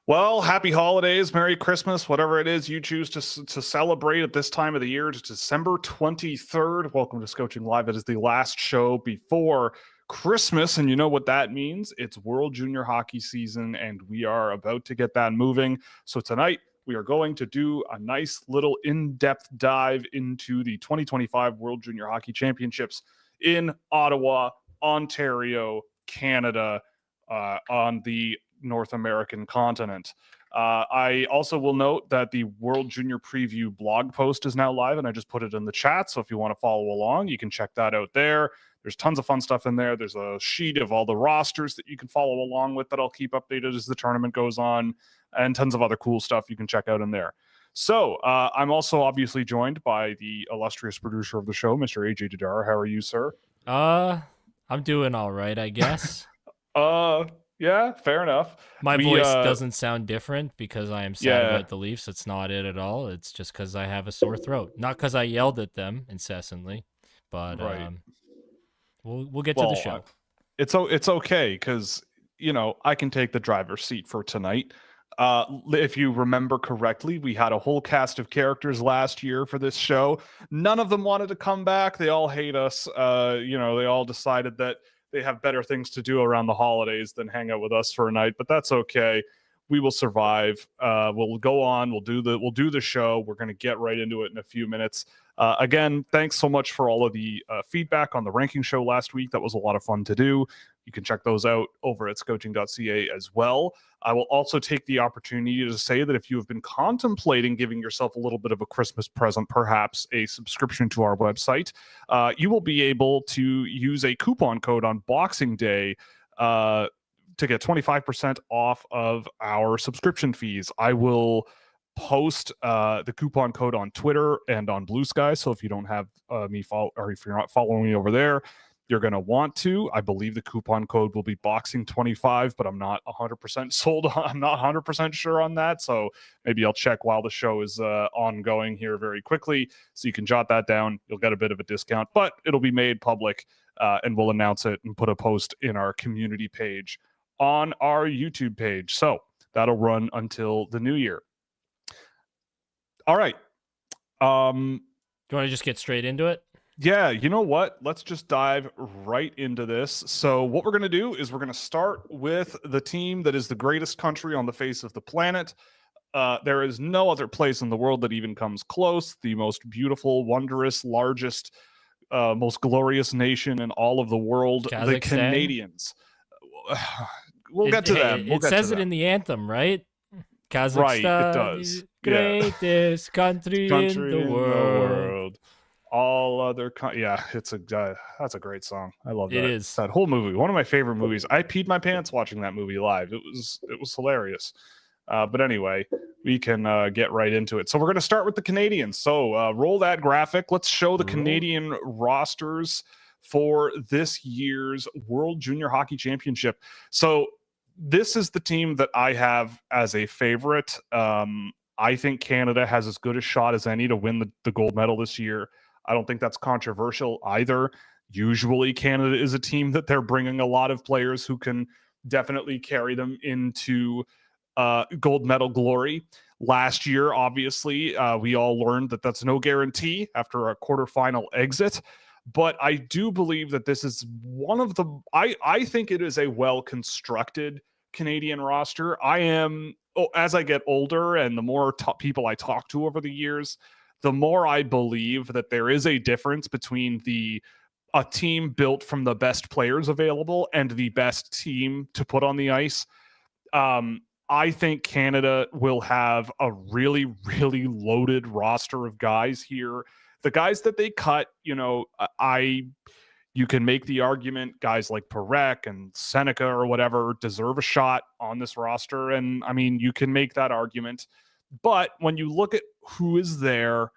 Well, happy holidays, Merry Christmas, whatever it is you choose to celebrate at this time of the year. It's December 23rd. Welcome to Scouching Live. It is the last show before Christmas, and you know what that means. It's World Junior Hockey season, and we are about to get that moving. So tonight, we are going to do a nice little in-depth dive into the 2025 World Junior Hockey Championships in Ottawa, Ontario, Canada, on the North American continent. I also will note that the World Junior Preview blog post is now live, and I just put it in the chat. So if you want to follow along, you can check that out there. There's tons of fun stuff in there. There's a sheet of all the rosters that you can follow along with that I'll keep updated as the tournament goes on, and tons of other cool stuff you can check out in there. So I'm also obviously joined by the illustrious producer of the show, Mr. AJ Dodaro. How are you, sir? I'm doing all right, I guess. Yeah, fair enough. My voice doesn't sound different because I am sad about the Leafs. It's not it at all. It's just because I have a sore throat. Not because I yelled at them incessantly, but right. We'll get to the show. It's okay because I can take the driver's seat for tonight. If you remember correctly, we had a whole cast of characters last year for this show. None of them wanted to come back. They all hate us. They all decided that they have better things to do around the holidays than hang out with us for a night, but that's okay. We will survive. We'll go on. We'll do the show. We're going to get right into it in a few minutes. Again, thanks so much for all of the feedback on the ranking show last week. That was a lot of fun to do. You can check those out over at scouching.ca as well. I will also take the opportunity to say that if you have been contemplating giving yourself a little bit of a Christmas present, perhaps a subscription to our website, you will be able to use a coupon code on Boxing Day to get 25% off of our subscription fees. I will post the coupon code on Twitter and on Blue Sky. So if you don't have me follow, or if you're not following me over there, you're going to want to. I believe the coupon code will be Boxing25, but I'm not 100% sold. I'm not 100% sure on that. So maybe I'll check while the show is ongoing here very quickly. So you can jot that down. You'll get a bit of a discount, but it'll be made public and we'll announce it and put a post in our community page on our YouTube page. So that'll run until the new year. All right. Do you want to just get straight into it? Yeah, you know what? Let's just dive right into this. So what we're going to do is we're going to start with the team that is the greatest country on the face of the planet. There is no other place in the world that even comes close. The most beautiful, wondrous, largest, most glorious nation in all of the world, Kazakhstan? The Canadians. We'll get to them. It says it in the anthem, right? Kazakhstan, right, it does. Greatest country in the world. All other that's a great song. I love that. It is. That whole movie, one of my favorite movies. I peed my pants watching that movie live. It was hilarious. But anyway, we can get right into it. So we're going to start with the Canadians. So roll that graphic. Let's show the Canadian rosters for this year's World Junior Hockey Championship. So this is the team that I have as a favorite. I think Canada has as good a shot as any to win the gold medal this year. I don't think that's controversial either. Usually Canada is a team that they're bringing a lot of players who can definitely carry them into gold medal glory. Last year, obviously, we all learned that that's no guarantee after a quarterfinal exit. But I do believe that this is one of the, I think it is a well-constructed Canadian roster. As I get older and the more people I talk to over the years, the more I believe that there is a difference between a team built from the best players available and the best team to put on the ice. I think Canada will have a really, really loaded roster of guys here. The guys that they cut, you can make the argument guys like Parekh and Seneca or whatever deserve a shot on this roster. And I mean, you can make that argument. But when you look at who is there,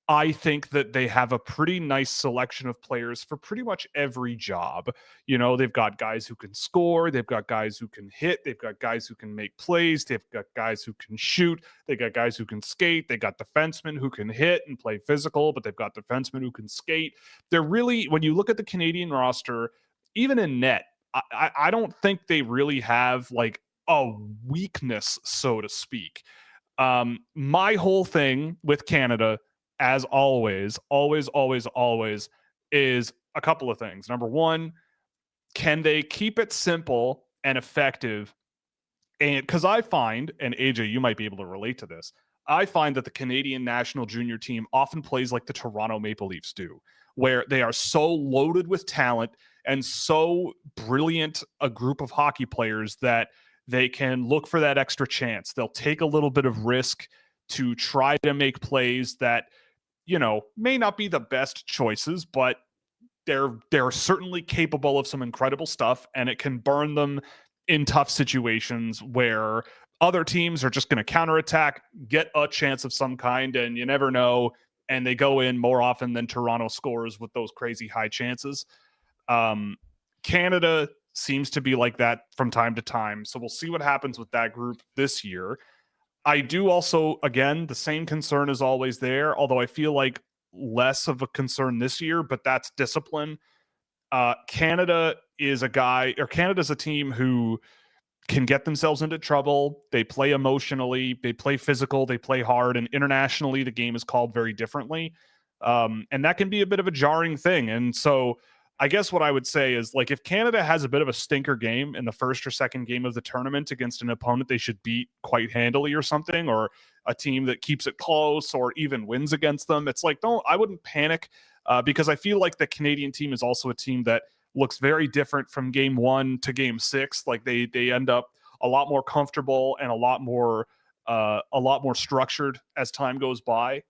I think that they have a pretty nice selection of players for pretty much every job. They've got guys who can score. They've got guys who can hit. They've got guys who can make plays. They've got guys who can shoot. They got guys who can skate. They got defensemen who can hit and play physical, but they've got defensemen who can skate. They're really, when you look at the Canadian roster, even in net, I don't think they really have like a weakness, so to speak. My whole thing with Canada, as always, is a couple of things. Number one, can they keep it simple and effective? And because I find, and AJ, you might be able to relate to this, I find that the Canadian national junior team often plays like the Toronto Maple Leafs do, where they are so loaded with talent and so brilliant a group of hockey players that they can look for that extra chance. They'll take a little bit of risk to try to make plays that, may not be the best choices, but they're certainly capable of some incredible stuff, and it can burn them in tough situations where other teams are just going to counterattack, get a chance of some kind, and you never know. And they go in more often than Toronto scores with those crazy high chances. Canada seems to be like that from time to time. So we'll see what happens with that group this year. I do also, again, the same concern is always there, although I feel like less of a concern this year, but that's discipline. Canada's a team who can get themselves into trouble. They play emotionally, they play physical, they play hard, and internationally the game is called very differently. And that can be a bit of a jarring thing. And so I guess what I would say is, like, if Canada has a bit of a stinker game in the first or second game of the tournament against an opponent they should beat quite handily or something, or a team that keeps it close or even wins against them, it's like, I wouldn't panic, because I feel like the Canadian team is also a team that looks very different from game 1 to game 6. Like they end up a lot more comfortable and a lot more structured as time goes by.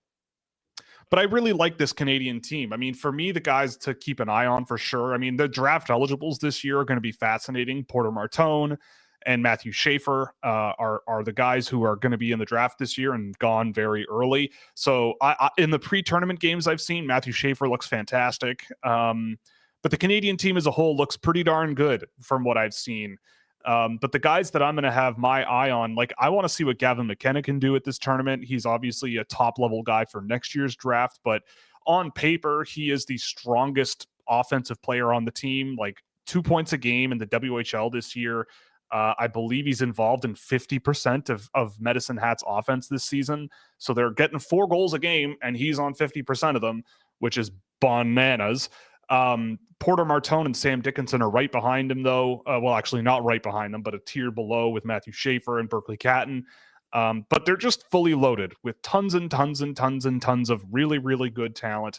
But I really like this Canadian team. I mean, for me, the guys to keep an eye on for sure. I mean, the draft eligibles this year are going to be fascinating. Porter Martone and Matthew Schaefer are the guys who are going to be in the draft this year and gone very early. So I in the pre-tournament games I've seen, Matthew Schaefer looks fantastic. But the Canadian team as a whole looks pretty darn good from what I've seen. But the guys that I'm going to have my eye on, like, I want to see what Gavin McKenna can do at this tournament. He's obviously a top level guy for next year's draft, but on paper, he is the strongest offensive player on the team, like 2 points a game in the WHL this year. I believe he's involved in 50% of Medicine Hat's offense this season. So they're getting 4 goals a game, and he's on 50% of them, which is bananas. Porter Martone and Sam Dickinson are right behind him, though. Well, actually not right behind them, but a tier below with Matthew Schaefer and Berkeley Catton. But they're just fully loaded with tons and tons and tons and tons of really, really good talent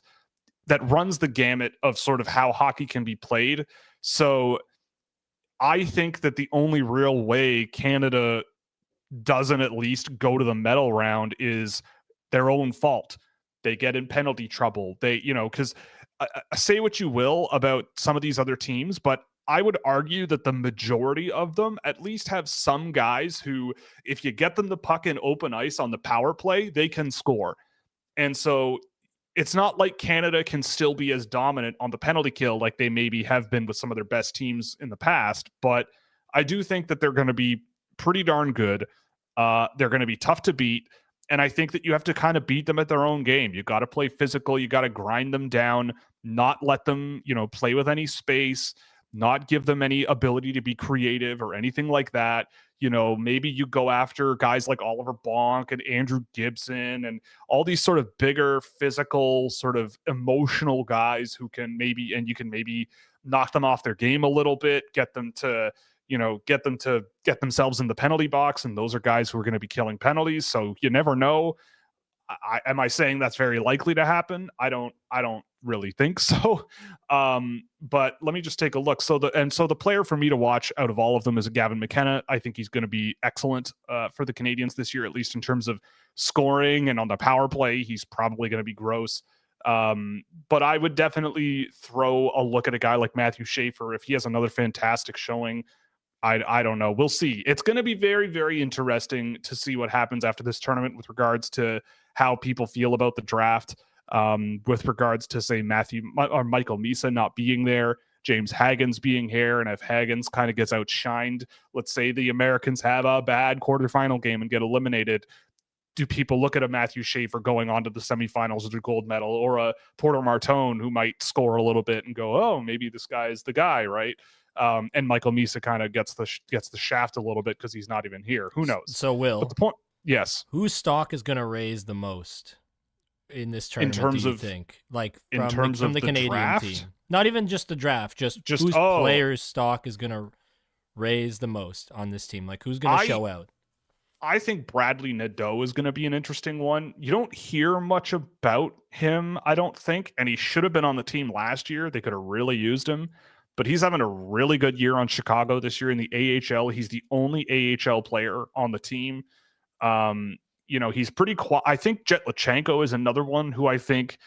that runs the gamut of sort of how hockey can be played. So I think that the only real way Canada doesn't at least go to the medal round is their own fault. They get in penalty trouble. Because say what you will about some of these other teams, but I would argue that the majority of them at least have some guys who, if you get them the puck in open ice on the power play, they can score. And so it's not like Canada can still be as dominant on the penalty kill like they maybe have been with some of their best teams in the past. But I do think that they're going to be pretty darn good. They're going to be tough to beat. And I think that you have to kind of beat them at their own game. You got to play physical. You got to grind them down, not let them, play with any space, not give them any ability to be creative or anything like that. Maybe you go after guys like Oliver Bonk and Andrew Gibson and all these sort of bigger, physical, sort of emotional guys who can you can maybe knock them off their game a little bit, get them to get themselves in the penalty box. And those are guys who are going to be killing penalties. So you never know. Am I saying that's very likely to happen? I don't really think so. But let me just take a look. So the player for me to watch out of all of them is Gavin McKenna. I think he's going to be excellent for the Canadians this year, at least in terms of scoring, and on the power play, he's probably going to be gross. But I would definitely throw a look at a guy like Matthew Schaefer if he has another fantastic showing. I don't know. We'll see. It's going to be very, very interesting to see what happens after this tournament with regards to how people feel about the draft, with regards to, say, Michael Misa not being there, James Haggins being here. And if Haggins kind of gets outshined, let's say the Americans have a bad quarterfinal game and get eliminated, do people look at a Matthew Schaefer going on to the semifinals with the gold medal, or a Porter Martone who might score a little bit and go, oh, maybe this guy is the guy, right? And Michael Misa kind of gets the shaft a little bit because he's not even here. Who knows? So Will, but the point, yes, whose stock is going to raise the most in this tournament? In terms do you of think, like in from terms of the Canadian draft? team, not even just the draft, just whose players' stock is going to raise the most on this team? Like who's going to show out? I think Bradley Nadeau is going to be an interesting one. You don't hear much about him, I don't think, and he should have been on the team last year. They could have really used him, but he's having a really good year on Chicago this year in the AHL. He's the only AHL player on the team. He's pretty I think Jet Lachenko is another one who I think,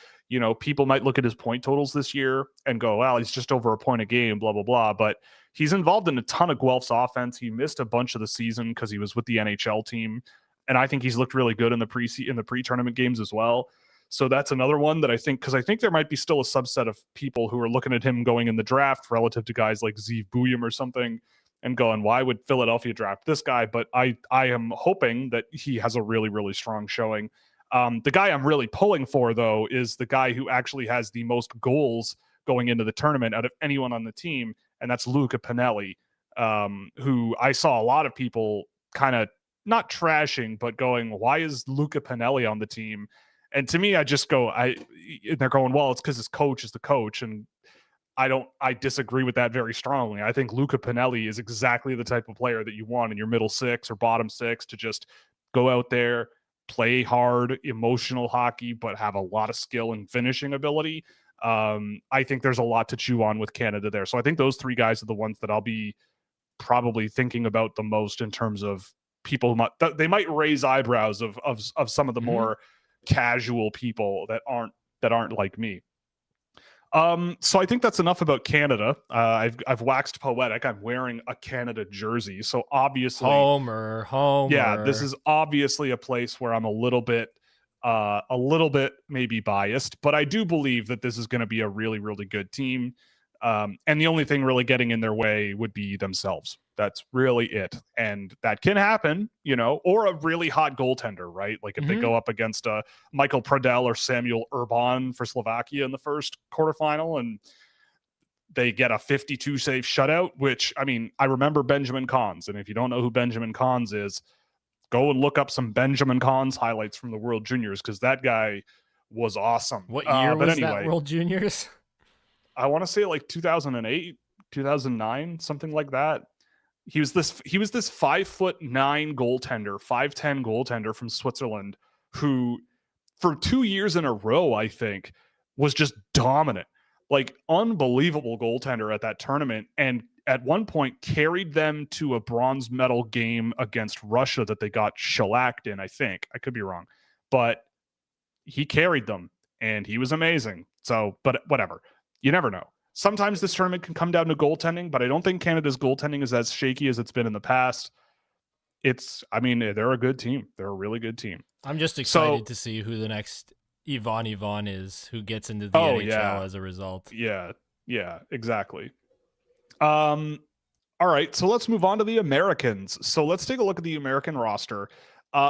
people might look at his point totals this year and go, well, he's just over a point a game, blah, blah, blah. But he's involved in a ton of Guelph's offense. He missed a bunch of the season because he was with the NHL team. And I think he's looked really good in the pre-tournament games as well. So that's another one that I think, because I think there might be still a subset of people who are looking at him going in the draft relative to guys like Zeev Buium or something and going, why would Philadelphia draft this guy? But I am hoping that he has a really, really strong showing. The guy I'm really pulling for, though, is the guy who actually has the most goals going into the tournament out of anyone on the team, and that's Luca Pinelli, who I saw a lot of people kind of not trashing, but going, why is Luca Pinelli on the team? And to me, I just go, they're going, well, it's because his coach is the coach. And I disagree with that very strongly. I think Luca Pinelli is exactly the type of player that you want in your middle six or bottom six to just go out there, play hard, emotional hockey, but have a lot of skill and finishing ability. I think there's a lot to chew on with Canada there. So I think those three guys are the ones that I'll be probably thinking about the most in terms of people who they might raise eyebrows of some of the more casual people that aren't like me. So I think that's enough about Canada. I've waxed poetic. I'm wearing a Canada jersey, so obviously Homer. Yeah, this is obviously a place where I'm a little bit maybe biased, but I do believe that this is going to be a really, really good team. And the only thing really getting in their way would be themselves. That's really it. And that can happen, or a really hot goaltender, right? Like if they go up against Michael Pradel or Samuel Urban for Slovakia in the first quarterfinal and they get a 52 save shutout, which, I mean, I remember Benjamin Cons. And if you don't know who Benjamin Cons is, go and look up some Benjamin Cons highlights from the World Juniors, because that guy was awesome. What year was that World Juniors? I want to say like 2008, 2009, something like that. He was this 5'9" goaltender, 5'10" goaltender from Switzerland who for 2 years in a row, I think, was just dominant. Like unbelievable goaltender at that tournament, and at one point carried them to a bronze medal game against Russia that they got shellacked in, I think. I could be wrong. But he carried them and he was amazing. So, but whatever. You never know. Sometimes this tournament can come down to goaltending, but I don't think Canada's goaltending is as shaky as it's been in the past. They're a good team. They're a really good team. I'm just excited to see who the next Ivan is, who gets into the NHL as a result. Yeah, exactly. All right, so let's move on to the Americans. So let's take a look at the American roster.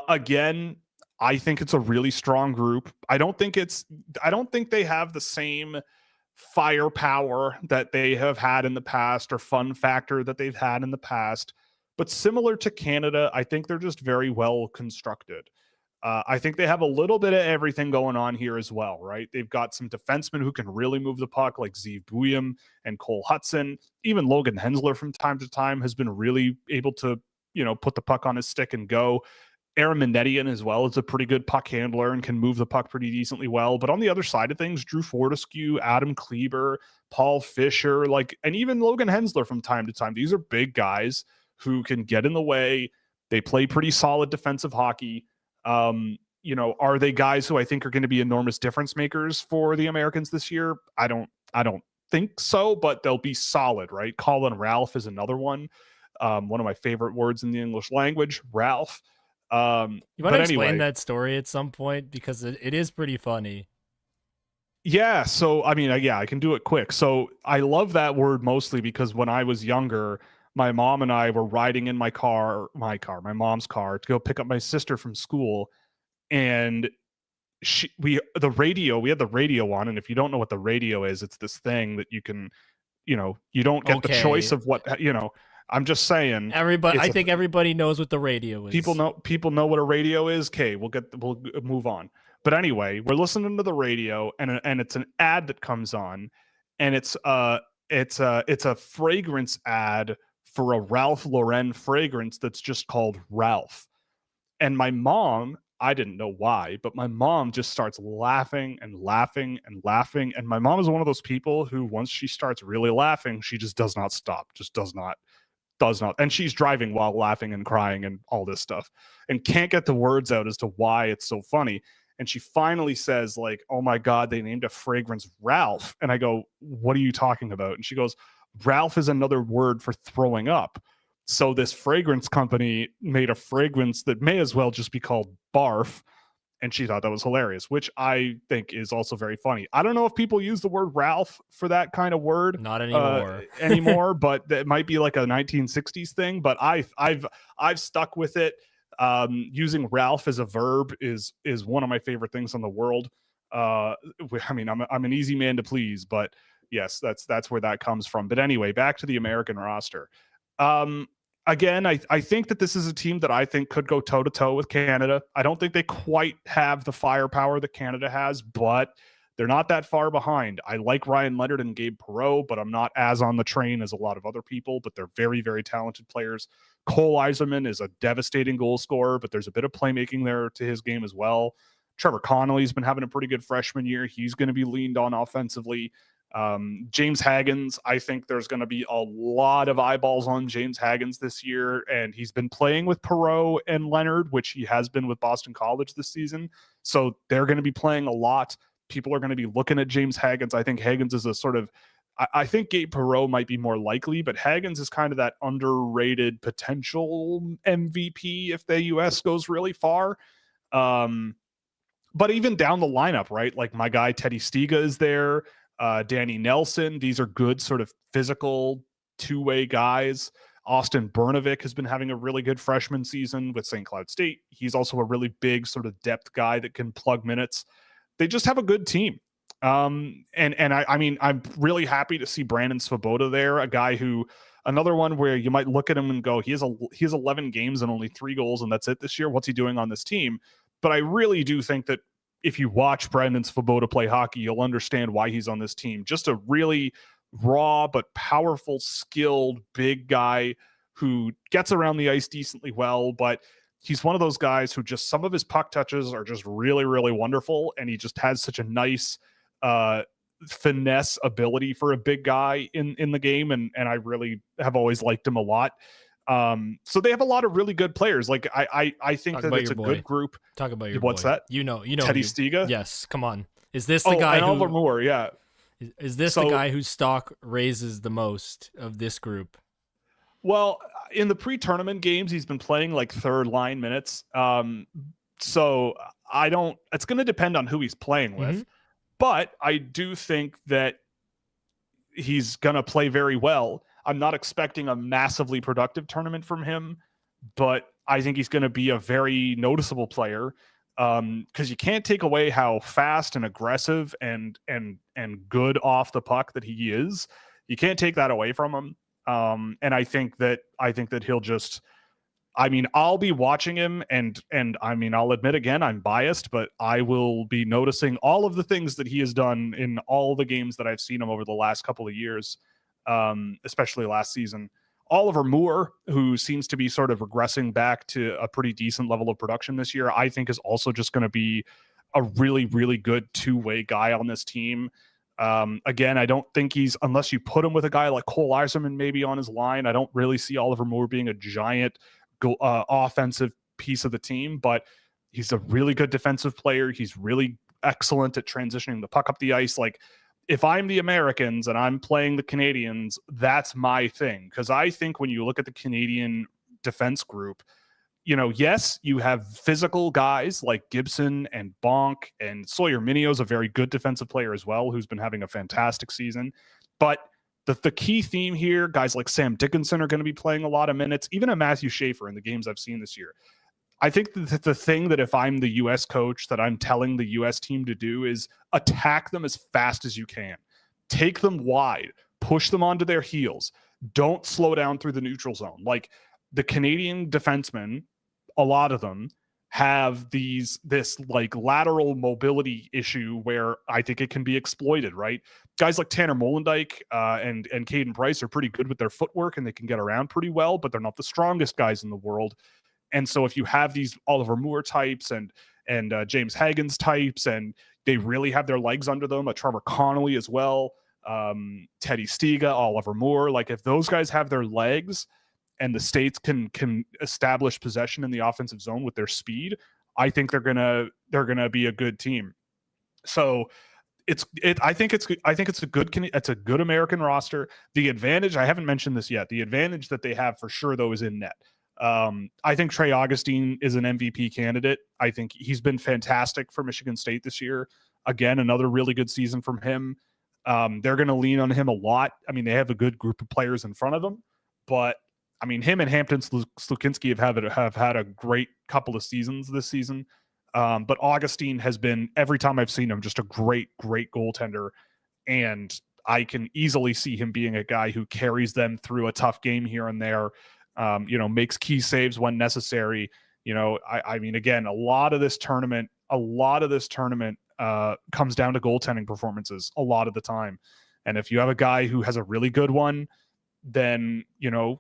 Again, I think it's a really strong group. I don't think they have the same firepower that they have had in the past or fun factor that they've had in the past. But similar to Canada, I think they're just very well constructed. I think they have a little bit of everything going on here as well, right? They've got some defensemen who can really move the puck, like Zeev Buium and Cole Hudson. Even Logan Hensler from time to time has been really able to, put the puck on his stick and go. Aaron Minetian as well is a pretty good puck handler and can move the puck pretty decently well. But on the other side of things, Drew Fortescue, Adam Kleber, Paul Fisher, and even Logan Hensler from time to time. These are big guys who can get in the way. They play pretty solid defensive hockey. Are they guys who I think are going to be enormous difference makers for the Americans this year? I don't think so, but they'll be solid, right? Colin Ralph is another one. One of my favorite words in the English language, Ralph. You want to explain that story at some point, because it is pretty funny. Yeah. So, I can do it quick. So I love that word mostly because when I was younger, my mom and I were riding in my mom's car to go pick up my sister from school. And we had the radio on. And if you don't know what the radio is, it's this thing that you can, you don't get the choice of what, I'm just saying. I think everybody knows what the radio is. People know what a radio is. Okay, we'll move on. But anyway, we're listening to the radio, and it's an ad that comes on, and it's a fragrance ad for a Ralph Lauren fragrance that's just called Ralph. And my mom, I didn't know why, but my mom just starts laughing and laughing and laughing. And my mom is one of those people who, once she starts really laughing, she just does not stop, just does not. And she's driving while laughing and crying and all this stuff and can't get the words out as to why it's so funny. And she finally says, like, oh my God, they named a fragrance Ralph. And I go, what are you talking about? And she goes, Ralph is another word for throwing up. So this fragrance company made a fragrance that may as well just be called Barf. And she thought that was hilarious, which I think is also very funny. I don't know if people use the word Ralph for that kind of word. Not anymore. Anymore, but it might be like a 1960s thing. But I've stuck with it. Using Ralph as a verb is one of my favorite things in the world. I mean, I'm an easy man to please, but yes, that's where that comes from. But anyway, back to the American roster. Again, I think that this is a team that I think could go toe-to-toe with Canada. I don't think they quite have the firepower that Canada has, but they're not that far behind. I like Ryan Leonard and Gabe Perreault, but I'm not as on the train as a lot of other people, but they're very, very talented players. Cole Eiserman is a devastating goal scorer, but there's a bit of playmaking there to his game as well. Trevor Connolly's been having a pretty good freshman year. He's going to be leaned on offensively. James Haggins, I think there's going to be a lot of eyeballs on James Haggins this year, and he's been playing with Perreault and Leonard, which he has been with Boston College this season. So they're going to be playing a lot. People are going to be looking at James Haggins. I think Haggins is a sort of, I think Gabe Perreault might be more likely, but Haggins is kind of that underrated potential MVP if the U.S. goes really far. But even down the lineup, right? Like my guy Teddy Stiga is there. Danny Nelson. These are good sort of physical two-way guys. Austin Bernovic has been having a really good freshman season with St. Cloud State. He's also a really big sort of depth guy that can plug minutes. They just have a good team. And I mean, I'm really happy to see Brandon Svoboda there, a guy who, another one where you might look at him and go, he has 11 games and only 3 goals and that's it this year. What's he doing on this team? But I really do think that if you watch Brandon Svoboda play hockey, you'll understand why he's on this team. Just a really raw but powerful, skilled, big guy who gets around the ice decently well, but he's one of those guys who just, some of his puck touches are just really, really wonderful, and he just has such a nice finesse ability for a big guy in the game, and I really have always liked him a lot. So they have a lot of really good players. Like I think that it's a good group. Talk about your What's boy. that? You know Teddy Stiga? Yes, come on. Is this the guy and Oliver Moore, yeah. Is this the guy whose stock raises the most of this group? Well, in the pre-tournament games, he's been playing like third line minutes. So it's going to depend on who he's playing with, but I do think that he's going to play very well. I'm not expecting a massively productive tournament from him, but I think he's going to be a very noticeable player, because you can't take away how fast and aggressive and good off the puck that he is. You can't take that away from him. And I think that he'll just, I mean, I'll be watching him and I mean, I'll admit again, I'm biased, but I will be noticing all of the things that he has done in all the games that I've seen him over the last couple of years. Especially last season. Oliver Moore, who seems to be sort of regressing back to a pretty decent level of production this year, I think is also just going to be a really, really good two-way guy on this team. Again, I don't think unless you put him with a guy like Cole Eiserman maybe on his line, I don't really see Oliver Moore being a giant offensive piece of the team, but he's a really good defensive player. He's really excellent at transitioning the puck up the ice. Like, if I'm the Americans and I'm playing the Canadians, that's my thing. Because I think when you look at the Canadian defense group, yes, you have physical guys like Gibson and Bonk, and Sawyer Mineo is a very good defensive player as well, who's been having a fantastic season. But the key theme here, guys like Sam Dickinson are going to be playing a lot of minutes, even a Matthew Schaefer in the games I've seen this year. I think that the thing that if I'm the U.S. coach that I'm telling the U.S. team to do is attack them as fast as you can. Take them wide. push them onto their heels. Don't slow down through the neutral zone. Like the Canadian defensemen, a lot of them have this like lateral mobility issue where I think it can be exploited, right? Guys like Tanner Molendyk and Caden Price are pretty good with their footwork and they can get around pretty well, but they're not the strongest guys in the world. And so if you have these Oliver Moore types and James Hagens types, and they really have their legs under them, a Trevor Connolly as well, Teddy Stiga, Oliver Moore, like if those guys have their legs and the States can establish possession in the offensive zone with their speed, I think they're gonna be a good team. So I think it's a good American roster. The advantage, I haven't mentioned this yet, the advantage that they have for sure though is in net. I think Trey Augustine is an MVP candidate. I think he's been fantastic for Michigan State this year. Again, another really good season from him. They're going to lean on him a lot. I mean, they have a good group of players in front of them, but I mean, him and Hampton Slukinski have had a great couple of seasons this season. But Augustine has been, every time I've seen him, just a great goaltender. And I can easily see him being a guy who carries them through a tough game here and there. Makes key saves when necessary. I mean, again, a lot of this tournament comes down to goaltending performances a lot of the time. And if you have a guy who has a really good one, then,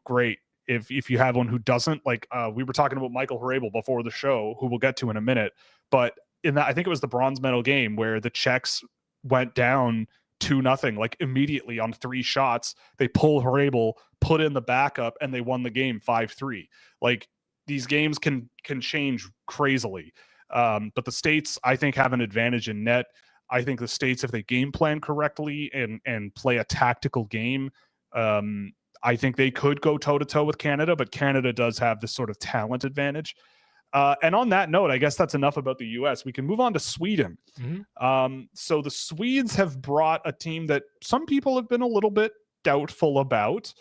great. If you have one who doesn't, like we were talking about Michael Hrabal before the show, who we'll get to in a minute, but in that, I think it was the bronze medal game where the Czechs went down 2-0, like immediately on 3 shots, they pull Hrabal, put in the backup, and they won the game 5-3. Like these games can change crazily. But the States, I think, have an advantage in net. I think the States, if they game plan correctly and play a tactical game, I think they could go toe-to-toe with Canada, but Canada does have this sort of talent advantage. And on that note, I guess that's enough about the U.S. We can move on to Sweden. Mm-hmm. So the Swedes have brought a team that some people have been a little bit doubtful about.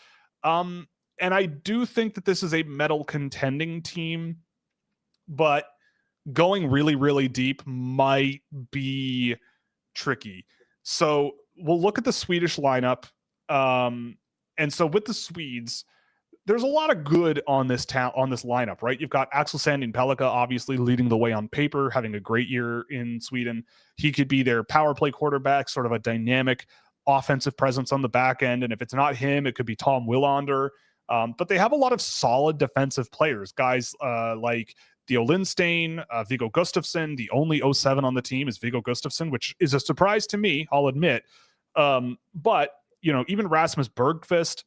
And I do think that this is a medal contending team, but going really, really deep might be tricky. So we'll look at the Swedish lineup. And so with the Swedes, there's a lot of good on this lineup, right? You've got Axel Sandin Pellikka obviously leading the way on paper, having a great year in Sweden. He could be their power play quarterback, sort of a dynamic offensive presence on the back end. And if it's not him, it could be Tom Willander. But they have a lot of solid defensive players, guys like Theo Lindstein, Viggo Gustafsson. The only 07 on the team is Viggo Gustafsson, which is a surprise to me, I'll admit. But even Rasmus Bergqvist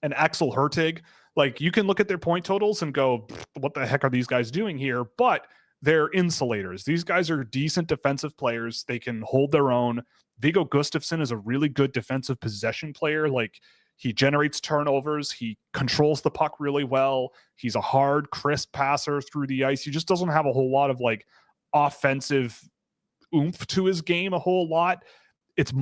and Axel Hurtig, like you can look at their point totals and go, what the heck are these guys doing here? But they're insulators. These guys are decent defensive players. They can hold their own. Viggo Gustafsson is a really good defensive possession player. Like he generates turnovers. He controls the puck really well. He's a hard, crisp passer through the ice. He just doesn't have a whole lot of like offensive oomph to his game a whole lot.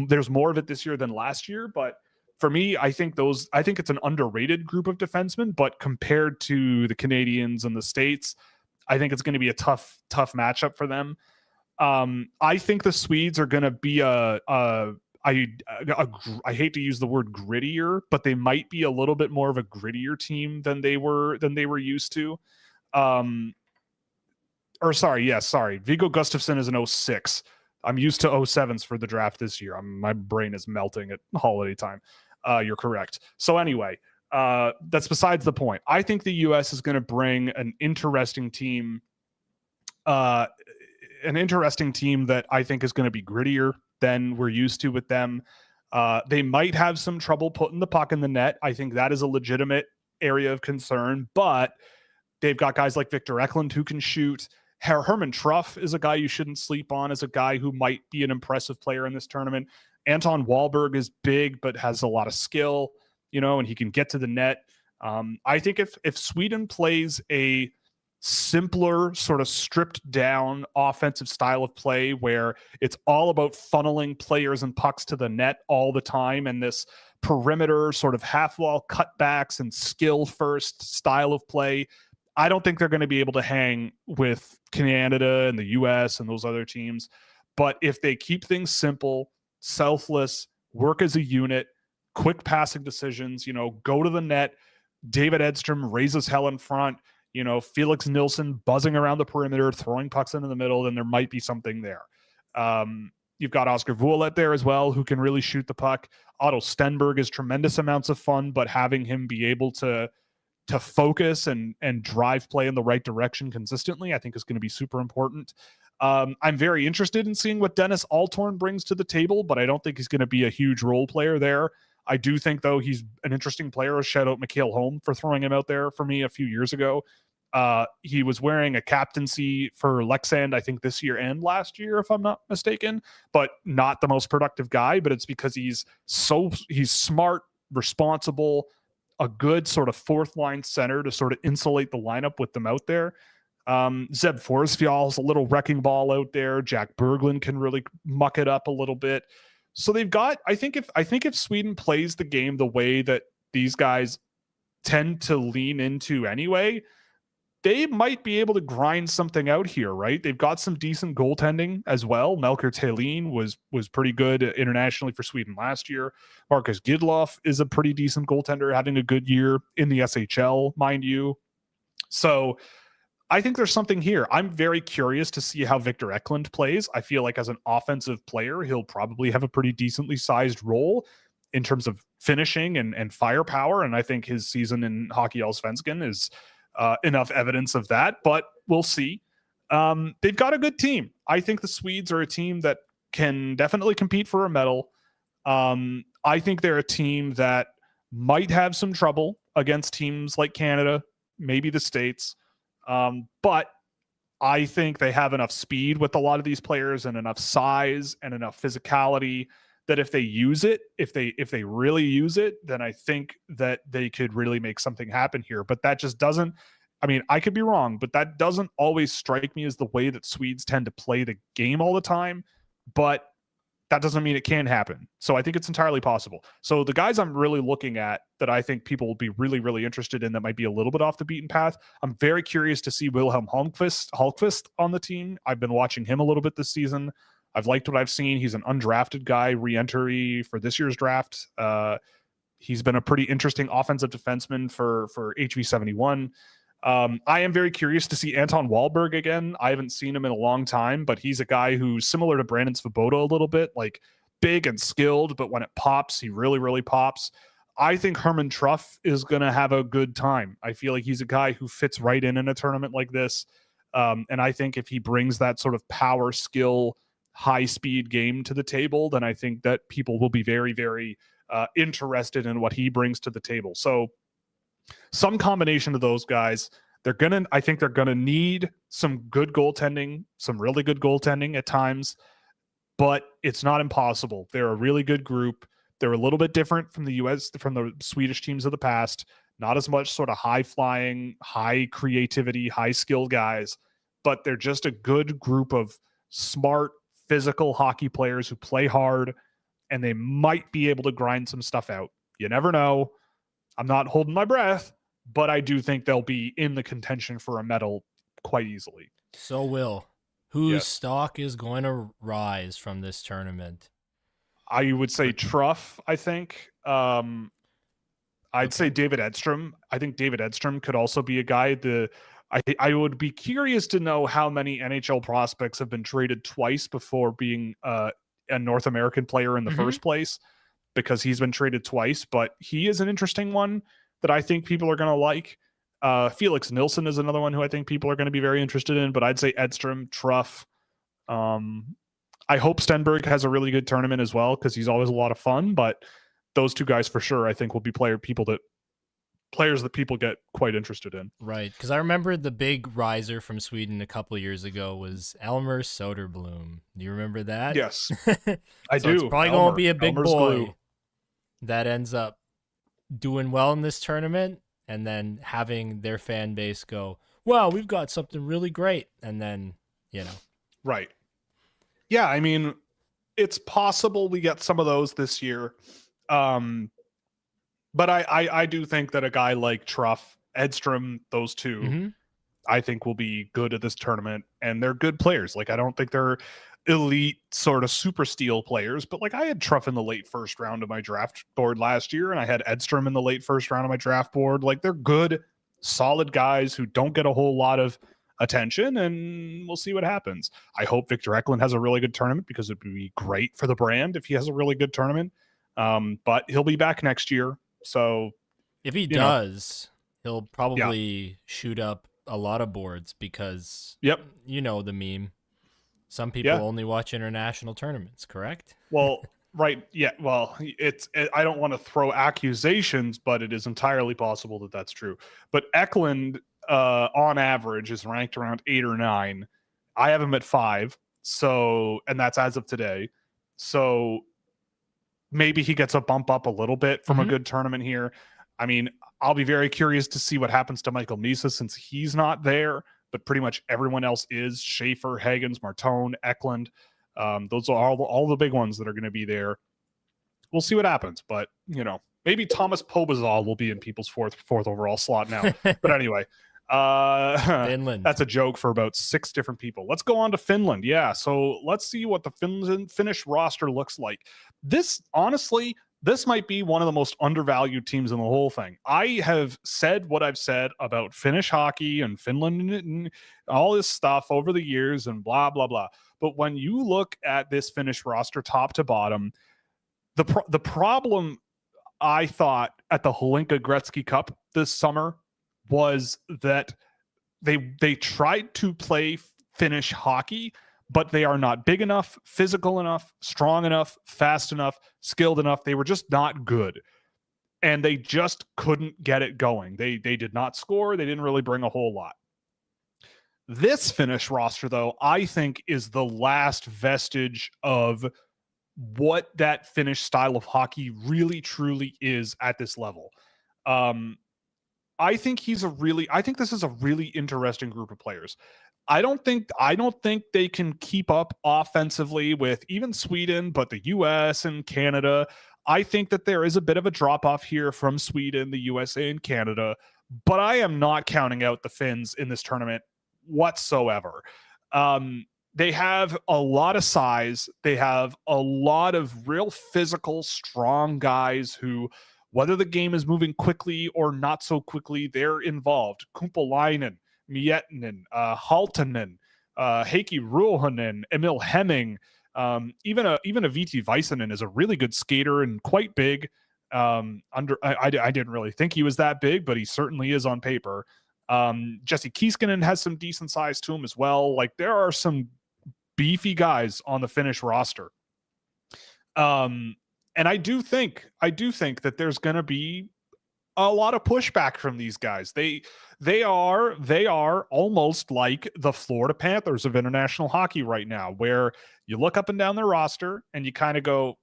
There's more of it this year than last year, but for me, I think it's an underrated group of defensemen, but compared to the Canadians and the States, I think it's going to be a tough matchup for them. I think the Swedes are going to be I hate to use the word grittier, but they might be a little bit more of a grittier team than they were used to. Viggo Gustafsson is an 06. I'm used to 07s for the draft this year. My brain is melting at holiday time. You're correct. So anyway, that's besides the point. I think the U.S. is going to bring an interesting team that I think is going to be grittier than we're used to with them. They might have some trouble putting the puck in the net. I think that is a legitimate area of concern, but they've got guys like Victor Eklund who can shoot. Herman Truff is a guy you shouldn't sleep on as a guy who might be an impressive player in this tournament. Anton Wahlberg is big, but has a lot of skill, and he can get to the net. I think if Sweden plays a simpler, sort of stripped down offensive style of play where it's all about funneling players and pucks to the net all the time, and this perimeter sort of half wall cutbacks and skill first style of play, I don't think they're going to be able to hang with Canada and the US and those other teams. But if they keep things simple, selfless, work as a unit, quick passing decisions, go to the net. David Edstrom raises hell in front, Felix Nilsson buzzing around the perimeter, throwing pucks into the middle, then there might be something there. You've got Oscar Vuolet there as well, who can really shoot the puck. Otto Stenberg is tremendous amounts of fun, but having him be able to focus and drive play in the right direction consistently, I think is going to be super important. I'm very interested in seeing what Dennis Altorn brings to the table, but I don't think he's going to be a huge role player there. I do think, though, he's an interesting player. Shout out Mikhail Holm for throwing him out there for me a few years ago. He was wearing a captaincy for Leksand, I think this year and last year, if I'm not mistaken, but not the most productive guy. But it's because he's smart, responsible, a good sort of fourth line center to sort of insulate the lineup with them out there. Zeb Forsfjall's a little wrecking ball out there. Jack Berglund can really muck it up a little bit. So they've got, I think if Sweden plays the game the way that these guys tend to lean into anyway, they might be able to grind something out here, right? They've got some decent goaltending as well. Melker Thelin was pretty good internationally for Sweden last year. Marcus Gidloff is a pretty decent goaltender, having a good year in the SHL, mind you. So I think there's something here. I'm very curious to see how Victor Eklund plays. I feel like as an offensive player, he'll probably have a pretty decently sized role in terms of finishing and firepower. And I think his season in Hockey Allsvenskan is enough evidence of that, but we'll see. They've got a good team. I think the Swedes are a team that can definitely compete for a medal. I think they're a team that might have some trouble against teams like Canada, maybe the States. But I think they have enough speed with a lot of these players and enough size and enough physicality that if they use it, if they really use it, then I think that they could really make something happen here. But that just doesn't, I mean, I could be wrong, but that doesn't always strike me as the way that Swedes tend to play the game all the time. But that doesn't mean it can happen. So I think it's entirely possible. So the guys I'm really looking at that I think people will be really, really interested in that might be a little bit off the beaten path. I'm very curious to see Wilhelm Hallqvist on the team. I've been watching him a little bit this season. I've liked what I've seen. He's an undrafted guy, re-entry for this year's draft. He's been a pretty interesting offensive defenseman for HV71. I am very curious to see Anton Wahlberg again. I haven't seen him in a long time, but he's a guy who's similar to Brandon Svoboda a little bit, like big and skilled, but when it pops, he really, really pops. I think Herman Truff is going to have a good time. I feel like he's a guy who fits right in a tournament like this. And I think if he brings that sort of power, skill, high-speed game to the table, then I think that people will be very, very interested in what he brings to the table. So some combination of those guys, I think they're gonna need some good goaltending, some really good goaltending at times, but it's not impossible. They're a really good group. They're a little bit different from the Swedish teams of the past. Not as much sort of high flying, high creativity, high skill guys, but they're just a good group of smart, physical hockey players who play hard, and they might be able to grind some stuff out. You never know. I'm not holding my breath, but I do think they'll be in the contention for a medal quite easily. So Will, whose stock is going to rise from this tournament? I would say Truff, I think. I'd say David Edstrom. I think David Edstrom could also be a guy. I would be curious to know how many NHL prospects have been traded twice before being a North American player in the first place, because he's been traded twice, but he is an interesting one that I think people are going to like. Felix Nilsson is another one who I think people are going to be very interested in, but I'd say Edstrom, Truff. I hope Stenberg has a really good tournament as well, because he's always a lot of fun, but those two guys for sure, I think, will be players that people get quite interested in. Right, because I remember the big riser from Sweden a couple of years ago was Elmer Soderblom. Do you remember that? Yes, I do. It's probably going to be a big boy that ends up doing well in this tournament, and then having their fan base go, wow, we've got something really great. And then, Right. Yeah, I mean, it's possible we get some of those this year. But I do think that a guy like Truff, Edstrom, those two, I think will be good at this tournament, and they're good players. Like, I don't think elite sort of super steel players, but like I had Truff in the late first round of my draft board last year, and I had Edstrom in the late first round of my draft board. Like they're good, solid guys who don't get a whole lot of attention, and we'll see what happens. I hope Victor Eklund has a really good tournament because it'd be great for the brand if he has a really good tournament. But he'll be back next year. So if he does, he'll probably shoot up a lot of boards because you know the meme. Some people only watch international tournaments, correct? Well, right. Yeah. Well, I don't want to throw accusations, but it is entirely possible that that's true. But Eklund, on average, is ranked around 8 or 9. I have him at 5. So, and that's as of today. So maybe he gets a bump up a little bit from a good tournament here. I mean, I'll be very curious to see what happens to Michael Misa since he's not there, but pretty much everyone else is. Schaefer, Hagens, Martone, Eklund. Those are all the big ones that are going to be there. We'll see what happens, but maybe Thomas Pobazal will be in people's fourth overall slot now. But anyway, Finland. That's a joke for about 6 different people. Let's go on to Finland. Yeah, so let's see what the Finnish roster looks like. This might be one of the most undervalued teams in the whole thing. I have said what I've said about Finnish hockey and Finland and all this stuff over the years and blah, blah, blah. But when you look at this Finnish roster top to bottom, the problem I thought at the Holinka Gretzky Cup this summer was that they tried to play Finnish hockey, but they are not big enough, physical enough, strong enough, fast enough, skilled enough. They were just not good. And they just couldn't get it going. They did not score. They didn't really bring a whole lot. This Finnish roster, though, I think is the last vestige of what that Finnish style of hockey really, truly is at this level. I think this is a really interesting group of players. I don't think they can keep up offensively with even Sweden, but the US and Canada. I think that there is a bit of a drop off here from Sweden, the USA, and Canada, but I am not counting out the Finns in this tournament whatsoever. They have a lot of size. They have a lot of real physical, strong guys who, whether the game is moving quickly or not so quickly, they're involved. Kumpalainen, Miettinen, Halttunen, Heikki Ruohonen, Emil Hemming, even a Viti Väisänen is a really good skater and quite big. I didn't really think he was that big, but he certainly is on paper. Jesse Kiiskinen has some decent size to him as well. Like there are some beefy guys on the Finnish roster. And I do think that there's going to be a lot of pushback from these guys. They are almost like the Florida Panthers of international hockey right now, where you look up and down their roster and you kind of go,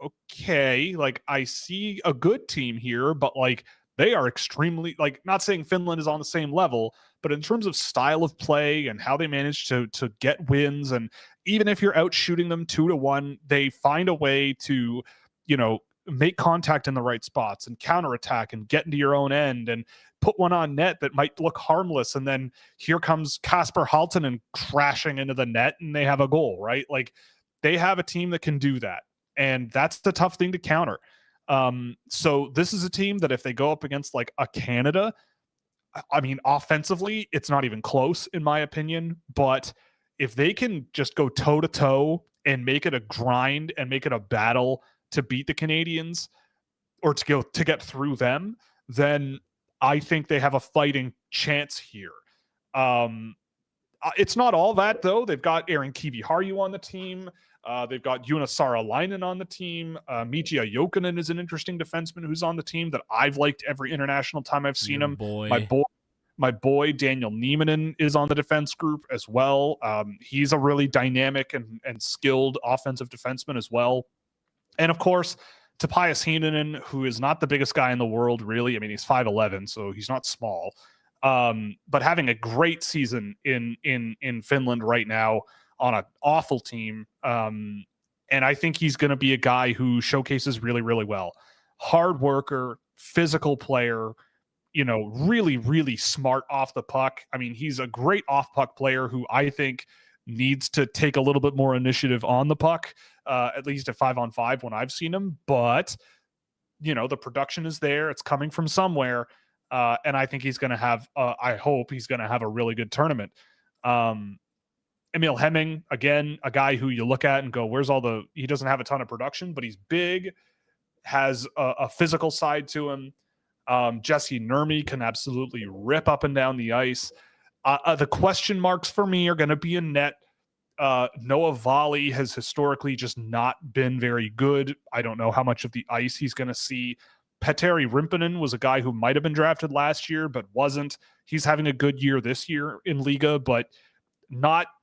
okay, like I see a good team here, but like they are extremely, like, not saying Finland is on the same level, but in terms of style of play and how they manage to get wins, and even if you're out shooting them 2-1, they find a way to, make contact in the right spots and counterattack and get into your own end and put one on net that might look harmless. And then here comes Kasper Halttunen crashing into the net and they have a goal, right? Like they have a team that can do that. And that's the tough thing to counter. So this is a team that if they go up against like a Canada, I mean, offensively, it's not even close in my opinion, but if they can just go toe to toe and make it a grind and make it a battle to beat the Canadians or to get through them, then I think they have a fighting chance here. It's not all that though. They've got Aaron Kiviharju on the team. They've got Joona Saaralainen on the team. Mika Jokinen is an interesting defenseman who's on the team that I've liked every international time I've seen him. My boy Daniel Nieminen is on the defense group as well. He's a really dynamic and skilled offensive defenseman as well. And of course, Topias Heinonen, who is not the biggest guy in the world, really. I mean, he's 5'11", so he's not small. But having a great season in Finland right now on an awful team. And I think he's going to be a guy who showcases really, really well. Hard worker, physical player, really, really smart off the puck. I mean, he's a great off puck player who I think needs to take a little bit more initiative on the puck, at least at 5-on-5 when I've seen him. But, the production is there. It's coming from somewhere. And I think he's going to have, I hope he's going to have a really good tournament. Emil Hemming, again, a guy who you look at and go, he doesn't have a ton of production, but he's big, has a physical side to him. Jesse Nurmi can absolutely rip up and down the ice. The question marks for me are going to be in net. Noah Volley has historically just not been very good. I don't know how much of the ice he's going to see. Petteri Rimpinen was a guy who might have been drafted last year, but wasn't. He's having a good year this year in Liga, but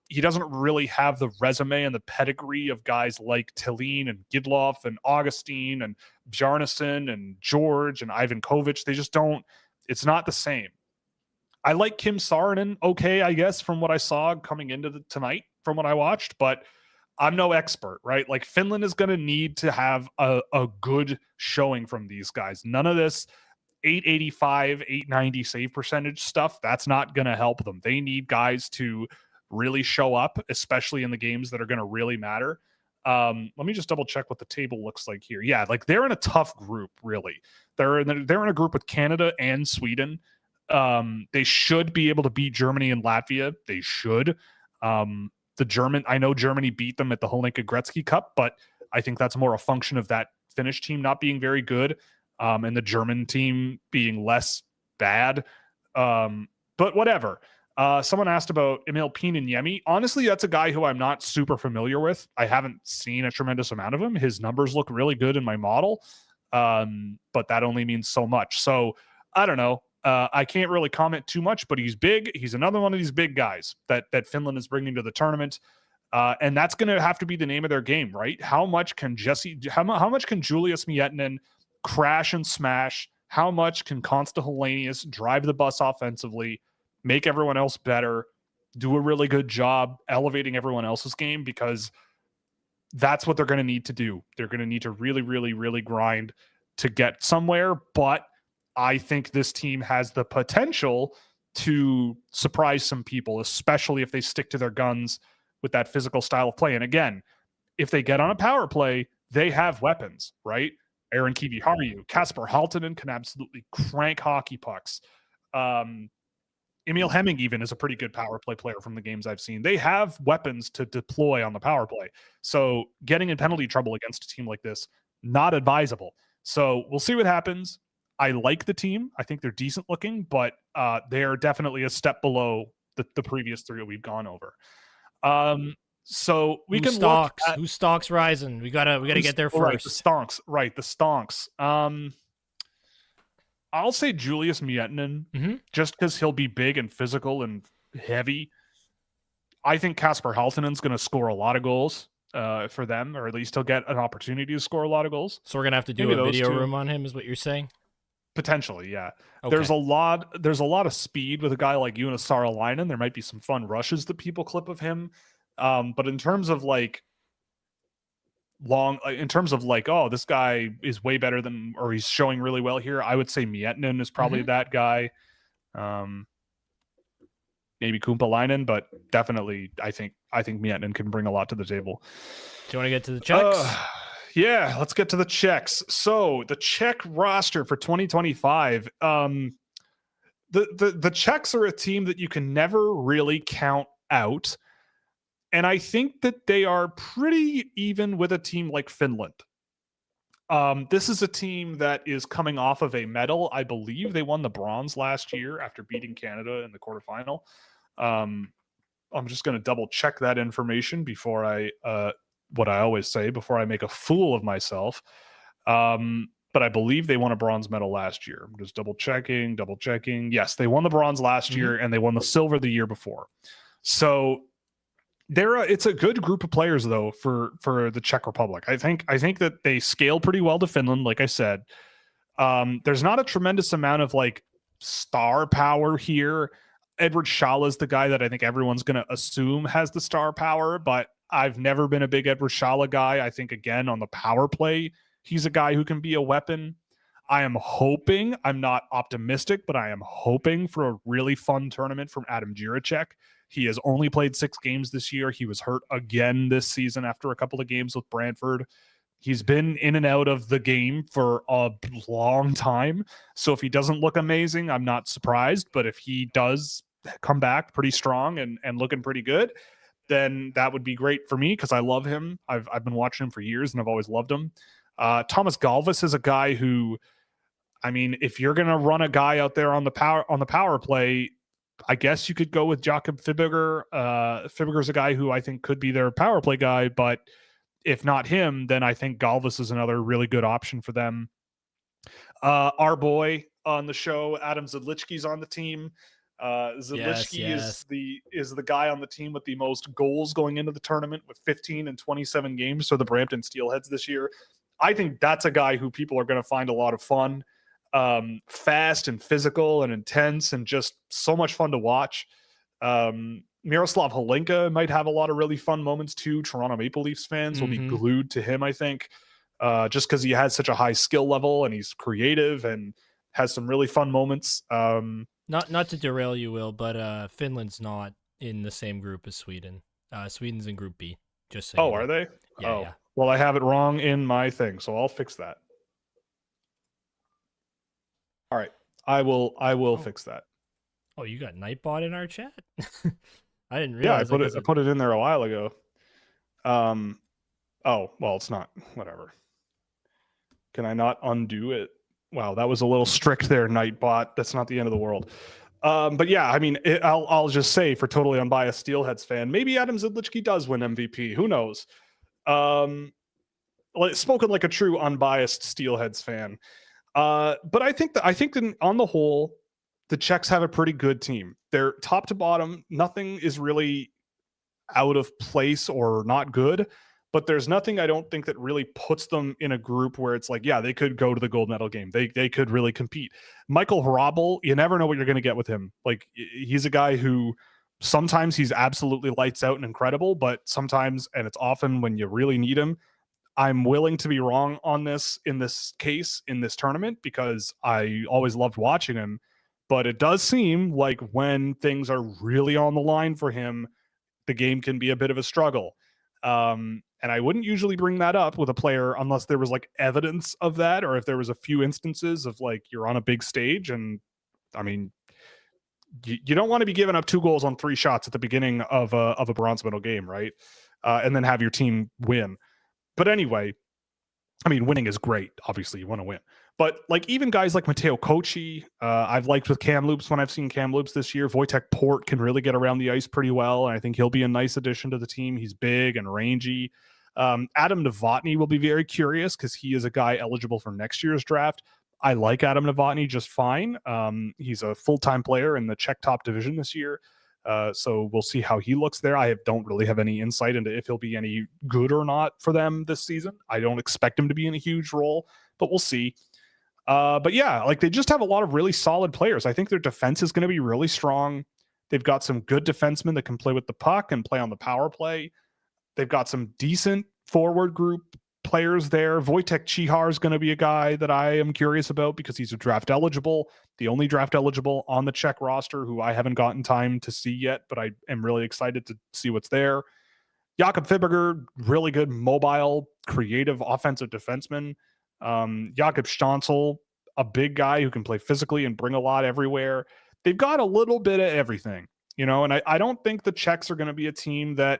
he doesn't really have the resume and the pedigree of guys like Tillin and Gidloff and Augustine and Bjarnason and George and Ivan Kovic. They just don't. It's not the same. I like Kim Saarinen, okay, I guess, from what I saw coming into tonight, from what I watched, but I'm no expert, right? Like, Finland is going to need to have a good showing from these guys. None of this 885, 890 save percentage stuff, that's not going to help them. They need guys to really show up, especially in the games that are going to really matter. Let me just double check what the table looks like here. Yeah, like, they're in a tough group, really. They're in a group with Canada and Sweden. They should be able to beat Germany and Latvia. They should. I know Germany beat them at the Hlinka Gretzky Cup, but I think that's more a function of that Finnish team not being very good, and the German team being less bad. But whatever. Someone asked about Emil Pieniemi. Honestly, that's a guy who I'm not super familiar with. I haven't seen a tremendous amount of him. His numbers look really good in my model, but that only means so much. So I don't know. I can't really comment too much, but he's big. He's another one of these big guys that Finland is bringing to the tournament. And that's going to have to be the name of their game, right? How much can how much can Julius Miettinen crash and smash? How much can Consta Hellenius drive the bus offensively, make everyone else better, do a really good job elevating everyone else's game? Because that's what they're going to need to do. They're going to need to really, really, really grind to get somewhere. But I think this team has the potential to surprise some people, especially if they stick to their guns with that physical style of play. And again, if they get on a power play, they have weapons, right? Aaron Kiviharju, Kasper Halttunen can absolutely crank hockey pucks. Emil Hemming even is a pretty good power play player from the games I've seen. They have weapons to deploy on the power play. So getting in penalty trouble against a team like this, not advisable. So we'll see what happens. I like the team. I think they're decent looking, but they're definitely a step below the previous three that we've gone over. So we can look at who stalks Ryzen. We gotta get there first. Right, the stonks. I'll say Julius Miettinen, just because he'll be big and physical and heavy. I think Kasper Halttunen's going to score a lot of goals for them, or at least he'll get an opportunity to score a lot of goals. So we're gonna have to do a video room on him, is what you're saying? Potentially, yeah. Okay. There's a lot of speed with a guy like Jonas Saarelainen. There might be some fun rushes that people clip of him. But in terms of oh, this guy is way better than, or he's showing really well here, I would say Miettinen is probably that guy. Maybe Kumpalainen, but definitely I think Miettinen can bring a lot to the table. Do you want to get to the checks? Yeah, let's get to the checks. So the Czech roster for 2025, the Czechs are a team that you can never really count out. And I think that they are pretty even with a team like Finland. This is a team that is coming off of a medal. I believe they won the bronze last year after beating Canada in the quarterfinal. I'm just going to double check that information before what I always say, before I make a fool of myself. But I believe they won a bronze medal last year. I'm just double checking. Yes, they won the bronze last year and they won the silver the year before. So it's a good group of players though for the Czech Republic. I think that they scale pretty well to Finland, like I said. There's not a tremendous amount of star power here. Edward Schala is the guy that I think everyone's going to assume has the star power, but I've never been a big Edward Schala guy. I think, again, on the power play, he's a guy who can be a weapon. I'm not optimistic, but I am hoping for a really fun tournament from Adam Jiricek. He has only played 6 games this year. He was hurt again this season after a couple of games with Brantford. He's been in and out of the game for a long time. So if he doesn't look amazing, I'm not surprised. But if he does come back pretty strong and looking pretty good, then that would be great for me because I love him. I've been watching him for years and I've always loved him. Thomas Galvis is a guy who, I mean, if you're going to run a guy out there on the power play, I guess you could go with Jakob Fibiger. Fibiger's a guy who I think could be their power play guy, but if not him, then I think Galvis is another really good option for them. Our boy on the show, Adam Zadlichky's on the team. Zadlichky yes. is the guy on the team with the most goals going into the tournament with 15 and 27 games for the Brampton Steelheads this year. I think that's a guy who people are going to find a lot of fun. Fast and physical and intense and just so much fun to watch. Miroslav Holinka might have a lot of really fun moments too. Toronto Maple Leafs fans will be glued to him, I think, just because he has such a high skill level and he's creative and has some really fun moments. Not to derail you, Will, but Finland's not in the same group as Sweden. Sweden's in Group B. Just saying. Oh, are they? Yeah, yeah. Well, I have it wrong in my thing, so I'll fix that. All right, I will fix that. Oh, you got Nightbot in our chat? I didn't realize. Yeah, I put it in there a while ago. Oh, well, it's not. Whatever. Can I not undo it? Wow, that was a little strict there, Nightbot. That's not the end of the world. But yeah, I mean, I'll just say for totally unbiased Steelheads fan, maybe Adam Zadlichky does win MVP. Who knows? Spoken like a true unbiased Steelheads fan. But I think that on the whole, the Czechs have a pretty good team. They're top to bottom. Nothing is really out of place or not good, but there's nothing I don't think that really puts them in a group where it's like, yeah, they could go to the gold medal game. They could really compete. Michael Hrabal, you never know what you're going to get with him. Like, he's a guy who sometimes he's absolutely lights out and incredible, but sometimes, and it's often when you really need him, I'm willing to be wrong on this in this case, in this tournament, because I always loved watching him. But it does seem like when things are really on the line for him, the game can be a bit of a struggle. And I wouldn't usually bring that up with a player unless there was like evidence of that, or if there was a few instances of like you're on a big stage. And I mean, you don't want to be giving up 2 goals on 3 shots at the beginning of a bronze medal game, right? And then have your team win. But anyway, I mean, winning is great. Obviously, you want to win. But like even guys like Matteo Kochi, I've liked with Kamloops when I've seen Kamloops this year. Wojtek Port can really get around the ice pretty well, and I think he'll be a nice addition to the team. He's big and rangy. Adam Novotny will be very curious because he is a guy eligible for next year's draft. I like Adam Novotny just fine. He's a full-time player in the Czech top division this year. So we'll see how he looks there. I don't really have any insight into if he'll be any good or not for them this season. I don't expect him to be in a huge role, but we'll see. But yeah, like they just have a lot of really solid players. I think their defense is going to be really strong. They've got some good defensemen that can play with the puck and play on the power play. They've got some decent forward group players there. Wojtek Chihar is going to be a guy that I am curious about because he's a draft eligible, the only draft eligible on the Czech roster who I haven't gotten time to see yet, but I am really excited to see what's there. Jakob Fibiger, really good mobile, creative offensive defenseman. Jakob Stancel, a big guy who can play physically and bring a lot everywhere. They've got a little bit of everything, you know, and I don't think the Czechs are going to be a team that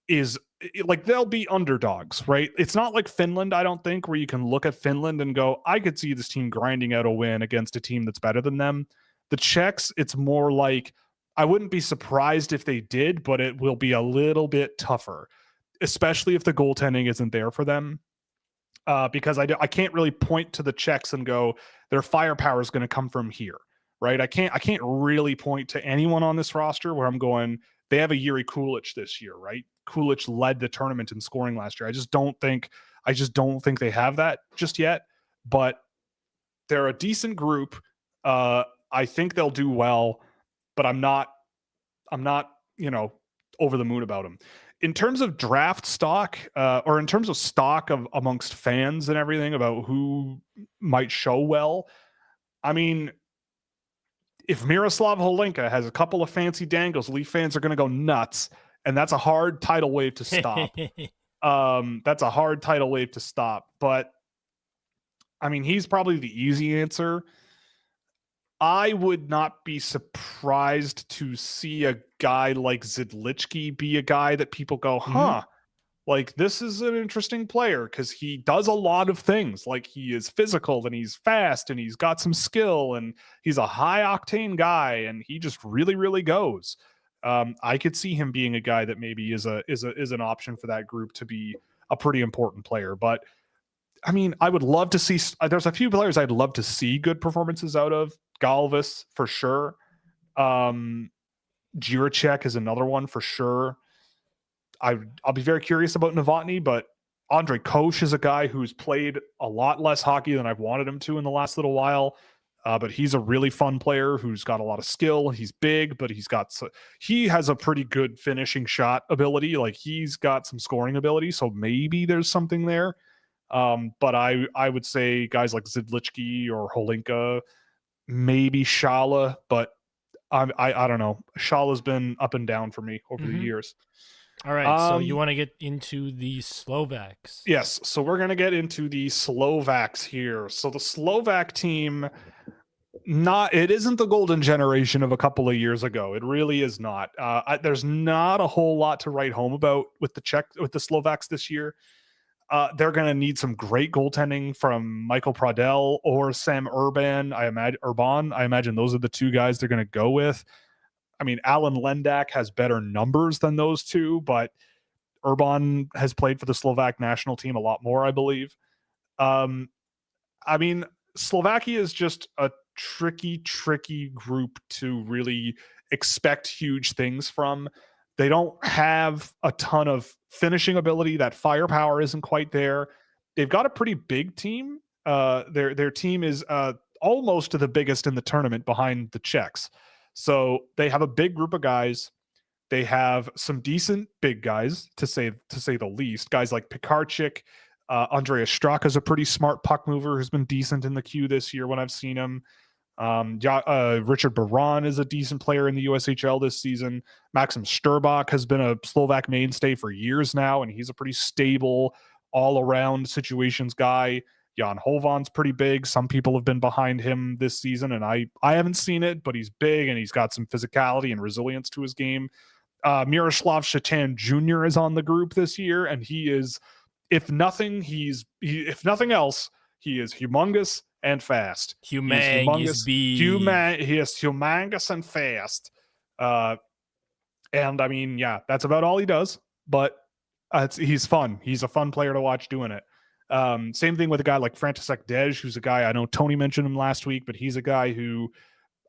is like, they'll be underdogs, right? It's not like Finland, I don't think, where you can look at Finland and go, I could see this team grinding out a win against a team that's better than them. The Czechs, it's more like, I wouldn't be surprised if they did, but it will be a little bit tougher, especially if the goaltending isn't there for them. Because I can't really point to the Czechs and go, their firepower is going to come from here, right? I can't really point to anyone on this roster where I'm going, they have a Yuri Kulich this year, right? Kulich led the tournament in scoring last year. I just don't think they have that just yet, but they're a decent group. I think they'll do well, but I'm not, you know, over the moon about them. In terms of draft stock, or in terms of stock of amongst fans and everything about who might show well, I mean, if Miroslav Holinka has a couple of fancy dangles, Leaf fans are going to go nuts, and that's a hard tidal wave to stop. That's a hard tidal wave to stop. But I mean, he's probably the easy answer. I would not be surprised to see a guy like Zidlichky be a guy that people go, like this is an interesting player because he does a lot of things. Like he is physical and he's fast and he's got some skill and he's a high octane guy and he just really, really goes. I could see him being a guy that maybe is an option for that group to be a pretty important player. But I mean, I would love to see. There's a few players I'd love to see good performances out of. Galvis for sure. Jiricek is another one for sure. I'll be very curious about Novotny, but Andre Koch is a guy who's played a lot less hockey than I've wanted him to in the last little while. But he's a really fun player who's got a lot of skill. He's big, but he has a pretty good finishing shot ability. Like he's got some scoring ability, so maybe there's something there. But I would say guys like Zidlichky or Holinka, maybe Shala, but I don't know. Shala's been up and down for me over the years. All right, so you want to get into the Slovaks? Yes, so we're going to get into the Slovaks here. So the Slovak team, it isn't the golden generation of a couple of years ago. It really is not. There's not a whole lot to write home about with the Slovaks this year. They're going to need some great goaltending from Michael Pradel or Sam Urban. I imagine those are the two guys they're going to go with. I mean, Alan Lendak has better numbers than those two, but Urban has played for the Slovak national team a lot more, I believe. I mean, Slovakia is just a tricky group to really expect huge things from. They don't have a ton of finishing ability. That firepower isn't quite there. They've got a pretty big team. Their team is almost the biggest in the tournament behind the Czechs. So they have a big group of guys. They have some decent big guys, to say the least. Guys like Pikarczyk, Andreas Straka is a pretty smart puck mover who's been decent in the queue this year when I've seen him. Richard Baran is a decent player in the USHL this season. Maxim Sturbach has been a Slovak mainstay for years now, and he's a pretty stable, all-around situations guy. Jan Hovan's pretty big. Some people have been behind him this season, and I haven't seen it, but he's big, and he's got some physicality and resilience to his game. Miroslav Shatan Jr. is on the group this year, and he is, if nothing else, he is humongous and fast. He is humongous and fast. And I mean, yeah, that's about all he does, but he's fun. He's a fun player to watch doing it. Same thing with a guy like František Dej, who's a guy, I know Tony mentioned him last week, but he's a guy who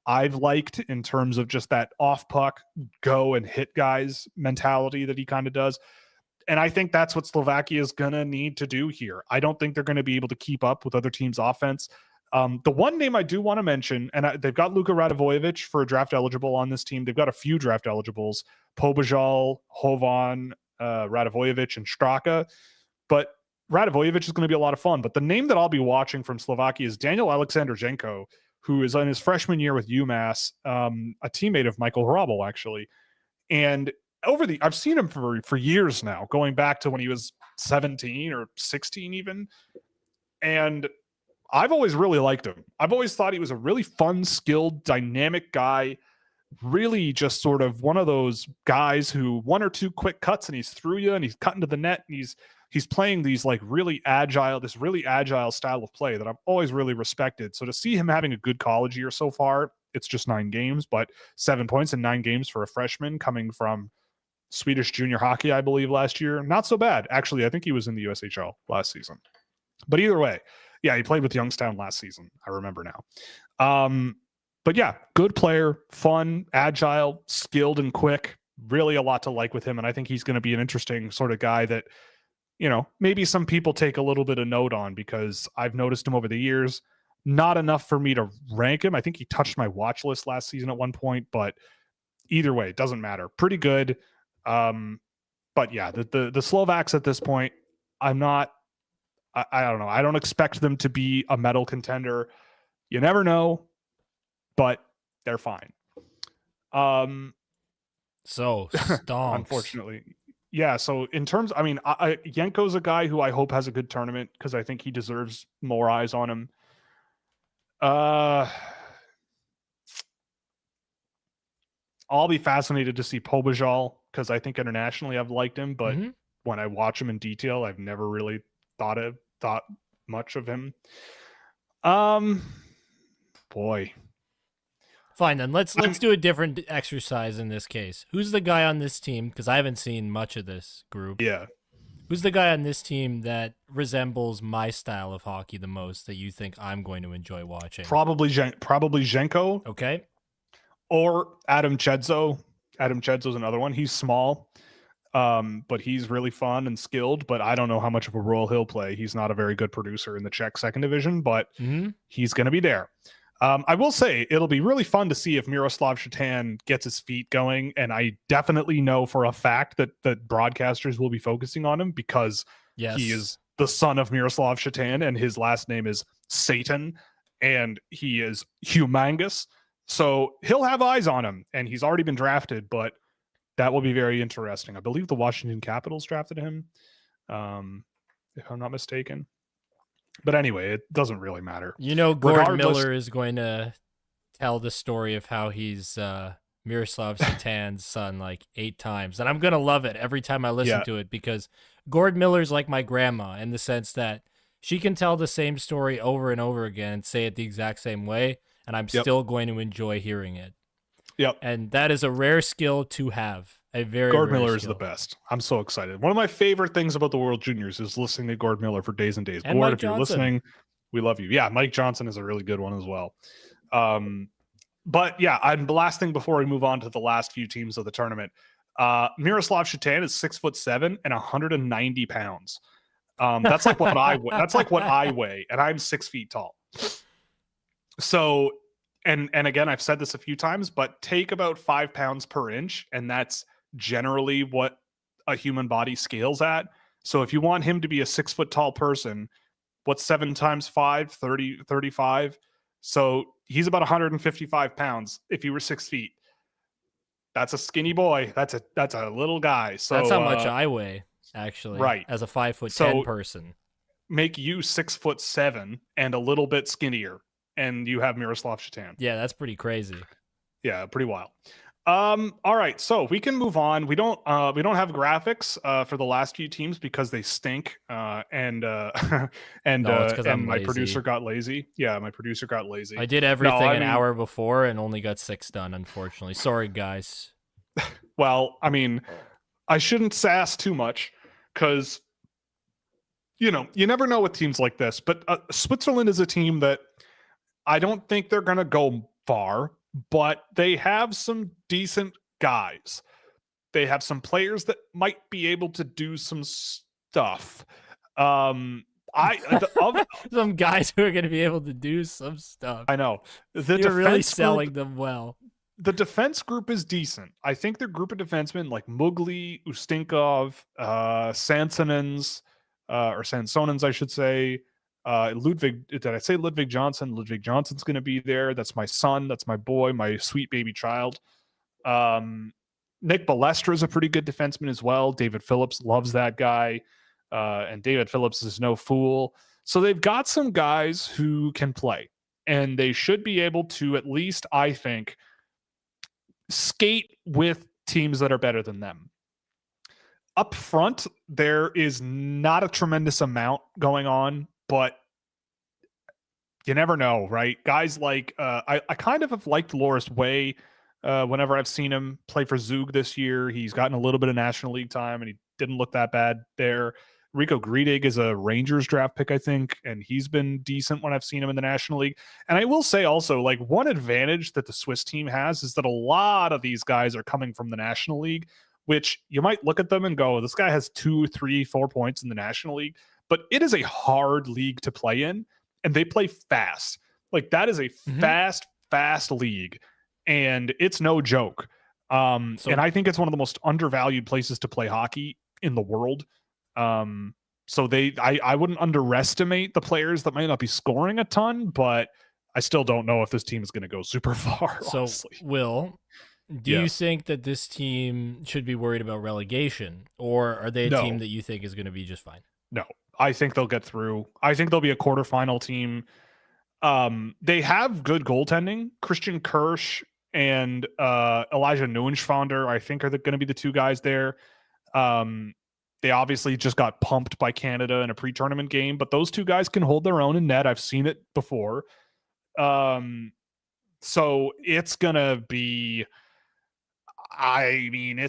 I've liked in terms of just that off puck, go and hit guys mentality that he kind of does. And I think that's what Slovakia is going to need to do here. I don't think they're going to be able to keep up with other teams' offense. The one name I do want to mention, and they've got Luka Radivojevic for a draft eligible on this team. They've got a few draft eligibles, Pobajal, Hovan, Radivojevic, and Straka. But Radivojevic is going to be a lot of fun. But the name that I'll be watching from Slovakia is Daniel Alexandrzenko, who is in his freshman year with UMass, a teammate of Michael Hrabal, actually. And I've seen him for years now, going back to when he was 17 or 16 even. And I've always really liked him. I've always thought he was a really fun, skilled, dynamic guy. Really just sort of one of those guys who one or two quick cuts and he's through you and he's cutting to the net and he's playing these like really agile style of play that I've always really respected. So to see him having a good college year so far, it's just 9 games, but 7 points in 9 games for a freshman coming from Swedish junior hockey, I believe, last year. Not so bad. Actually, I think he was in the USHL last season. But either way, yeah, he played with Youngstown last season. I remember now. But yeah, good player, fun, agile, skilled, and quick. Really a lot to like with him. And I think he's going to be an interesting sort of guy that, you know, maybe some people take a little bit of note on because I've noticed him over the years. Not enough for me to rank him. I think he touched my watch list last season at one point, but either way, it doesn't matter. Pretty good. But yeah, the Slovaks at this point, I don't know. I don't expect them to be a medal contender. You never know. But they're fine. So stonks. Unfortunately. Yeah, so in terms, I mean, Yenko's a guy who I hope has a good tournament because I think he deserves more eyes on him. I'll be fascinated to see Pobajal because I think internationally I've liked him, but when I watch him in detail, I've never really thought much of him. Boy. Fine, then let's do a different exercise in this case. Who's the guy on this team? Because I haven't seen much of this group. Yeah. Who's the guy on this team that resembles my style of hockey the most that you think I'm going to enjoy watching? Probably Zhenko. Okay. Or Adam Chedzo. Adam Chedzo's another one. He's small, but he's really fun and skilled, but I don't know how much of a role he'll play. He's not a very good producer in the Czech second division, but he's going to be there. I will say it'll be really fun to see if Miroslav Shatan gets his feet going, and I definitely know for a fact that broadcasters will be focusing on him because he is the son of Miroslav Shatan, and his last name is Satan, and he is humongous. So he'll have eyes on him, and he's already been drafted, but that will be very interesting. I believe the Washington Capitals drafted him, if I'm not mistaken. But anyway, it doesn't really matter. You know, Gord Miller is going to tell the story of how he's Miroslav Shatan's son like 8 times. And I'm going to love it every time I listen to it because Gord Miller's like my grandma in the sense that she can tell the same story over and over again and say it the exact same way. And I'm still going to enjoy hearing it. Yep. And that is a rare skill to have. Gord Miller is the best. I'm so excited. One of my favorite things about the World Juniors is listening to Gord Miller for days and days. And Gord, Mike if you're Johnson. listening, we love you. Yeah, Mike Johnson is a really good one as well. But yeah, the last thing before we move on to the last few teams of the tournament, Miroslav Shatan is 6'7" and 190 pounds. That's like what I weigh, and I'm 6 feet tall. So, and again, I've said this a few times, but take about 5 pounds per inch, and that's generally what a human body scales at. So if you want him to be a 6 foot tall person, what's 7 times 5? 35. So he's about 155 pounds. If he were 6 feet, that's a skinny boy. That's a little guy. So that's how much I weigh, actually. Right. As a 5'10" person. Make you 6'7" and a little bit skinnier, and you have Miroslav Shatan. Yeah, that's pretty crazy. Yeah, pretty wild. All right, so we can move on. We don't have graphics for the last few teams because they stink. And my producer got lazy. Yeah, my producer got lazy. I did everything an hour before and only got 6 done, unfortunately. Sorry, guys. Well, I mean, I shouldn't sass too much because you never know with teams like this. But Switzerland is a team that I don't think they're going to go far, but they have some decent guys. They have some players that might be able to do some stuff. Some guys who are going to be able to do some stuff. I know. You're really selling them well. The defense group is decent. I think their group of defensemen like Mugli, Ustinkov, Sansonens, or Sansonens, I should say. Ludwig, did I say Ludwig Johnson? Ludwig Johnson's going to be there. That's my son. That's my boy, my sweet baby child. Nick Balestra is a pretty good defenseman as well. David Phillips loves that guy. And David Phillips is no fool. So they've got some guys who can play, and they should be able to, at least, I think, skate with teams that are better than them. Up front, there is not a tremendous amount going on, but you never know, right? Guys like I kind of have liked Loris Way whenever I've seen him play for Zug this year. He's gotten a little bit of National League time, and he didn't look that bad there. Rico Griedig is a Rangers draft pick, I think, and he's been decent when I've seen him in the National League. And I will say also, like, one advantage that the Swiss team has is that a lot of these guys are coming from the National League, which you might look at them and go, this guy has 2, 3, 4 points in the National League. But it is a hard league to play in, and they play fast. Like, that is a fast league, and it's no joke. And I think it's one of the most undervalued places to play hockey in the world. So I wouldn't underestimate the players that might not be scoring a ton, but I still don't know if this team is going to go super far. So, honestly. Will, do you think that this team should be worried about relegation, or are they a team that you think is going to be just fine? No, I think they'll get through. I think they'll be a quarterfinal team. They have good goaltending. Christian Kirsch and Elijah Neuenschwander, I think, are going to be the two guys there. They obviously just got pumped by Canada in a pre-tournament game, but those two guys can hold their own in net. I've seen it before. So it's gonna be. I mean,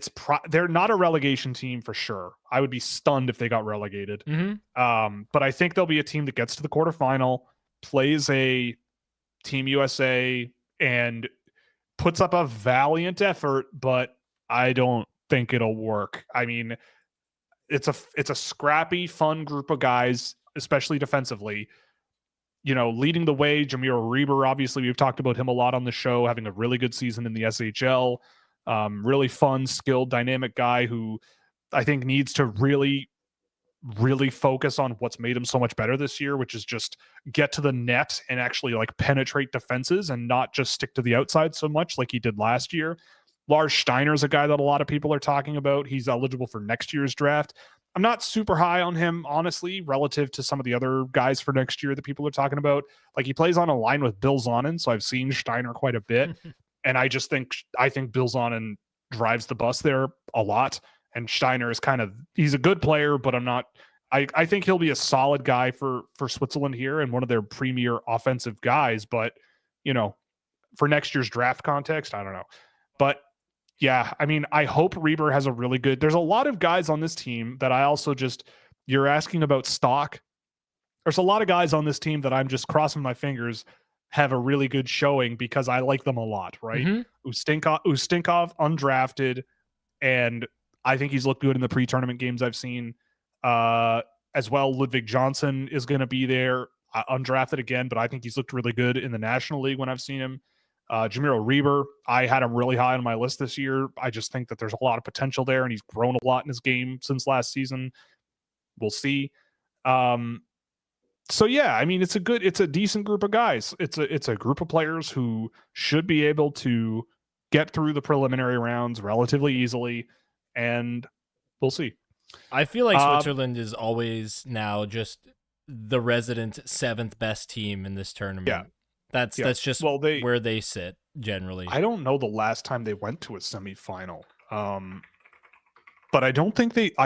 they're not a relegation team for sure. I would be stunned if they got relegated. But I think they'll be a team that gets to the quarterfinal, plays a Team USA, and puts up a valiant effort, but I don't think it'll work. I mean, it's a scrappy, fun group of guys, especially defensively. Leading the way, Jamiro Reber, obviously, we've talked about him a lot on the show, having a really good season in the SHL. Really fun, skilled, dynamic guy who I think needs to really, really focus on what's made him so much better this year, which is just get to the net and actually like penetrate defenses and not just stick to the outside so much like he did last year. Lars Steiner is a guy that a lot of people are talking about. He's eligible for next year's draft. I'm not super high on him, honestly, relative to some of the other guys for next year that people are talking about. Like, he plays on a line with Bill Zonin, so I've seen Steiner quite a bit. And I think Bill Zonin drives the bus there a lot. And Steiner is he's a good player, but I think he'll be a solid guy for Switzerland here and one of their premier offensive guys. But, for next year's draft context, I don't know. But yeah, I mean, I hope Reber has there's a lot of guys on this team that I also you're asking about stock. There's a lot of guys on this team that I'm just crossing my fingers have a really good showing because I like them a lot, right? Ustinkov, undrafted, and I think he's looked good in the pre-tournament games I've seen. As well, Ludwig Johnson is going to be there, undrafted again, but I think he's looked really good in the National League when I've seen him. Jamiro Reber, I had him really high on my list this year. I just think that there's a lot of potential there, and he's grown a lot in his game since last season. We'll see. So yeah, I mean, it's a decent group of guys. It's a group of players who should be able to get through the preliminary rounds relatively easily, and we'll see. I feel like Switzerland is always now just the resident 7th best team in this tournament. Yeah. That's just where they sit generally. I don't know the last time they went to a semifinal. But I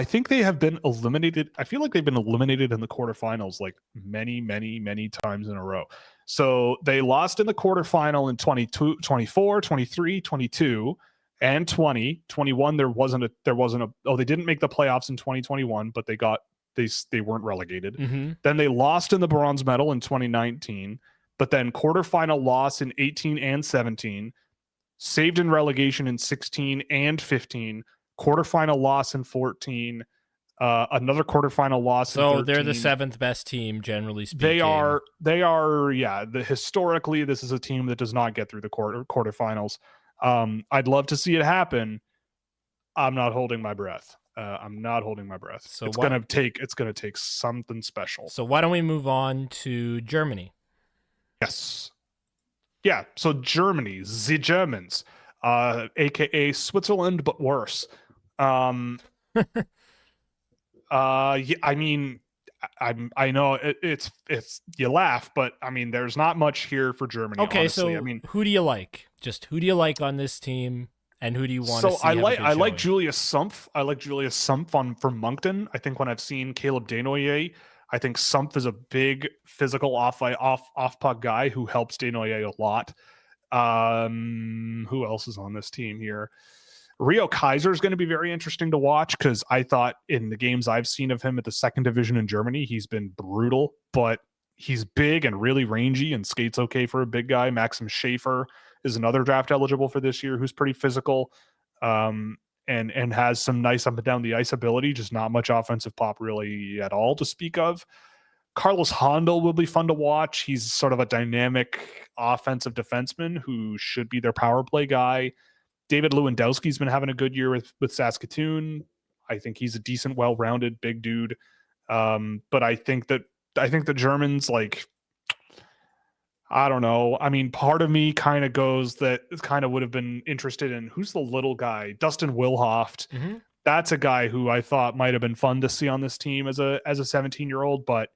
think they have been eliminated. I feel like they've been eliminated in the quarterfinals like many, many, many times in a row. So they lost in the quarterfinal in 22, 24, 23, 22, and 2021. They didn't make the playoffs in 2021, but they weren't relegated. Then they lost in the bronze medal in 2019, but then quarterfinal loss in 18 and 17, saved in relegation in 16 and 15, quarterfinal loss in 14, another quarterfinal loss in 13. So they're the 7th best team, generally speaking. They are, yeah. Historically, this is a team that does not get through the quarterfinals. I'd love to see it happen. I'm not holding my breath. So it's gonna take something special. So why don't we move on to Germany? Yes. Yeah. So Germany, the Germans, aka Switzerland, but worse. Yeah, I mean, I know it's you laugh, but I mean, there's not much here for Germany. Okay, honestly. so I mean, who do you like? Just who do you like on this team, and who do you want to see? I like Julius Sumpf. I like Julius Sumpf for Moncton. I think when I've seen Caleb Desnoyers, I think Sumpf is a big physical off puck guy who helps Desnoyers a lot. Who else is on this team here? Rio Kaiser is going to be very interesting to watch because I thought in the games I've seen of him at the 2nd division in Germany, he's been brutal, but he's big and really rangy and skates okay for a big guy. Maxim Schaefer is another draft eligible for this year who's pretty physical and has some nice up and down the ice ability, just not much offensive pop really at all to speak of. Carlos Handel will be fun to watch. He's sort of a dynamic offensive defenseman who should be their power play guy. David Lewandowski's been having a good year with Saskatoon. I think he's a decent, well-rounded, big dude. But I think the Germans, like, I don't know. I mean, part of me kind of goes that kind of would have been interested in who's the little guy, Dustin Wilhoft. Mm-hmm. That's a guy who I thought might have been fun to see on this team as a 17-year-old, but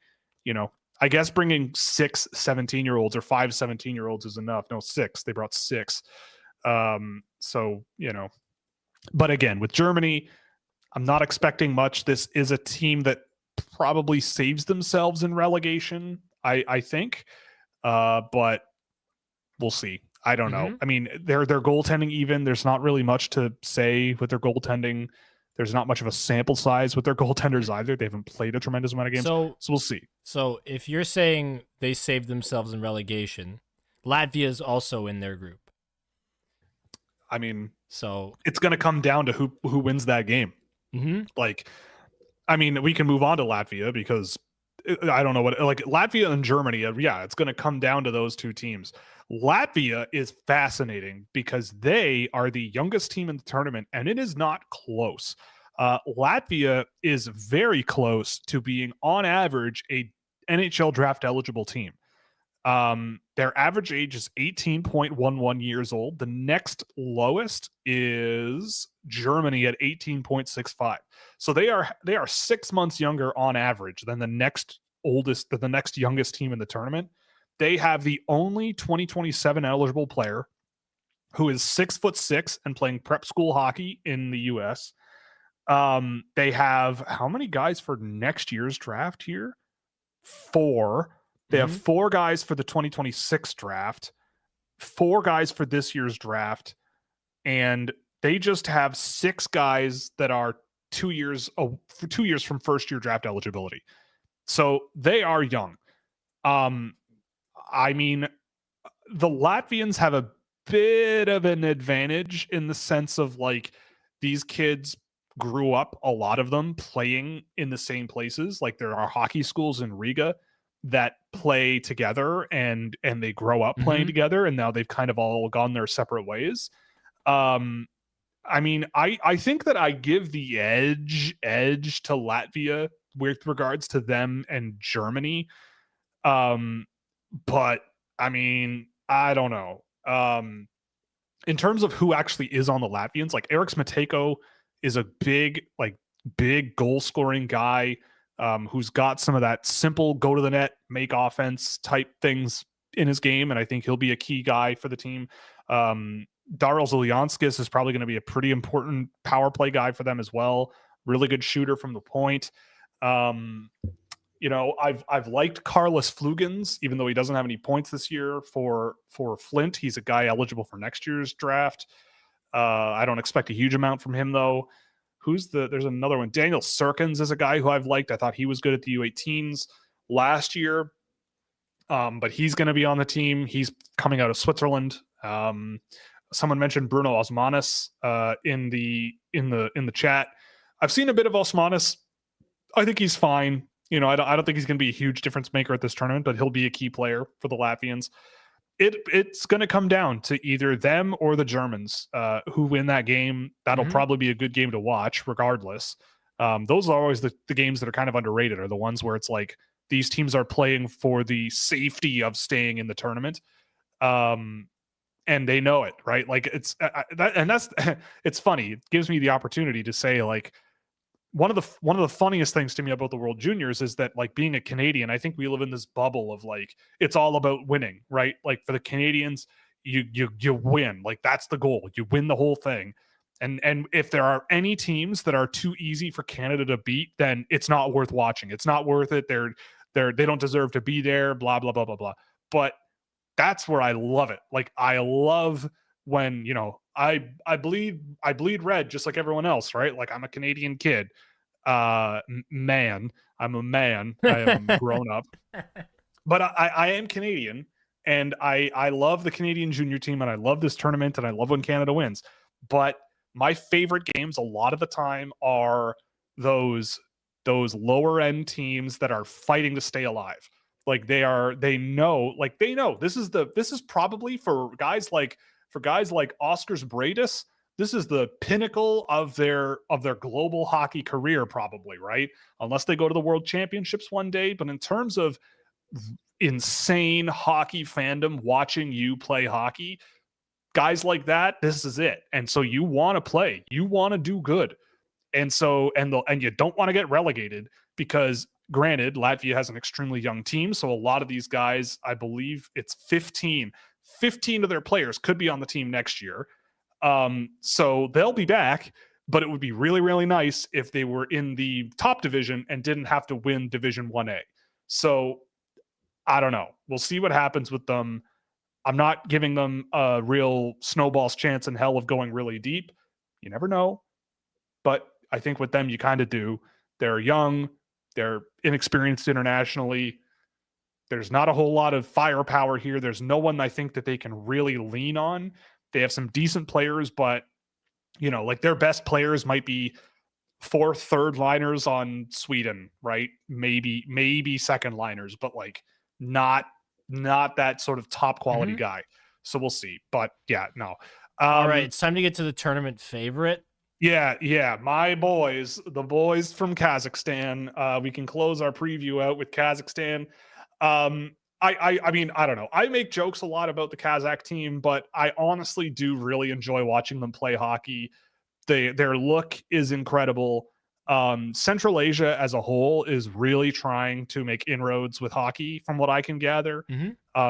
I guess bringing 6 17-year-olds or 5 17-year-olds is enough. No, 6. They brought 6. So, but again, with Germany, I'm not expecting much. This is a team that probably saves themselves in relegation, I think. But we'll see. I don't know. I mean, their goaltending, even there's not really much to say with their goaltending. There's not much of a sample size with their goaltenders either. They haven't played a tremendous amount of games. So we'll see. So if you're saying they saved themselves in relegation, Latvia is also in their group. I mean, so it's going to come down to who wins that game. Mm-hmm. Like, I mean, we can move on to Latvia because I don't know what, like Latvia and Germany. Yeah, it's going to come down to those two teams. Latvia is fascinating because they are the youngest team in the tournament, and it is not close. Latvia is very close to being, on average, a NHL draft eligible team. Their average age is 18.11 years old. The next lowest is Germany at 18.65. So they are 6 months younger on average than the next youngest team in the tournament. They have the only 2027 eligible player who is 6'6" and playing prep school hockey in the US. They have how many guys for next year's draft here? 4. They have 4 guys for the 2026 draft, 4 guys for this year's draft, and they just have 6 guys that are 2 years from first year draft eligibility. So they are young. I mean, the Latvians have a bit of an advantage in the sense of like these kids grew up, a lot of them playing in the same places. Like there are hockey schools in Riga that play together and they grow up playing together, and now they've kind of all gone their separate ways. I mean, I think that I give the edge to Latvia with regards to them and Germany. But I mean, I don't know. In terms of who actually is on the Latvians, like Eriks Matejko is a big goal scoring guy who's got some of that simple go to the net, make offense type things in his game. And I think he'll be a key guy for the team. Darryl Zelianskis is probably going to be a pretty important power play guy for them as well. Really good shooter from the point. I've liked Carlos Flugens, even though he doesn't have any points this year for Flint. He's a guy eligible for next year's draft. I don't expect a huge amount from him though. There's another one. Daniel Serkins is a guy who I've liked. I thought he was good at the U18s last year. But he's going to be on the team. He's coming out of Switzerland. Someone mentioned Bruno Osmanis in the chat. I've seen a bit of Osmanis. I think he's fine. I don't think he's going to be a huge difference maker at this tournament, but he'll be a key player for the Latvians. It's going to come down to either them or the Germans who win that game. That'll probably be a good game to watch regardless. Those are always the games that are kind of underrated, are the ones where it's like these teams are playing for the safety of staying in the tournament. And they know it, right? Like it's it's funny. It gives me the opportunity to say like, one of the funniest things to me about the World Juniors is that, like, being a Canadian, I think we live in this bubble of like it's all about winning, right? Like for the Canadians, you win, like that's the goal. You win the whole thing. And if there are any teams that are too easy for Canada to beat, then it's not worth watching. It's not worth it. They don't deserve to be there. Blah blah blah blah blah. But that's where I love it. Like I love when I bleed red just like everyone else, right? Like I'm a Canadian kid. Man, I'm a man. I am grown up. But I am Canadian, and I love the Canadian junior team, and I love this tournament, and I love when Canada wins. But my favorite games a lot of the time are those lower end teams that are fighting to stay alive. Like they know this is probably for guys like Oscars Bradis, this is the pinnacle of their global hockey career, probably, right? Unless they go to the World Championships one day. But in terms of insane hockey fandom watching you play hockey. Guys like that, this is it. And so you want to play, you want to do good. And so, and you don't want to get relegated because granted, Latvia has an extremely young team. So a lot of these guys, I believe it's 15 of their players could be on the team next year. So they'll be back, but it would be really, really nice if they were in the top division and didn't have to win Division 1A. So I don't know. We'll see what happens with them. I'm not giving them a real snowball's chance in hell of going really deep. You never know. But I think with them, you kind of do. They're young. They're inexperienced internationally. There's not a whole lot of firepower here. There's no one I think that they can really lean on. They have some decent players, but, you know, like their best players might be fourth, third liners on Sweden, right? Maybe second liners, but like not that sort of top quality guy. So we'll see. But yeah, no. All right, it's time to get to the tournament favorite. Yeah. My boys, the boys from Kazakhstan. We can close our preview out with Kazakhstan. I mean, I don't know. I make jokes a lot about the Kazakh team, but I honestly do really enjoy watching them play hockey. Their look is incredible. Central Asia as a whole is really trying to make inroads with hockey, from what I can gather.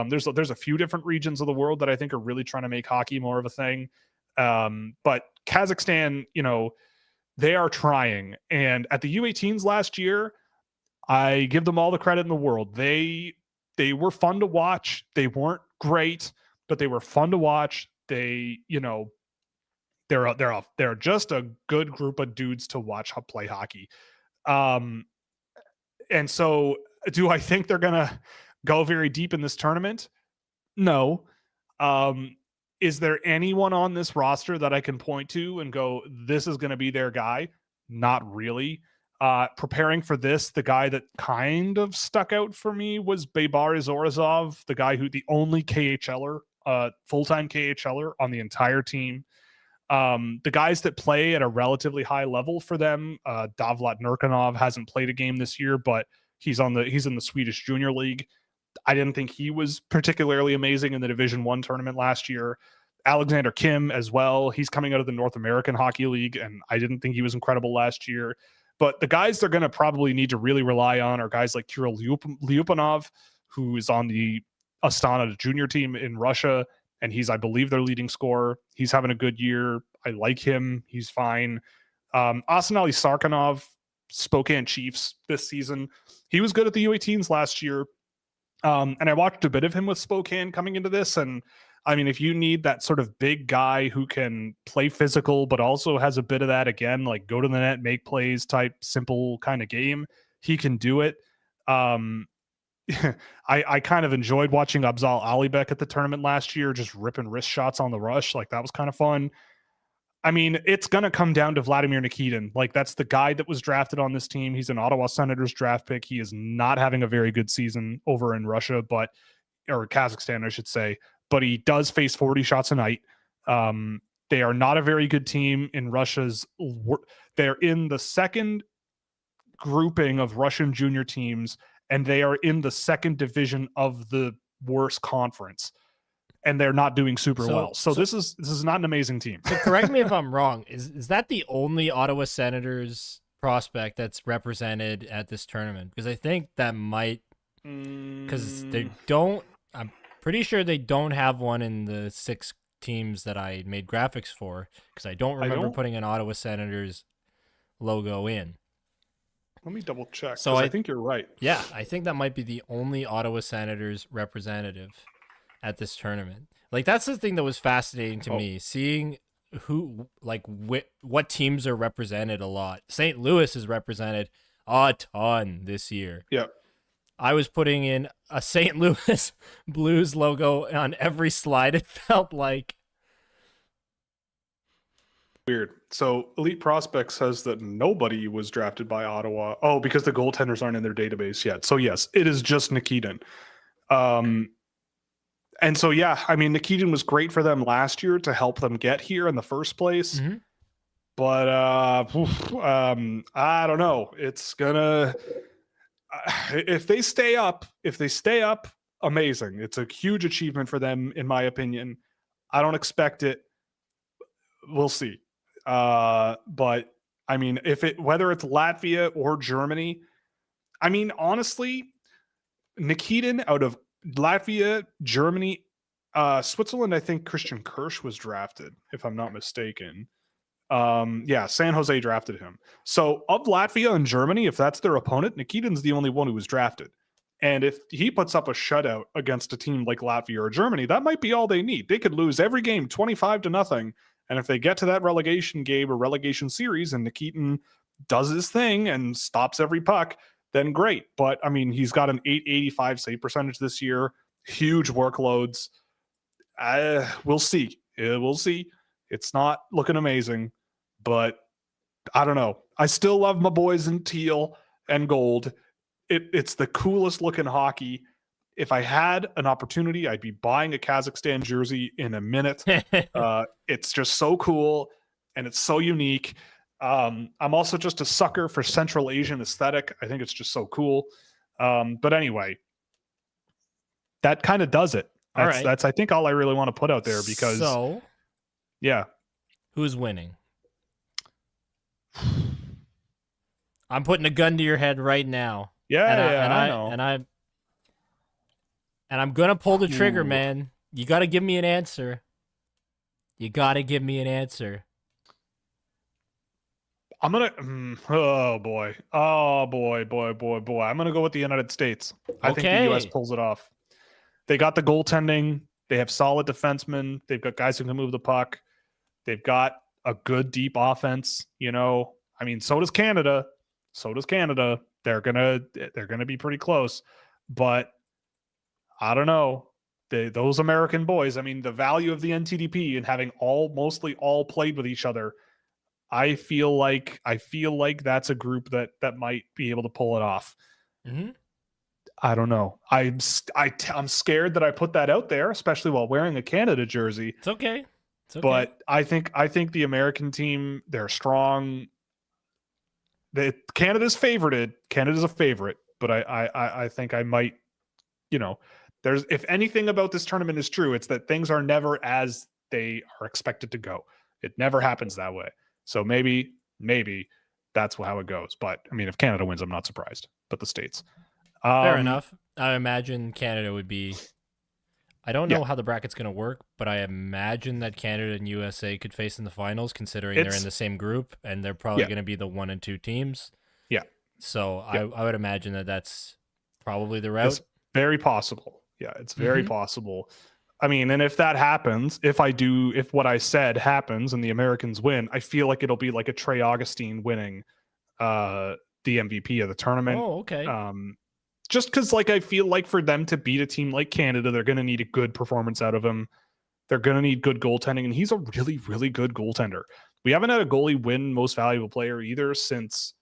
There's a few different regions of the world that I think are really trying to make hockey more of a thing. But Kazakhstan, you know, they are trying. And at the U18s last year, I give them all the credit in the world. They were fun to watch. They weren't great, but they were fun to watch. They, you know, they're just a good group of dudes to watch play hockey. And so do I think they're going to go very deep in this tournament? No. Is there anyone on this roster that I can point to and go, this is going to be their guy? Not really. Preparing for this, the guy that kind of stuck out for me was Beibar Zorazov, the only KHLer, full-time KHLer on the entire team. The guys that play at a relatively high level for them, Davlat Nurkanov hasn't played a game this year, but he's in the Swedish Junior League. I didn't think he was particularly amazing in the Division 1 tournament last year. Alexander Kim as well. He's coming out of the North American Hockey League, and I didn't think he was incredible last year. But the guys they're going to probably need to really rely on are guys like Kirill Lyupanov, who is on the Astana junior team in Russia, and he's, I believe, their leading scorer. He's having a good year. I like him. He's fine. Asanali Sarkanov, Spokane Chiefs this season. He was good at the U18s last year. And I watched a bit of him with Spokane coming into this. And I mean, if you need that sort of big guy who can play physical, but also has a bit of that, again, like go to the net, make plays type, simple kind of game, he can do it. I kind of enjoyed watching Abzal Alibek at the tournament last year, just ripping wrist shots on the rush. Like that was kind of fun. I mean, it's going to come down to Vladimir Nikitin. Like that's the guy that was drafted on this team. He's an Ottawa Senators draft pick. He is not having a very good season over in Russia, or Kazakhstan, I should say, but he does face 40 shots a night. They are not a very good team in Russia's. They're in the second grouping of Russian junior teams, and they are in the second division of the worst conference, and they're not doing super well. So this is not an amazing team. So correct me if I'm wrong. Is that the only Ottawa Senators prospect that's represented at this tournament? Because I think that might, because I'm pretty sure they don't have one in the 6 teams that I made graphics for, because I don't remember putting an Ottawa Senators logo in. Let me double check. So I think you're right. Yeah, I think that might be the only Ottawa Senators representative at this tournament. Like that's the thing that was fascinating to me, seeing who, like, what teams are represented a lot. St. Louis is represented a ton this year. Yeah. I was putting in a St. Louis Blues logo on every slide, it felt like. Weird. So Elite Prospects says that nobody was drafted by Ottawa. Oh, because the goaltenders aren't in their database yet. So yes, it is just Nikitin. And so, yeah, I mean, Nikitin was great for them last year to help them get here in the first place. Mm-hmm. But I don't know. It's gonna. if they stay up, amazing. It's a huge achievement for them, in my opinion. I don't expect it. We'll see. But I mean, whether it's Latvia or Germany, I mean, honestly, Nikitin out of Latvia, Germany, Switzerland, I think Christian Kirsch was drafted, if I'm not mistaken. Yeah, San Jose drafted him. So of Latvia and Germany, if that's their opponent, Nikitin's the only one who was drafted. And if he puts up a shutout against a team like Latvia or Germany, that might be all they need. They could lose every game 25-0. And if they get to that relegation game or relegation series and Nikitin does his thing and stops every puck, then great. But I mean, he's got an .885 save percentage this year, huge workloads. We'll see. We'll see. It's not looking amazing, but I don't know. I still love my boys in teal and gold. It's the coolest looking hockey. If I had an opportunity, I'd be buying a Kazakhstan jersey in a minute. It's just so cool and it's so unique. I'm also just a sucker for Central Asian aesthetic. I think it's just so cool. But anyway, that kind of does it. That's I think all I really want to put out there because yeah. Who's winning? I'm putting a gun to your head right now. Yeah, I know. And I'm gonna pull the trigger, man. You gotta give me an answer. I'm gonna. Oh boy. I'm gonna go with the United States. I think the U.S. pulls it off. They got the goaltending. They have solid defensemen. They've got guys who can move the puck. They've got a good deep offense. You know, I mean, so does Canada. They're gonna be pretty close, but I don't know. Those American boys. I mean, the value of the NTDP and having mostly all played with each other. I feel like that's a group that might be able to pull it off. Mm-hmm. I don't know. I'm scared that I put that out there, especially while wearing a Canada jersey. It's okay. But I think the American team, they're strong. Canada's favorited. Canada's a favorite, but I think I might, if anything about this tournament is true, it's that things are never as they are expected to go. It never happens that way. So maybe that's how it goes. But I mean, if Canada wins, I'm not surprised. But the States. Fair enough. I imagine Canada would be. I don't know how the bracket's going to work, but I imagine that Canada and USA could face in the finals, considering they're in the same group, and they're probably going to be the 1 and 2 teams. Yeah. So I would imagine that that's probably the route. It's very possible. Yeah, it's very possible. I mean, and if that happens, if what I said happens and the Americans win, I feel like it'll be like a Trey Augustine winning the MVP of the tournament. Oh, okay. Just because, I feel like for them to beat a team like Canada, they're going to need a good performance out of him. They're going to need good goaltending, and he's a really, really good goaltender. We haven't had a goalie win Most Valuable Player either since,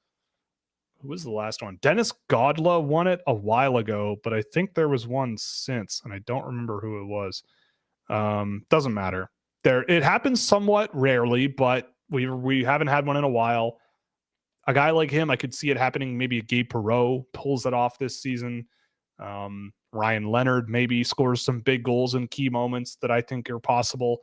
who was the last one? Dennis Godla won it a while ago, but I think there was one since, and I don't remember who it was. Doesn't matter. It happens somewhat rarely, but we haven't had one in a while. A guy like him, I could see it happening. Maybe a Gabe Perreault pulls it off this season. Ryan Leonard maybe scores some big goals in key moments that I think are possible.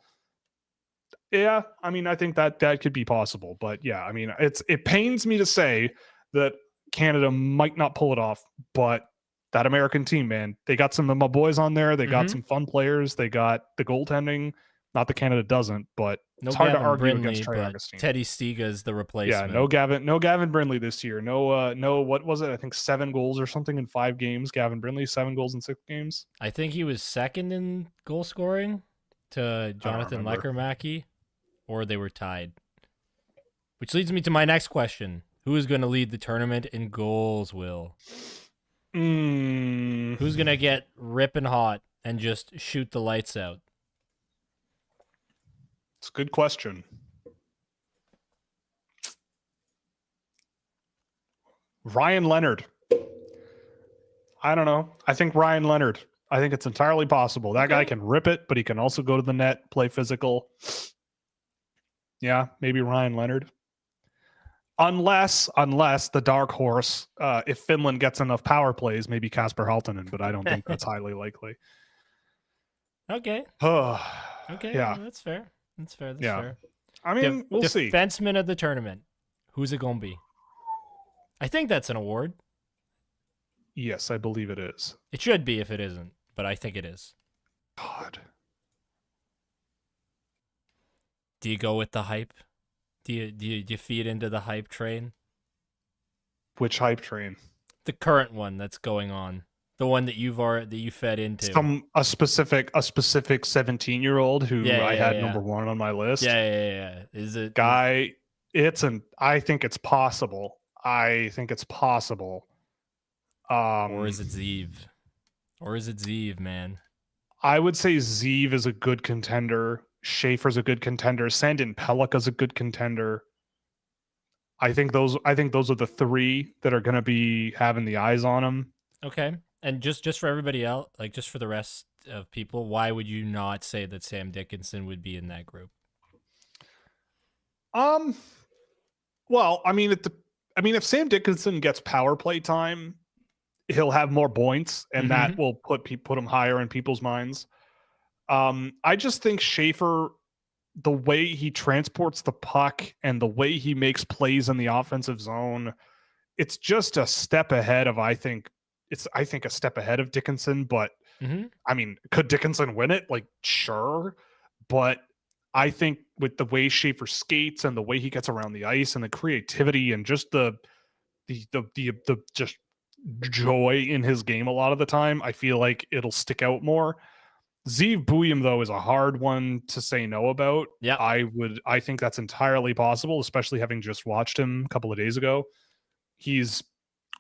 Yeah, I mean, I think that could be possible. But yeah, I mean, it pains me to say that Canada might not pull it off, but that American team, man, they got some of my boys on there. They got some fun players. They got the goaltending. Not that Canada doesn't, but it's hard to argue against Trey Augustine. Teddy Stiga is the replacement. Yeah, no Gavin Brindley this year. No, what was it? I think 7 goals or something in 5 games. Gavin Brindley, 7 goals in 6 games. I think he was second in goal scoring to Jonathan Lekermacki, or they were tied. Which leads me to my next question. Who is going to lead the tournament in goals, Will? Who's going to get ripping hot and just shoot the lights out? It's a good question. Ryan Leonard. I don't know. I think Ryan Leonard. I think it's entirely possible. That guy can rip it, but he can also go to the net, play physical. Yeah, maybe Ryan Leonard. Unless the dark horse, if Finland gets enough power plays, maybe Kasper Halttunen, but I don't think that's highly likely. Okay. Okay. Yeah. Well, that's fair. That's fair. I mean, we'll see. Defenseman of the tournament. Who's it gonna be? I think that's an award. Yes, I believe it is. It should be if it isn't, but I think it is. God. Do you go with the hype? Do you feed into the hype train? Which hype train? The current one that's going on. The one that you fed into. A specific 17-year-old who I had number one on my list. Yeah. Is it guy? I think it's possible. Or is it Zeev? Man. I would say Zeev is a good contender. Schaefer's a good contender. Sandin Pellikka's a good contender. I think those are the three that are going to be having the eyes on him. Okay. And just for everybody else, like just for the rest of people, why would you not say that Sam Dickinson would be in that group? Well, I mean, if Sam Dickinson gets power play time, he'll have more points, and that will put him higher in people's minds. I just think Schaefer, the way he transports the puck and the way he makes plays in the offensive zone, it's just a step ahead of, I think a step ahead of Dickinson, but I mean, could Dickinson win it? Like, sure. But I think with the way Schaefer skates and the way he gets around the ice and the creativity and just the just joy in his game a lot of the time, I feel like it'll stick out more. Zeev Buium, though, is a hard one to say no about. Yeah, I think that's entirely possible, especially having just watched him a couple of days ago. He's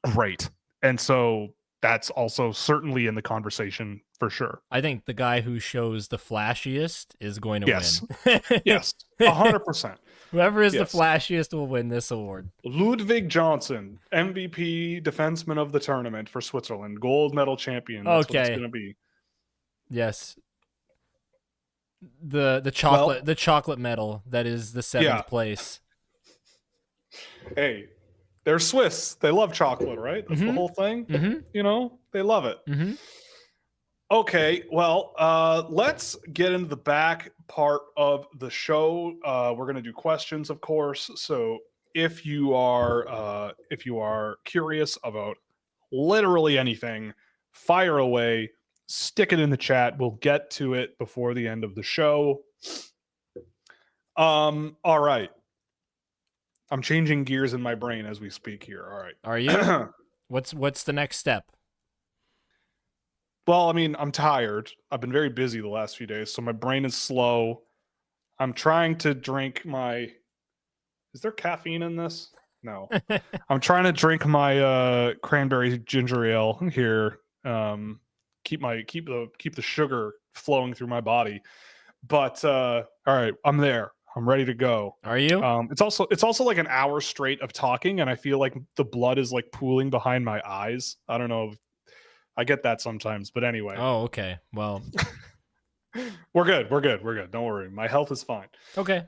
great. And so that's also certainly in the conversation for sure. I think the guy who shows the flashiest is going to win. Yes, 100%. Whoever is the flashiest will win this award. Ludwig Johnson, MVP defenseman of the tournament for Switzerland, gold medal champion. That's what it's going to be. Yes. The chocolate medal that is the 7th place. Hey, they're Swiss. They love chocolate, right? That's the whole thing. You know, they love it. Okay, well, let's get into the back part of the show. We're going to do questions, of course. So if you are curious about literally anything, fire away. Stick it in the chat. We'll get to it before the end of the show. All right. I'm changing gears in my brain as we speak here. All right. Are you? What's the next step? Well, I mean, I'm tired. I've been very busy the last few days, so my brain is slow. I'm trying to drink my... Is there caffeine in this? No. I'm trying to drink my cranberry ginger ale here. Keep the sugar flowing through my body. But all right, I'm there. I'm ready to go. Are you? It's also like an hour straight of talking, and I feel like the blood is like pooling behind my eyes. I don't know. I get that sometimes, but anyway. Oh, okay. Well, we're good. Don't worry. My health is fine. Okay.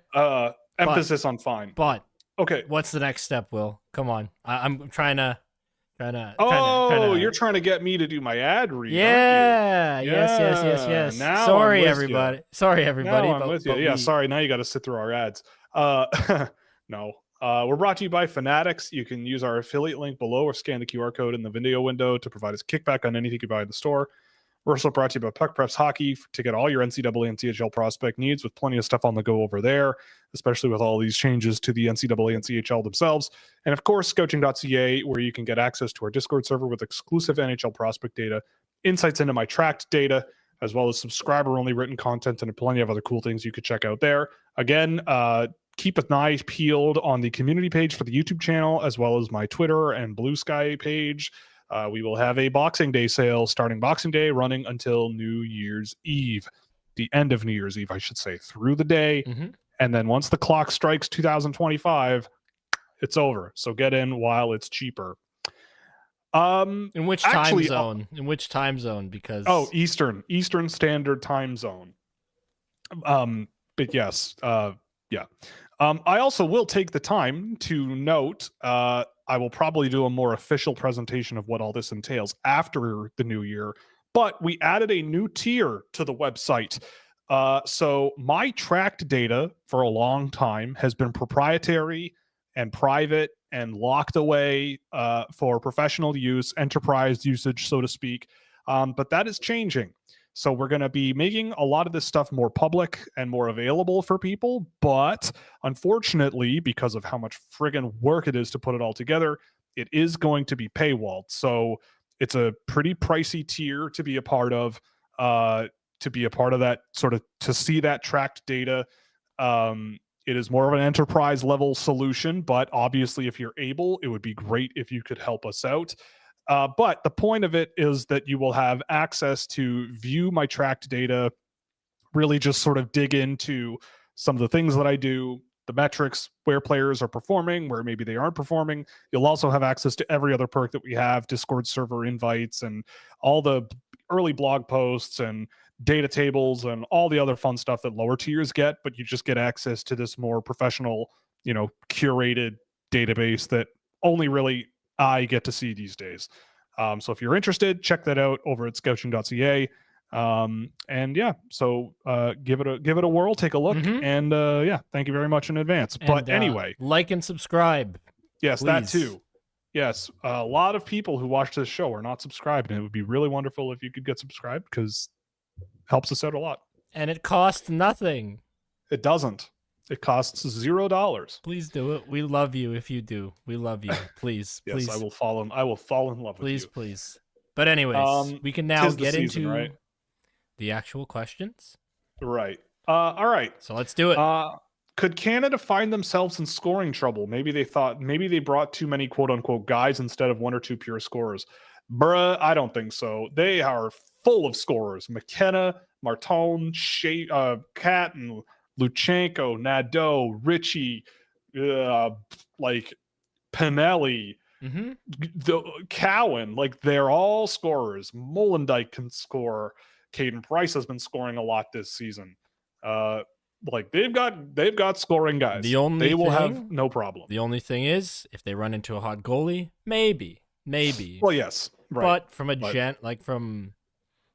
Emphasis on fine. But okay. What's the next step, Will? Come on. I'm trying to. You're trying to get me to do my ad read. Yeah. Yes. Now Sorry, everybody. Now I'm with you. Yeah. Sorry. Now you got to sit through our ads. No. We're brought to you by Fanatics. You can use our affiliate link below or scan the QR code in the video window to provide us kickback on anything you buy in the store. We're also brought to you by Puck Preps Hockey to get all your NCAA and CHL prospect needs, with plenty of stuff on the go over there, especially with all these changes to the NCAA and CHL themselves. And of course, Scouching.ca, where you can get access to our Discord server with exclusive NHL prospect data, insights into my tracked data, as well as subscriber-only written content and plenty of other cool things you could check out there. Again, keep an eye peeled on the community page for the YouTube channel, as well as my Twitter and Blue Sky page. We will have a Boxing Day sale starting Boxing Day, running until New Year's Eve, the end of New Year's Eve, I should say, through the day. And then once the clock strikes 2025, it's over. So get in while it's cheaper. In which time zone? In which time zone? Because Eastern Standard Time Zone. But yes, yeah. I also will take the time to note, I will probably do a more official presentation of what all this entails after the new year, but we added a new tier to the website. So my tracked data for a long time has been proprietary and private and locked away for professional use, enterprise usage, so to speak. But that is changing. So we're going to be making a lot of this stuff more public and more available for people. But unfortunately, because of how much friggin' work it is to put it all together, it is going to be paywalled. So it's a pretty pricey tier to be a part of, that sort of, to see that tracked data. It is more of an enterprise level solution, but obviously if you're able, it would be great if you could help us out. But the point of it is that you will have access to view my tracked data, really just sort of dig into some of the things that I do, the metrics, where players are performing, where maybe they aren't performing. You'll also have access to every other perk that we have, Discord server invites and all the early blog posts and data tables and all the other fun stuff that lower tiers get, but you just get access to this more professional, curated database that only really I get to see these days. So if you're interested, check that out over at scouching.ca. And yeah, so give it a whirl, take a look, and yeah, thank you very much in advance. But anyway, like and subscribe. Yes, please. That too. Yes, a lot of people who watch this show are not subscribed, and it would be really wonderful if you could get subscribed, because it helps us out a lot. And it costs nothing. It doesn't. It costs $0. Please do it. We love you if you do. We love you. Please. Yes, please. I will fall in love with you. Please. But anyways, we can now get season, into right? the actual questions. Right. All right. So let's do it. Could Canada find themselves in scoring trouble? Maybe they brought too many quote unquote guys instead of one or two pure scorers. Bruh, I don't think so. They are full of scorers. McKenna, Martone, Kat, and Luchenko, Nadeau, Richie, like Pinelli, the Cowan, like they're all scorers. Molendyke can score. Caden Price has been scoring a lot this season. Like they've got scoring guys. They will have no problem. The only thing is, if they run into a hot goalie, maybe. Well, yes, right. But from from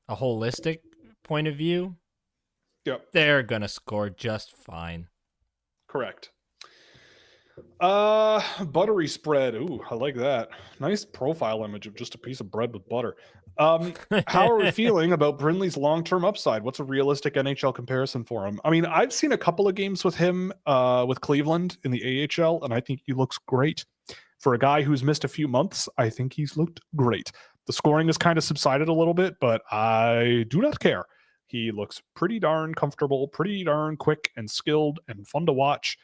a holistic point of view, yep, they're gonna score just fine. Correct. Buttery spread. Ooh, I like that. Nice profile image of just a piece of bread with butter. How are we feeling about Brindley's long-term upside? What's a realistic NHL comparison for him? I mean, I've seen a couple of games with him with Cleveland in the AHL, and I think he looks great. For a guy who's missed a few months, I think he's looked great. The scoring has kind of subsided a little bit, but I do not care. He looks pretty darn comfortable, pretty darn quick and skilled and fun to watch.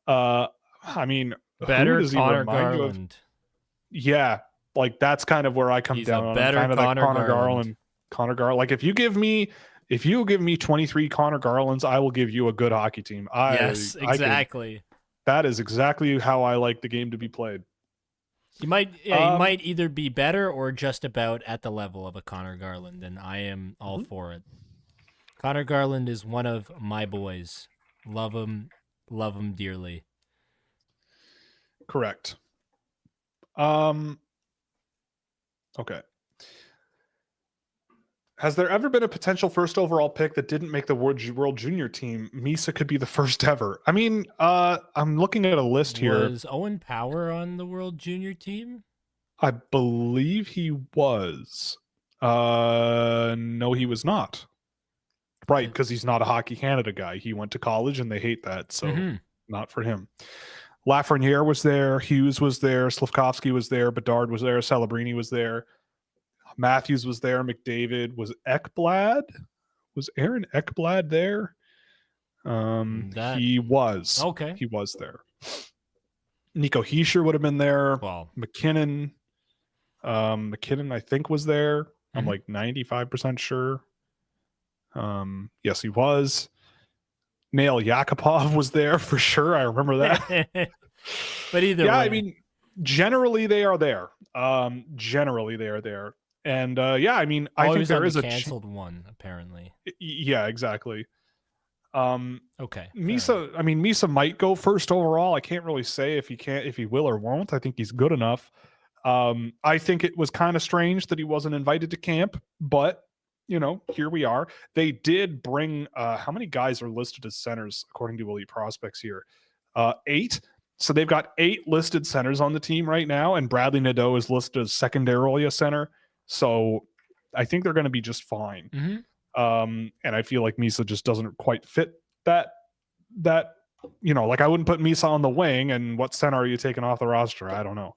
I mean, better Connor Garland. Yeah, like that's kind of where I come down on better kind of Connor like Connor Garland. Like if you give me 23 Connor Garlands, I will give you a good hockey team. Yes, exactly. That is exactly how I like the game to be played. He might either be better or just about at the level of a Connor Garland, and I am all for it. Connor Garland is one of my boys. Love him dearly. Correct. Okay. Has there ever been a potential first overall pick that didn't make the World Junior team? Misa could be the first ever. I mean, I'm looking at a list here. Was Owen Power on the World Junior team? I believe he was. No, he was not. Right, because he's not a Hockey Canada guy. He went to college and they hate that, so not for him. Lafreniere was there. Hughes was there. Slavkovsky was there. Bedard was there. Celebrini was there. Matthews was there. McDavid was. Ekblad was. Aaron Ekblad there. He was. Okay. He was there. Nico Hischier would have been there. Wow. McKinnon. McKinnon, I think, was there. I'm like 95% sure. Yes, he was. Nail Yakupov was there for sure. I remember that. But either way. I mean, generally they are there. And yeah, I mean, I think there is a canceled one apparently. Yeah, exactly. Okay. Misa might go first overall. I can't really say if he will or won't. I think he's good enough. I think it was kind of strange that he wasn't invited to camp, but here we are. They did bring how many guys are listed as centers according to Elite Prospects here? 8. So they've got 8 listed centers on the team right now, and Bradley Nadeau is listed as secondarily a center. So I think they're going to be just fine. Mm-hmm. And I feel like Misa just doesn't quite fit that like I wouldn't put Misa on the wing, and what center are you taking off the roster? I don't know.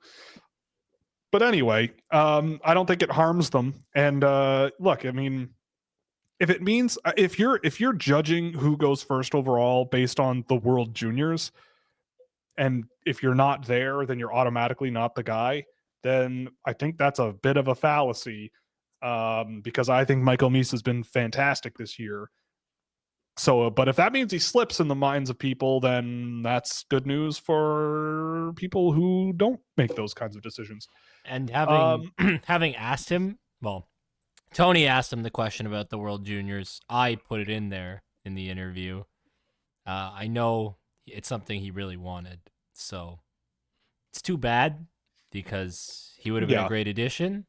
But anyway, I don't think it harms them. And look, I mean, if it means if you're judging who goes first overall based on the World Juniors, and if you're not there, then you're automatically not the guy, then I think that's a bit of a fallacy, because I think Michael Misa has been fantastic this year. So, but if that means he slips in the minds of people, then that's good news for people who don't make those kinds of decisions. And having asked him, well, Tony asked him the question about the World Juniors. I put it in there in the interview. I know it's something he really wanted. So it's too bad because he would have been a great addition.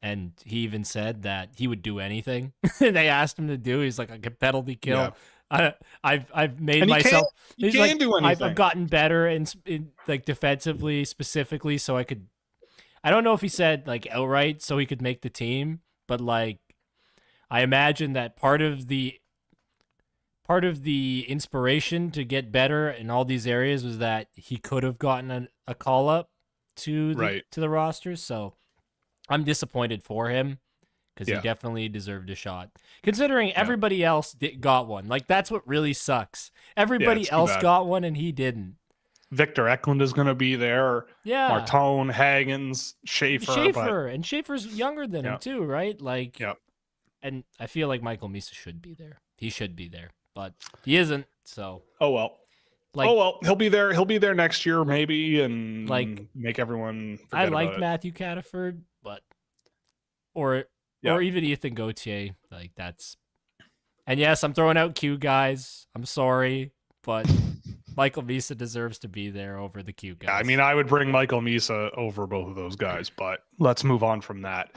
And he even said that he would do anything they asked him to do. He's like, I can penalty kill. Yeah. I've made myself. You can do anything. I've gotten better in like defensively specifically, so I could. I don't know if he said like outright so he could make the team, but like I imagine that part of the inspiration to get better in all these areas was that he could have gotten a call up to the roster. So I'm disappointed for him because he definitely deserved a shot. Considering everybody else got one. Like, that's what really sucks. Everybody else got one and he didn't. Victor Eklund is going to be there. Yeah. Martone, Hagens, Schaefer. And Schaefer's younger than him too, right? Like, and I feel like Michael Misa should be there. He should be there, but he isn't. So. Oh, well. He'll be there. He'll be there next year, maybe, and like make everyone. I like Matthew Cataford, but or even Ethan Gauthier, like that's. And yes, I'm throwing out Q guys. I'm sorry, but Michael Misa deserves to be there over the Q guys. Yeah, I mean, I would bring Michael Misa over both of those guys, but let's move on from that.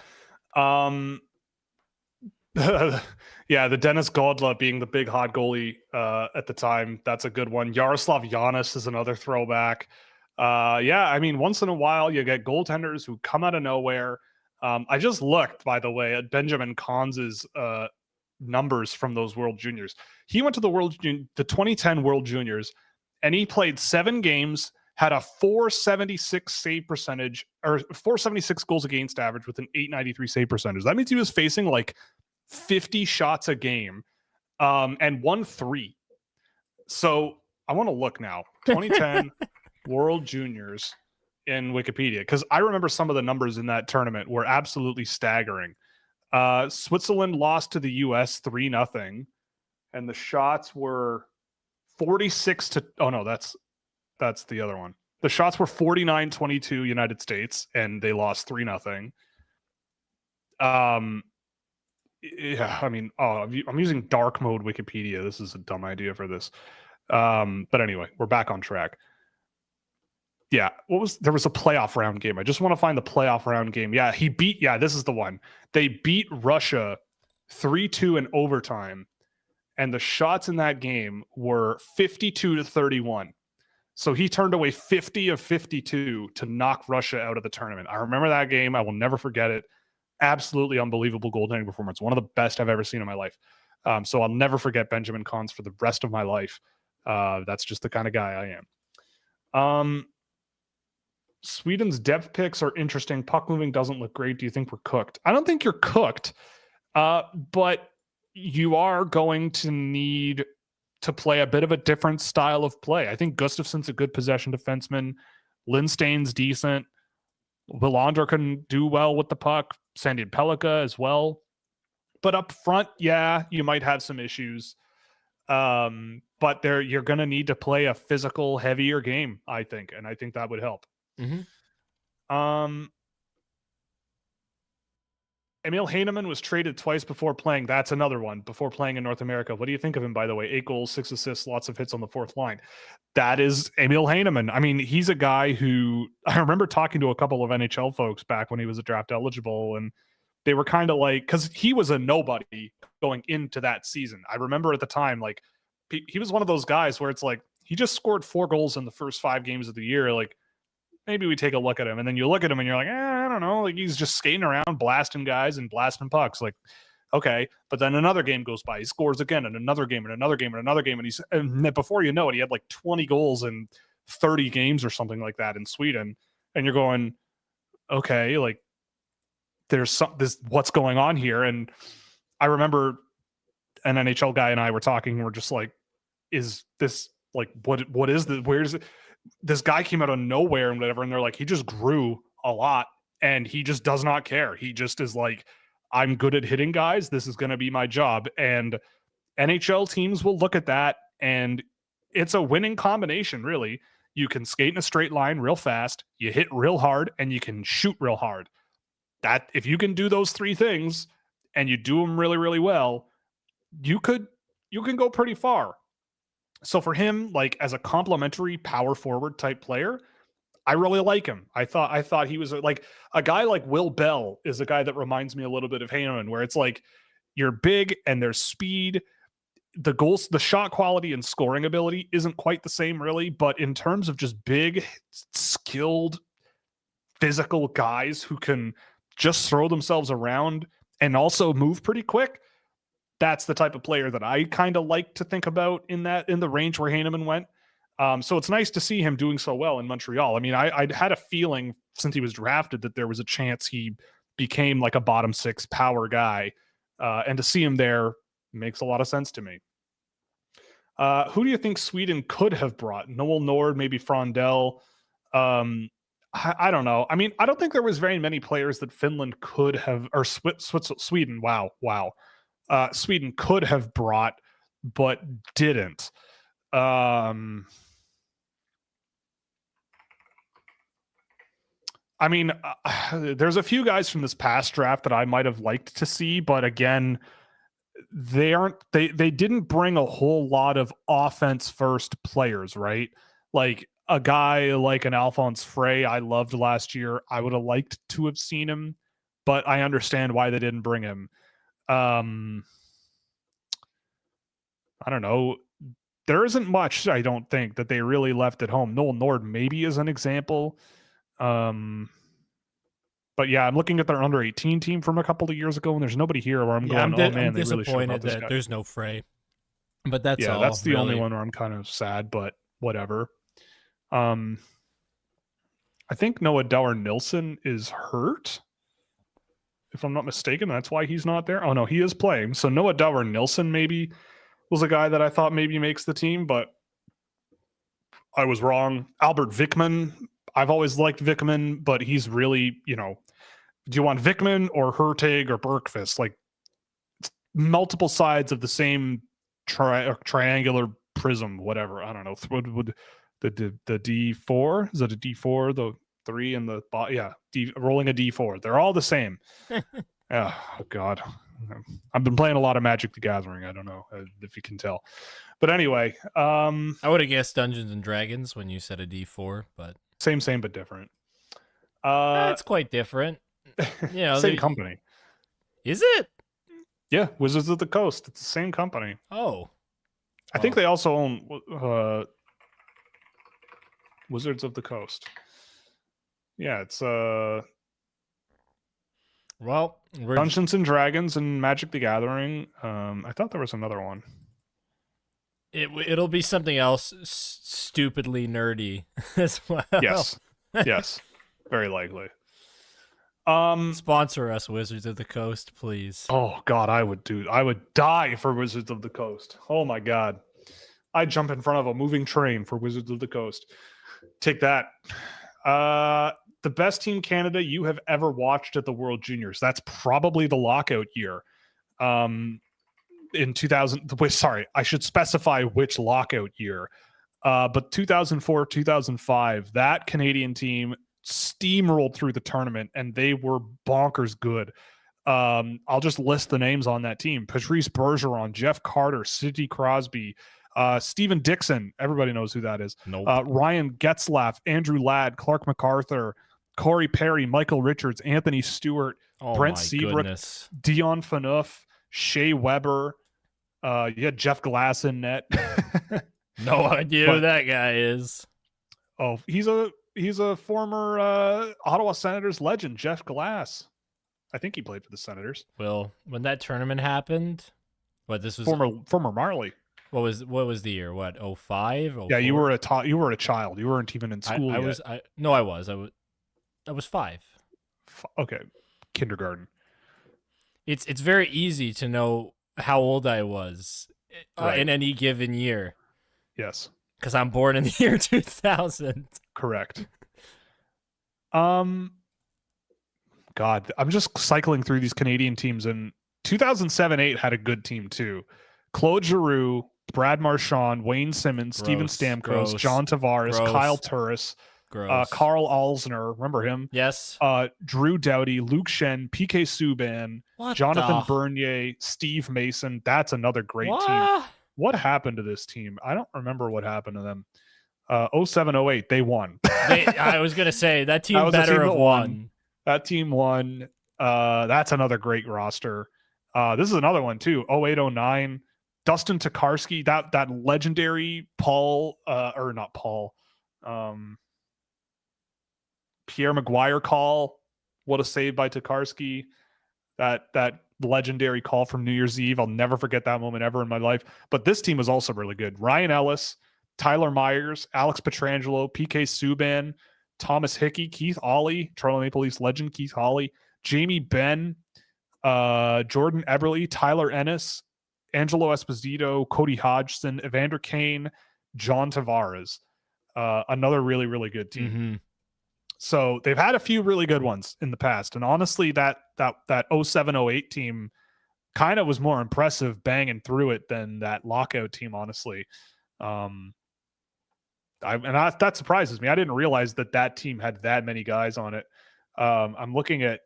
The Dennis Godla being the big hot goalie at the time, that's a good one. Yaroslav Yanis is another throwback. I mean, once in a while you get goaltenders who come out of nowhere. I just looked, by the way, at Benjamin Kahn's numbers from those World Juniors. He went to the 2010 World Juniors, and he played 7 games, had a 476 save percentage, or 476 goals against average with an 893 save percentage. That means he was facing like 50 shots a game, and won 3. So I want to look now. 2010 World Juniors in Wikipedia, because I remember some of the numbers in that tournament were absolutely staggering. Switzerland lost to the US 3-0, and the shots were 46 to. Oh no, that's the other one. The shots were 49-22 United States, and they lost 3-0. Yeah, I mean, I'm using dark mode Wikipedia. This is a dumb idea for this. But anyway, we're back on track. Yeah, there was a playoff round game. I just want to find the playoff round game. Yeah, this is the one. They beat Russia 3-2 in overtime, and the shots in that game were 52-31. So he turned away 50 of 52 to knock Russia out of the tournament. I remember that game. I will never forget it. Absolutely unbelievable goaltending performance. One of the best I've ever seen in my life. So I'll never forget Benjamin Kahn for the rest of my life. That's just the kind of guy I am. Sweden's depth picks are interesting. Puck moving doesn't look great. Do you think we're cooked? I don't think you're cooked, but you are going to need to play a bit of a different style of play. I think Gustafsson's a good possession defenseman. Lindstein's decent. Willander can do well with the puck. Sandy Pellica as well. But up front, you might have some issues. But you're going to need to play a physical, heavier game, I think. And I think that would help. Mm-hmm. Emil Heineman was traded twice before playing. That's another one before playing in North America. What do you think of him, by the way? 8 goals, 6 assists, lots of hits on the fourth line. That is Emil Heineman. I mean, he's a guy who I remember talking to a couple of NHL folks back when he was a draft eligible, and they were kind of like, because he was a nobody going into that season. I remember at the time, like, he was one of those guys where it's like, he just scored 4 goals in the first 5 games of the year. Like, maybe we take a look at him. And then you look at him and you're like, I don't know. Like, he's just skating around, blasting guys and blasting pucks. Like, okay. But then another game goes by. He scores again, and another game, and another game, and another game. And before you know it, he had like 20 goals in 30 games or something like that in Sweden. And you're going, okay, like, there's what's going on here. And I remember an NHL guy and I were talking, and we're just like, is this like, what is this? Where is it? This guy came out of nowhere and whatever. And they're like, he just grew a lot and he just does not care. He just is like, I'm good at hitting guys. This is going to be my job. And NHL teams will look at that, and it's a winning combination, really. You can skate in a straight line real fast, you hit real hard, and you can shoot real hard. That if you can do those 3 things and you do them really, really well, you can go pretty far. So for him, like, as a complimentary power forward type player, I really like him. I thought he was like a guy like Will Bell is a guy that reminds me a little bit of Heineman, where it's like, you're big and there's speed. The goals, the shot quality and scoring ability isn't quite the same, really. But in terms of just big, skilled, physical guys who can just throw themselves around and also move pretty quick, that's the type of player that I kind of like to think about in the range where Heineman went. So it's nice to see him doing so well in Montreal. I mean, I'd had a feeling since he was drafted that there was a chance he became like a bottom 6 power guy. And to see him there makes a lot of sense to me. Who do you think Sweden could have brought? Noel Nord, maybe Frondell. I don't know. I mean, I don't think there was very many players that Finland could have, or Sweden. Wow. Sweden could have brought, but didn't. I mean, there's a few guys from this past draft that I might have liked to see, but again, they didn't bring a whole lot of offense first players, right? Like a guy like an Alphonse Frey, I loved last year. I would have liked to have seen him, but I understand why they didn't bring him. I don't know. There isn't much, I don't think, that they really left at home. Noel Nord maybe is an example. But yeah, I'm looking at their under 18 team from a couple of years ago, and there's nobody here where I'm going, oh man, they really showed up this guy. There's no Frey. But that's all. That's the really. only one where I'm kind of sad, but whatever. I think Noah Dauer Nilsson is hurt, if I'm not mistaken. That's why he's not there. Oh no, he is playing. So Noah Dauer Nilsson maybe was a guy that I thought maybe makes the team, but I was wrong. Albert Wickman. I've always liked Wickman, but he's really, do you want Wickman or Hurtig or Bergqvist? Like, multiple sides of the same triangular prism, whatever. I don't know. Would the D4? Is it a D4? The 3 and the rolling a D4. They're all the same. Oh God. I've been playing a lot of Magic the Gathering. I don't know if you can tell. But anyway. I would have guessed Dungeons and Dragons when you said a D4, but same, but different. It's quite different. Same company. Is it? Yeah, Wizards of the Coast. It's the same company. Oh. I think they also own Wizards of the Coast. Yeah, it's well, Dungeons and Dragons and Magic the Gathering. I thought there was another one. It'll be something else stupidly nerdy as well. Yes, very likely. Sponsor us, Wizards of the Coast, please. Oh God, I would die for Wizards of the Coast. Oh my God, I'd jump in front of a moving train for Wizards of the Coast. Take that. The best Team Canada you have ever watched at the World Juniors. That's probably the lockout year. In 2000, sorry, I should specify which lockout year. But 2004, 2005, that Canadian team steamrolled through the tournament, and they were bonkers good. I'll just list the names on that team: Patrice Bergeron, Jeff Carter, Sidney Crosby, Steven Dixon. Everybody knows who that is. Nope. Ryan Getzlaff, Andrew Ladd, Clark MacArthur, Corey Perry, Michael Richards, Anthony Stewart, Brent Seabrook, Dion Phaneuf, Shea Weber. You had Jeff Glass in net. No idea who that guy is. Oh, he's a former Ottawa Senators legend, Jeff Glass. I think he played for the Senators. Well, when that tournament happened, this was former Marley. What was the year? 05? Yeah, you were a child. You weren't even in school yet. I was 5. Okay, kindergarten. It's very easy to know how old I was in any given year. Yes, because I'm born in the year 2000. Correct. God, I'm just cycling through these Canadian teams, and 2007-8 had a good team too. Claude Giroux, Brad Marchand, Wayne Simmons, Steven Stamkos, John Tavares, Kyle Turris, Carl Alsner, remember him? Yes. Drew Doughty, Luke Shen, PK Subban, Jonathan Bernier, Steve Mason. That's another great team. What happened to this team? I don't remember what happened to them. 07-08, they won. I was going to say, that team better have won. That team won. That's another great roster. This is another one too. 08-09. Dustin Tokarski, that legendary Pierre Maguire call. What a save by Tokarski. That legendary call from New Year's Eve. I'll never forget that moment ever in my life. But this team was also really good. Ryan Ellis, Tyler Myers, Alex Pietrangelo, PK Subban, Thomas Hickey, Keith Ollie, Toronto Maple Leafs legend Keith Ollie, Jamie Benn, Jordan Eberle, Tyler Ennis, Angelo Esposito, Cody Hodgson, Evander Kane, John Tavares. Another really, really good team. Mm-hmm. So they've had a few really good ones in the past. And honestly, that 07-08 team kind of was more impressive banging through it than that lockout team, honestly. That surprises me. I didn't realize that team had that many guys on it. I'm looking at,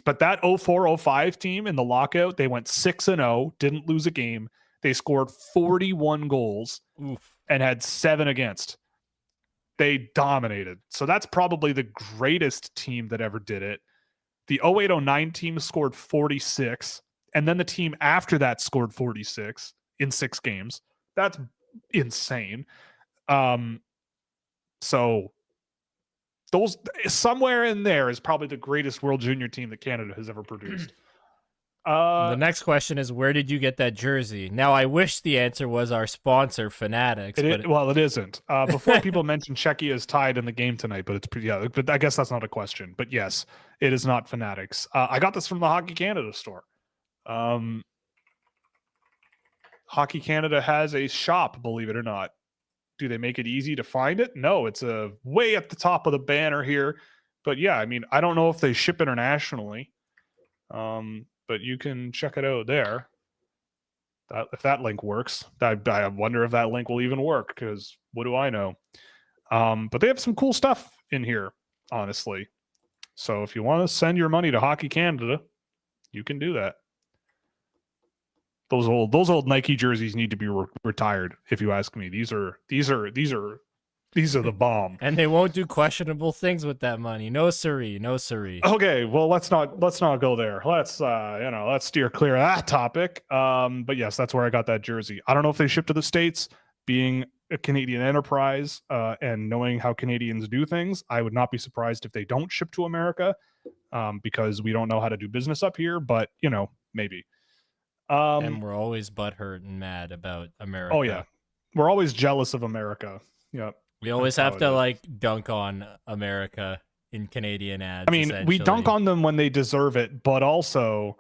but that 04-05 team in the lockout, they went 6-0, didn't lose a game. They scored 41 goals and had 7 against. They dominated. So that's probably the greatest team that ever did it. The 08-09 team scored 46, and then the team after that scored 46 in 6 games. That's insane. So those somewhere in there is probably the greatest World Junior team that Canada has ever produced. The next question is, where did you get that jersey? Now, I wish the answer was our sponsor, Fanatics. Well, it isn't. Before people mention Czechia is tied in the game tonight, but but I guess that's not a question. But yes, it is not Fanatics. I got this from the Hockey Canada store. Hockey Canada has a shop, believe it or not. Do they make it easy to find it? No, it's way at the top of the banner here. But yeah, I mean, I don't know if they ship internationally. But you can check it out there. If that link works, I wonder if that link will even work, because what do I know? But they have some cool stuff in here, honestly. So if you want to send your money to Hockey Canada, you can do that. Those old Nike jerseys need to be retired, if you ask me. These are the bomb. And they won't do questionable things with that money. No siree, no siree. Okay, well, let's not go there. Let's steer clear of that topic. But yes, that's where I got that jersey. I don't know if they ship to the States. Being a Canadian enterprise and knowing how Canadians do things, I would not be surprised if they don't ship to America, because we don't know how to do business up here. But maybe. And we're always butthurt and mad about America. Oh yeah, we're always jealous of America. Yep. We always have to dunk on America in Canadian ads. I mean, we dunk on them when they deserve it, but also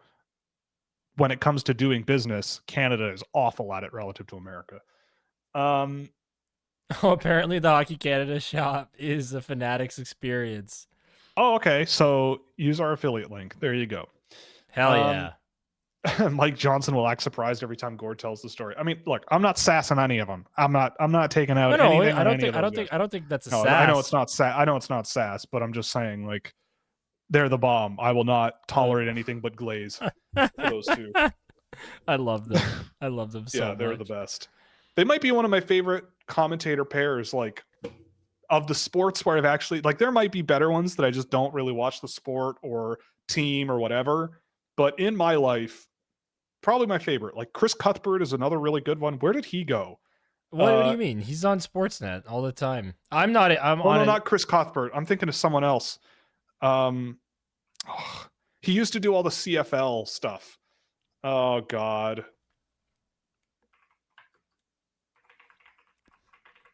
when it comes to doing business, Canada is awful at it relative to America. Apparently the Hockey Canada shop is a Fanatics experience. Oh, okay. So use our affiliate link. There you go. Hell yeah. Mike Johnson will act surprised every time Gord tells the story. I mean, look, I'm not sassing any of them. I'm not taking out anything. I don't think that's a sass. I know it's not sass, but I'm just saying, They're the bomb. I will not tolerate anything but glaze for those two. I love them. I love them so Yeah, they're much. the best. They might be one of my favorite commentator pairs, like of the sports where I've actually like. There might be better ones that I just don't really watch the sport or team or whatever. But in my life, probably my favorite. Like Chris Cuthbert is another really good one. Where did he go? What do you mean? He's on Sportsnet all the time. I'm not. I'm Oh on. no, not Chris Cuthbert. I'm thinking of someone else. He used to do all the CFL stuff. Oh God.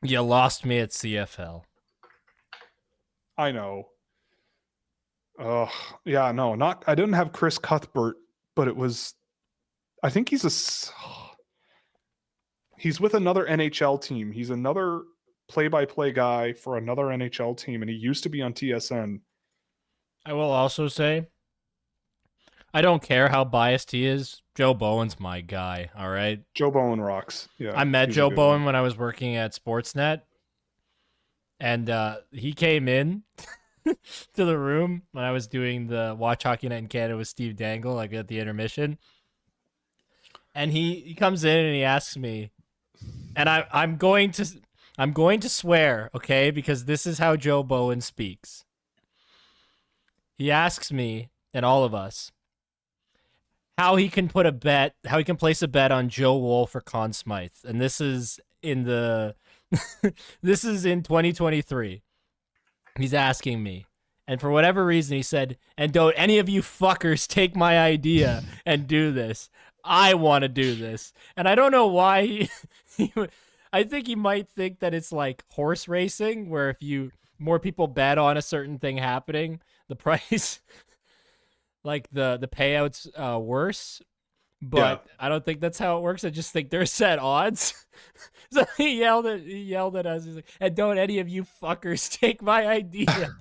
You lost me at CFL. I know. Oh yeah, no, not. I didn't have Chris Cuthbert, but it was. I think he's with another NHL team. He's another play-by-play guy for another NHL team, and he used to be on TSN. I will also say, I don't care how biased he is. Joe Bowen's my guy. All right. Joe Bowen rocks. Yeah, I met Joe Bowen when I was working at Sportsnet, and he came in to the room when I was doing the Watch Hockey Night in Canada with Steve Dangle, like at the intermission. And he comes in and he asks me, and I'm going to swear, okay, because this is how Joe Bowen speaks. He asks me and all of us how he can place a bet on Joe Wolf or Conn Smythe, and this is in 2023. He's asking me. And for whatever reason, he said, and don't any of you fuckers take my idea and do this. I want to do this. And I don't know why I think he might think that it's like horse racing, where if more people bet on a certain thing happening, the price, like the payouts worse. But yeah. I don't think that's how it works. I just think they're set odds. So he yelled at us. He's like, and don't any of you fuckers take my idea.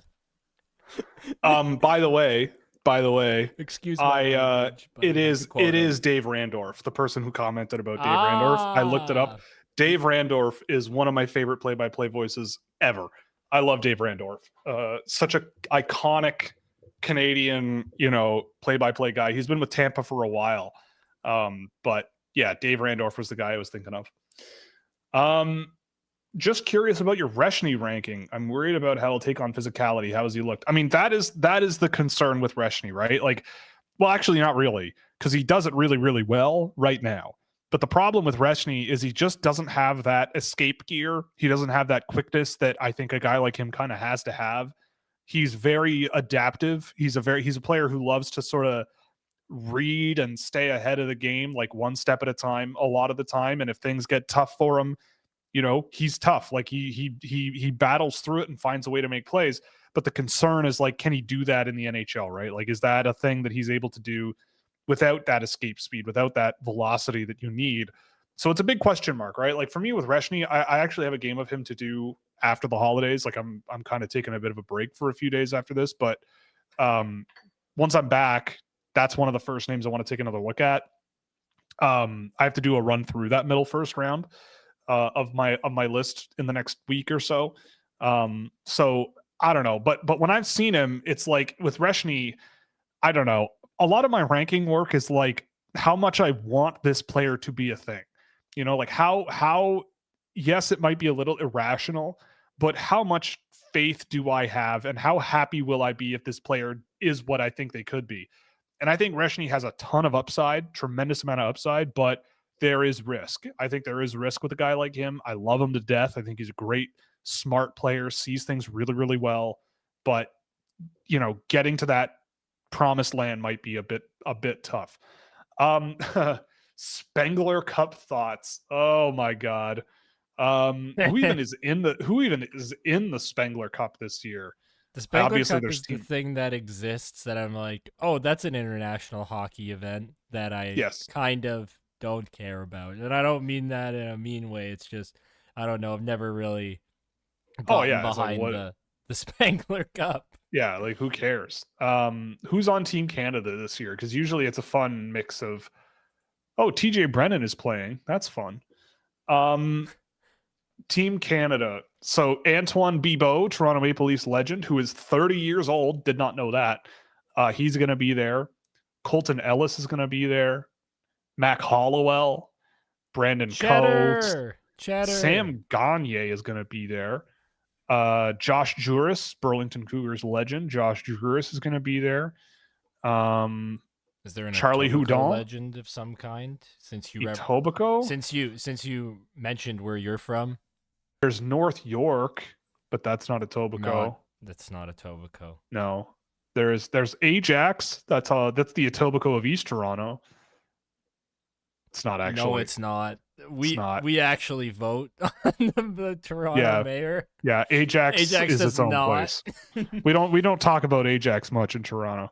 By the way, excuse me. It is Dave Randorf, the person who commented about Dave Randorf. I looked it up. Dave Randorf is one of my favorite play-by-play voices ever. I love Dave Randorf. Such a iconic Canadian, play-by-play guy. He's been with Tampa for a while. But yeah, Dave Randorf was the guy I was thinking of. Just curious about your Reshny ranking. I'm worried about how he'll take on physicality. How has he looked? I mean, that is the concern with Reshny, right? Like, well, actually not really, because he does it really, really well right now. But the problem with Reshny is he just doesn't have that escape gear. He doesn't have that quickness that I think a guy like him kind of has to have. He's very adaptive. He's a player who loves to sort of read and stay ahead of the game, like one step at a time, a lot of the time. And if things get tough for him, he's tough. Like he battles through it and finds a way to make plays. But the concern is, like, can he do that in the NHL, right? Like, is that a thing that he's able to do without that escape speed, without that velocity that you need? So it's a big question mark, right? Like for me with Reshny, I actually have a game of him to do after the holidays. Like I'm kind of taking a bit of a break for a few days after this, but once I'm back, that's one of the first names I want to take another look at. I have to do a run through that middle first round of my list in the next week or so. So I don't know, but when I've seen him, it's like with Reshny, I don't know. A lot of my ranking work is like how much I want this player to be a thing. Like how yes, it might be a little irrational, but how much faith do I have, and how happy will I be if this player is what I think they could be? And I think Reshny has a ton of upside, tremendous amount of upside, but there is risk. I think there is risk with a guy like him. I love him to death. I think he's a great, smart player, sees things really, really well. But, getting to that promised land might be a bit tough. Spengler Cup thoughts. Oh my God. Who even is in the Spengler Cup this year? The Spengler Cup is the thing that exists that I'm like, oh, that's an international hockey event that I kind of don't care about. And I don't mean that in a mean way. It's just, I don't know. I've never really gotten behind the Spengler Cup. Yeah, like who cares? Who's on Team Canada this year? Because usually it's a fun mix of, TJ Brennan is playing. That's fun. Team Canada. So Antoine Bibeau, Toronto Maple Leafs legend, who is 30 years old, did not know that. He's going to be there. Colton Ellis is going to be there. Mac Hollowell, Brandon Coates, Cheddar. Sam Gagne is going to be there. Josh Juris, Burlington Cougars legend. Josh Juris is going to be there. Is there an Charlie Etobicoke Houdon legend of some kind? Since you mentioned where you're from, there's North York, but that's not Etobicoke. No, that's not Etobicoke. No, there's Ajax. That's the Etobicoke of East Toronto. It's not actually. No, it's not. We actually vote on the Toronto mayor. Yeah, Ajax is its own place. We don't talk about Ajax much in Toronto.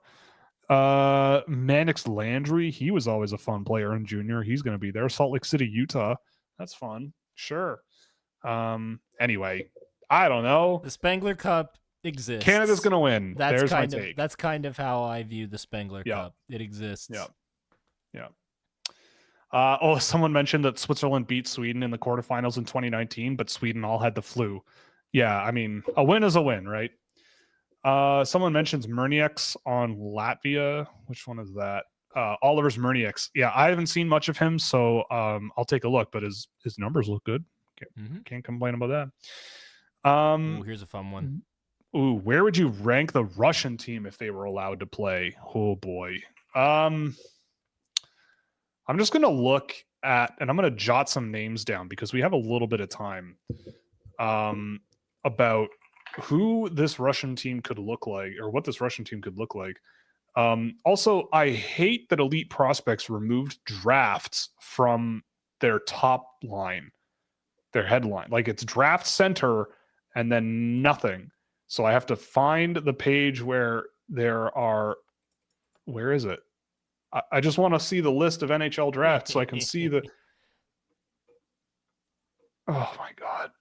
Mannix Landry, he was always a fun player in junior. He's going to be there. Salt Lake City, Utah. That's fun. Sure. Anyway, I don't know. The Spengler Cup exists. Canada's going to win. That's kind of how I view the Spengler Cup. It exists. Yeah. Someone mentioned that Switzerland beat Sweden in the quarterfinals in 2019, but Sweden all had the flu. Yeah, I mean, a win is a win, right? Someone mentions Murnieks on Latvia. Which one is that? Oliver's Murnieks. Yeah, I haven't seen much of him, so I'll take a look, but his numbers look good. Can't complain about that. Here's a fun one. Where would you rank the Russian team if they were allowed to play? Oh boy. I'm just going to look at, and I'm going to jot some names down because we have a little bit of time about who this Russian team could look like, or what this Russian team could look like. Also, I hate that Elite Prospects removed drafts from their top line, their headline. Like, it's draft center and then nothing. So I have to find the page where there are, where is it? I just want to see the list of NHL drafts so I can see the. Oh my God.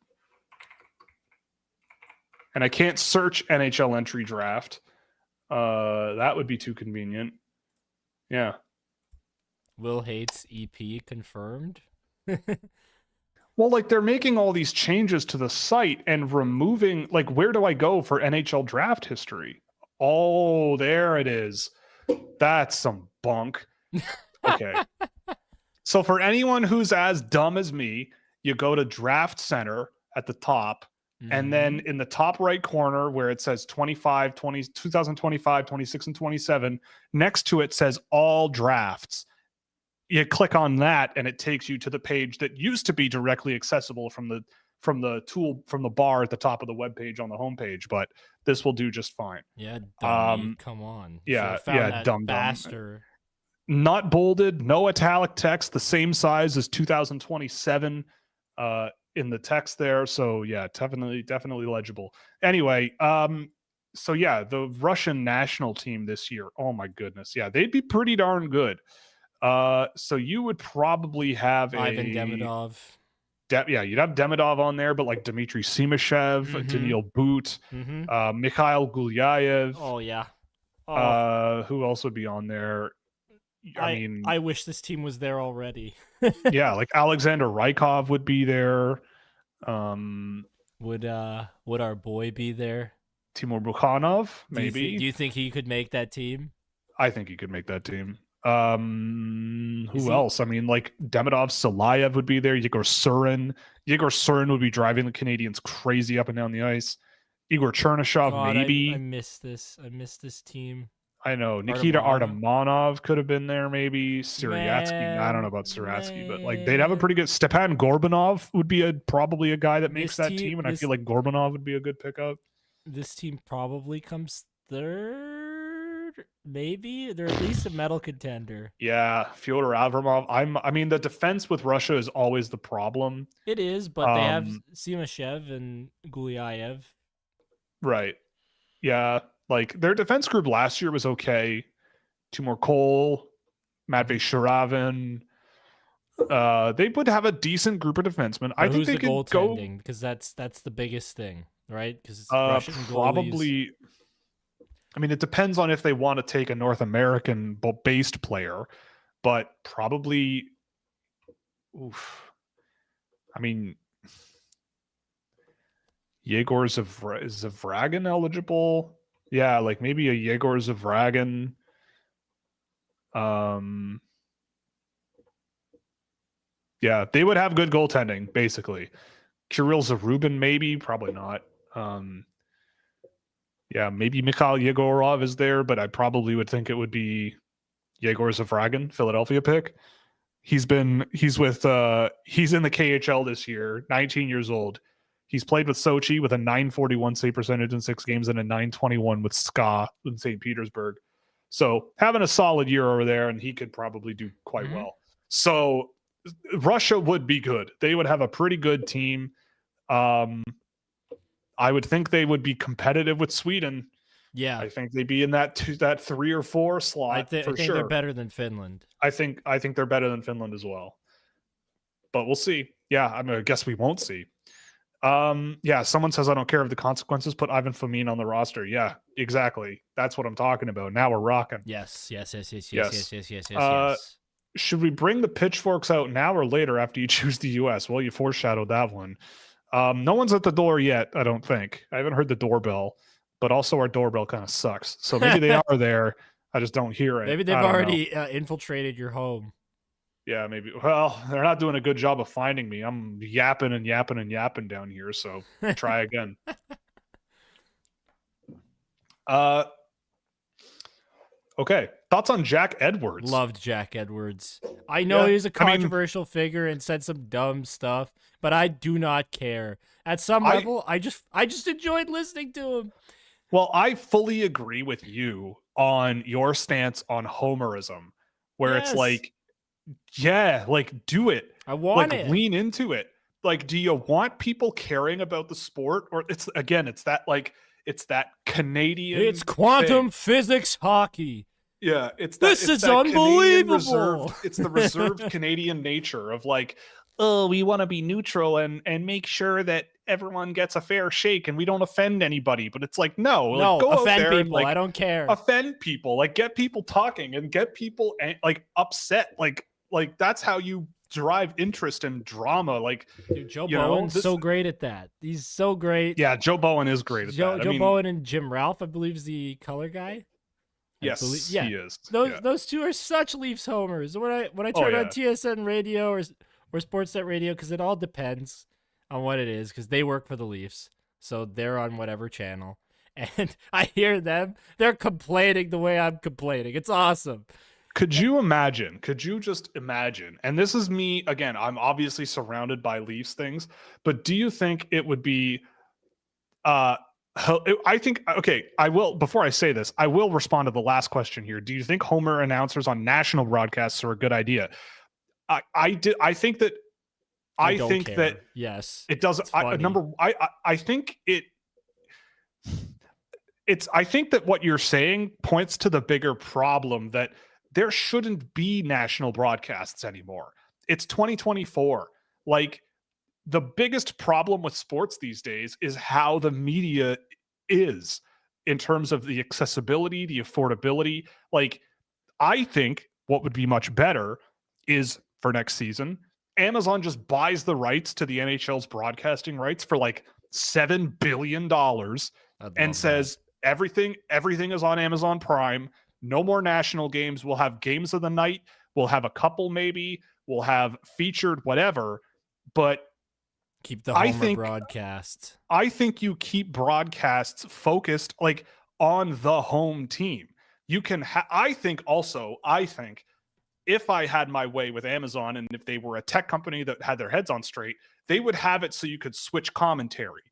And I can't search NHL entry draft. That would be too convenient. Yeah. Will Hates EP confirmed. Well, like, they're making all these changes to the site and removing, like, where do I go for NHL draft history? Oh, there it is. That's some bunk. Okay. So for anyone who's as dumb as me, you go to Draft Center at the top, and then in the top right corner where it says 2025, 26, and 27, next to it says all drafts. You click on that and it takes you to the page that used to be directly accessible from the bar at the top of the webpage on the homepage, but this will do just fine. Yeah, dummy, come on. Dumb. Faster. Not bolded, no italic text, the same size as 2027 in the text there. So yeah, definitely legible. Anyway, so yeah, the Russian national team this year, oh my goodness, yeah, they'd be pretty darn good. So you would probably have Ivan Demidov. You'd have Demidov on there, but like Dmitry Simashev, Daniil Boot, Mikhail Gulyayev. Oh yeah. Who else would be on there? I wish this team was there already. Yeah, like Alexander Rykov would be there. Would our boy be there? Timur Bukhanov, maybe. Do you think he could make that team? I think he could make that team. Who else? I mean, like Demidov, Salayev would be there. Yegor Surin would be driving the Canadians crazy up and down the ice. Igor Chernyshov, maybe. I miss this team. I know. Nikita Artemonov could have been there, maybe. Siriatsky. I don't know about Siratsky, but like they'd have a pretty good. Stepan Gorbanov would be probably a guy that makes that team, and I feel like Gorbanov would be a good pickup. This team probably comes third, maybe. They're at least a medal contender. Yeah, Fyodor Avramov. I mean, the defense with Russia is always the problem. It is, but they have Simashev and Gulyayev. Right. Yeah. Like, their defense group last year was okay. Timur Cole, Matvey Shiravin. They would have a decent group of defensemen. I think they could go, because that's the biggest thing, right? Because Russian probably. I mean, it depends on if they want to take a North American based player, but probably. Oof. I mean, Yegor Zavragin eligible. Yeah, like maybe a Yegor Zavragin. Yeah, they would have good goaltending, basically. Kirill Zarubin, maybe, probably not. Yeah, maybe Mikhail Yegorov is there, but I probably would think it would be Yegor Zavragin, Philadelphia pick. He's in the KHL this year, 19 years old. He's played with Sochi with a 941 save percentage in 6 games and a 921 with SKA in St. Petersburg. So having a solid year over there, and he could probably do quite well. So Russia would be good. They would have a pretty good team. I would think they would be competitive with Sweden. Yeah, I think they'd be in that 3 or 4 slot. I think sure. They're better than Finland. I think they're better than Finland as well. But we'll see. Yeah, I mean, I guess we won't see. Yeah, someone says I don't care of the consequences. Put Ivan Fomin on the roster. Yeah, exactly. That's what I'm talking about. Now we're rocking. Yes. Should we bring the pitchforks out now or later after you choose the U.S.? Well, you foreshadowed that one. No one's at the door yet, I don't think. I haven't heard the doorbell, but also our doorbell kind of sucks. So maybe they are there. I just don't hear it. Maybe they've already infiltrated your home. Yeah, maybe. Well, they're not doing a good job of finding me. I'm yapping and yapping and yapping down here, so try again. Okay. Thoughts on Jack Edwards? Loved Jack Edwards. I know he's a controversial figure and said some dumb stuff, but I do not care. At some level, I just enjoyed listening to him. Well, I fully agree with you on your stance on homerism, where it's like, yeah, like do it. I want it. Lean into it. Like, do you want people caring about the sport? Or it's that Canadian. It's quantum physics hockey. Yeah, it's unbelievable. It's the reserved Canadian nature of like, oh, we want to be neutral and make sure that everyone gets a fair shake and we don't offend anybody. But it's like, no, go offend out there people. And, I don't care. Offend people, like get people talking and get people like upset. Like that's how you derive interest in drama. Like, dude, Joe Bowen's so great at that. He's so great. Yeah, Joe Bowen is great at that. Joe Bowen and Jim Ralph, I believe, is the color guy. Yes, he is. Those two are such Leafs homers. When I turn on TSN radio or Sportsnet radio, because it all depends on what it is, because they work for the Leafs, so they're on whatever channel, and I hear them. They're complaining the way I'm complaining. It's awesome. Could you just imagine? And this is me again. I'm obviously surrounded by Leafs things, but do you think it would be? I think, okay, I will, before I say this, I will respond to the last question here. Do you think Homer announcers on national broadcasts are a good idea? I think that yes, it doesn't. I think that what you're saying points to the bigger problem that there shouldn't be national broadcasts anymore. It's 2024. Like, the biggest problem with sports these days is how the media is in terms of the accessibility, the affordability. Like, I think what would be much better is for next season, Amazon just buys the rights to the NHL's broadcasting rights for like $7 billion and says everything is on Amazon Prime. No more national games. We'll have games of the night. We'll have a couple, maybe. We'll have featured whatever. But keep the Homer broadcasts. I think you keep broadcasts focused like on the home team. You can. I think if I had my way with Amazon, and if they were a tech company that had their heads on straight, they would have it so you could switch commentary.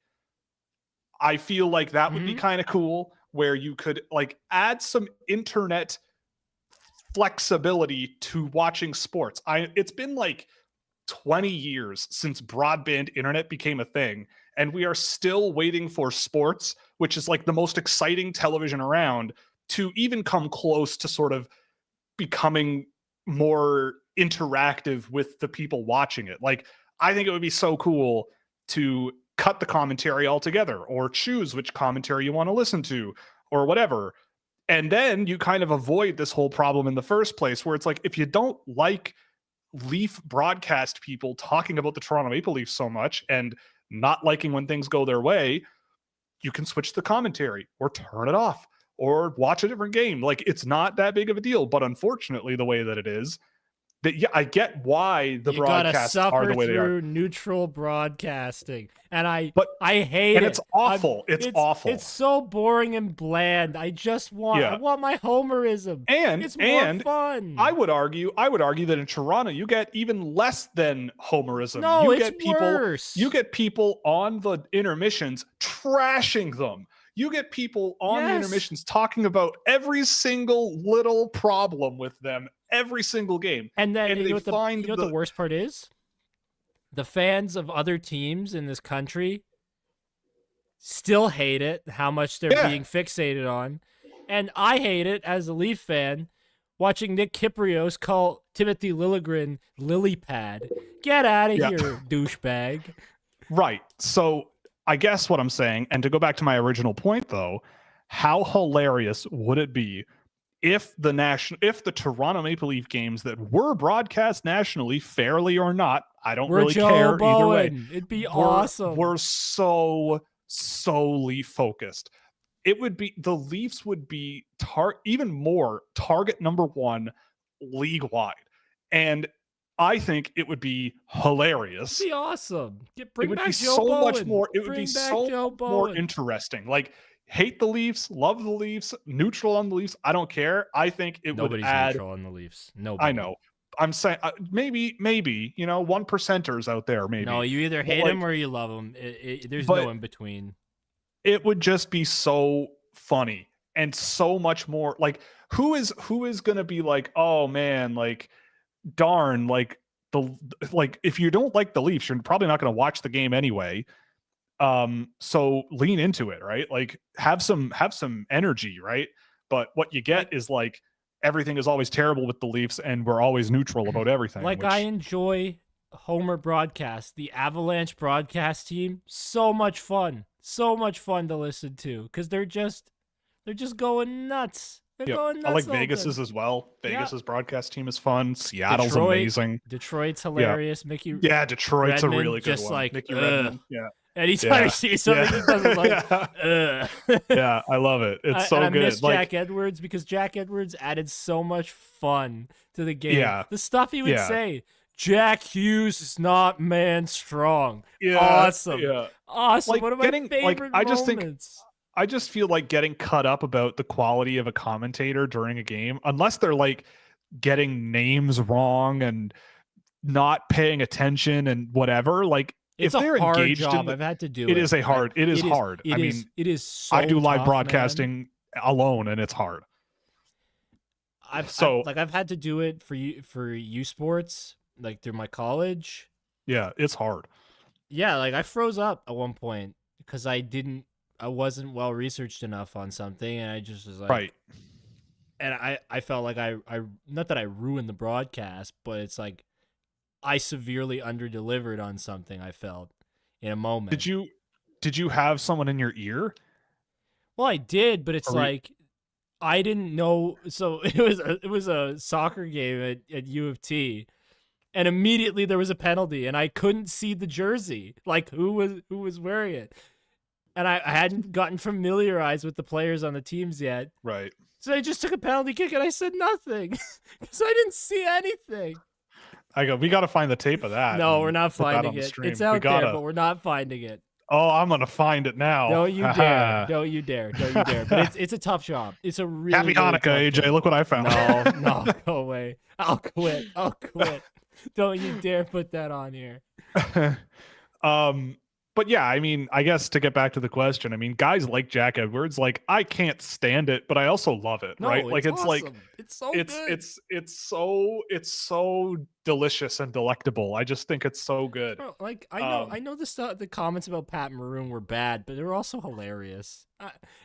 I feel like that would be kind of cool, where you could like add some internet flexibility to watching sports. It's been like 20 years since broadband internet became a thing, and we are still waiting for sports, which is like the most exciting television around, to even come close to sort of becoming more interactive with the people watching it. Like, I think it would be so cool to cut the commentary altogether, or choose which commentary you want to listen to, or whatever. And then you kind of avoid this whole problem in the first place, where it's like, if you don't like Leaf broadcast people talking about the Toronto Maple Leafs so much and not liking when things go their way, you can switch the commentary or turn it off or watch a different game. Like, it's not that big of a deal. But unfortunately, the way that it is, that I get why the broadcasts are the way they are. Neutral broadcasting, and I hate it. And it's awful. It's awful. It's so boring and bland. I want my Homerism. And it's more fun. I would argue that in Toronto you get even less than Homerism. No, it's worse. You get people on the intermissions trashing them. You get people on the intermissions talking about every single little problem with them every single game. And then you know what the worst part is? The fans of other teams in this country still hate it, how much they're being fixated on. And I hate it as a Leaf fan, watching Nick Kyprios call Timothy Liljegren lily pad. Get out of here, douchebag. Right. So I guess what I'm saying, and to go back to my original point, though, how hilarious would it be if the Toronto Maple Leaf games that were broadcast nationally, fairly or not, I don't really care either way. It'd be awesome. We're so Leaf focused. It would be, the Leafs would be even more target number one league wide, and I think it would be hilarious. It'd be awesome. It would be so much more. It would be so more interesting. Like, hate the Leafs, love the Leafs, neutral on the Leafs. I don't care. I think nobody's would add. Neutral on the Leafs. Nobody. I know. I'm saying maybe 1%ers out there. Maybe. No, you either hate them or you love them. There's no in between. It would just be so funny and so much more. Like, who is going to be like, oh man, like, darn, like if you don't like the Leafs, you're probably not going to watch the game anyway. So lean into it, right? Like, have some energy, right? But what you get is like, everything is always terrible with the Leafs and we're always neutral about everything. Like, I enjoy Homer broadcast, the Avalanche broadcast team. So much fun to listen to, because they're just going nuts. I like Vegas's as well. Vegas's broadcast team is fun. Seattle's amazing. Detroit's hilarious. Mickey. Yeah, Detroit's Redmond, a really good just one. Like, Mickey Redmond. Yeah. Anytime I see something he doesn't like, yeah, I love it. It's so and good. I miss Jack Edwards, because Jack Edwards added so much fun to the game. Yeah. The stuff he would say. Jack Hughes is not man strong. Yeah. Awesome. Yeah. Awesome. Like, one of my favorite moments. I just feel like getting cut up about the quality of a commentator during a game, unless they're like getting names wrong and not paying attention and whatever. Like, it's if they're a hard engaged job. in I've had to do it. It is hard. It is hard. I mean, it is so I do live tough, broadcasting alone, and it's hard. I've had to do it for U Sports, like through my college. Yeah, it's hard. Yeah, like I froze up at one point because I wasn't well researched enough on something, and I just was like, right. And I felt like I not that I ruined the broadcast, but it's like I severely underdelivered on something. I felt in a moment. Did you have someone in your ear? Well, I did, but it's like I didn't know. So it was a soccer game at U of T, and immediately there was a penalty, and I couldn't see the jersey, like who was wearing it. And I hadn't gotten familiarized with the players on the teams yet. Right. So I just took a penalty kick and I said nothing. So I didn't see anything. We got to find the tape of that. No, we're not finding it. It's out there, but we're not finding it. Oh, I'm going to find it now. Don't you dare. Don't you dare. Don't you dare. But it's a tough job. It's a really Happy Hanukkah, AJ. Look what I found. No, go away. I'll quit. Don't you dare put that on here. But yeah, I mean, I guess to get back to the question, I mean, guys like Jack Edwards, like, I can't stand it, but I also love it, right? Like, it's awesome. like it's so good. It's so delicious and delectable. I just think it's so good. Bro, like, I know the comments about Pat Maroon were bad, but they were also hilarious.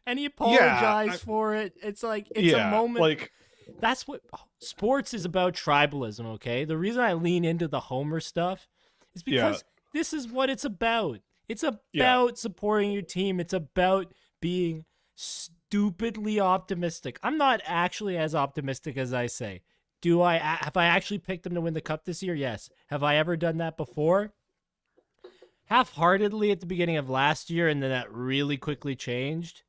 And he apologized for it. It's like it's a moment. Like, that's what sports is about. Tribalism. Okay, the reason I lean into the Homer stuff is because this is what it's about. It's about supporting your team. It's about being stupidly optimistic. I'm not actually as optimistic as I say. Have I actually picked them to win the cup this year? Yes. Have I ever done that before? half-heartedly at the beginning of last year, and then that really quickly changed.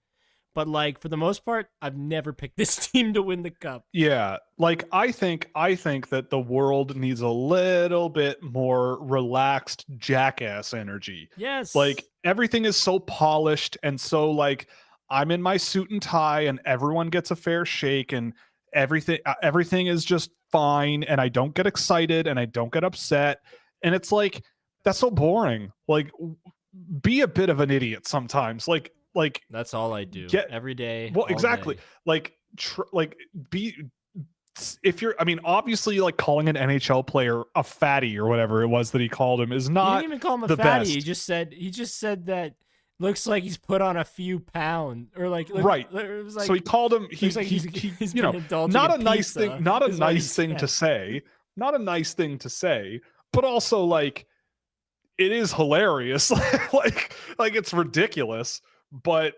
But like for the most part, I've never picked this team to win the cup. Yeah, like I think that the world needs a little bit more relaxed jackass energy. Yes. Like everything is so polished and so like I'm in my suit and tie and everyone gets a fair shake and everything is just fine and I don't get excited and I don't get upset and it's like that's so boring. Like be a bit of an idiot sometimes. Like That's all I do get every day. well all exactly day. like be if you're I mean obviously like calling an NHL player a fatty or whatever it was that he called him is He not didn't even call him a the fatty. best. He just said that looks like he's put on a few pounds or like Right. It was like, So he called him looks like he's you know, been indulging not a in nice pizza, thing, not a is what he nice thing said. to say, not a nice thing to say, but also like it is hilarious. like it's ridiculous, but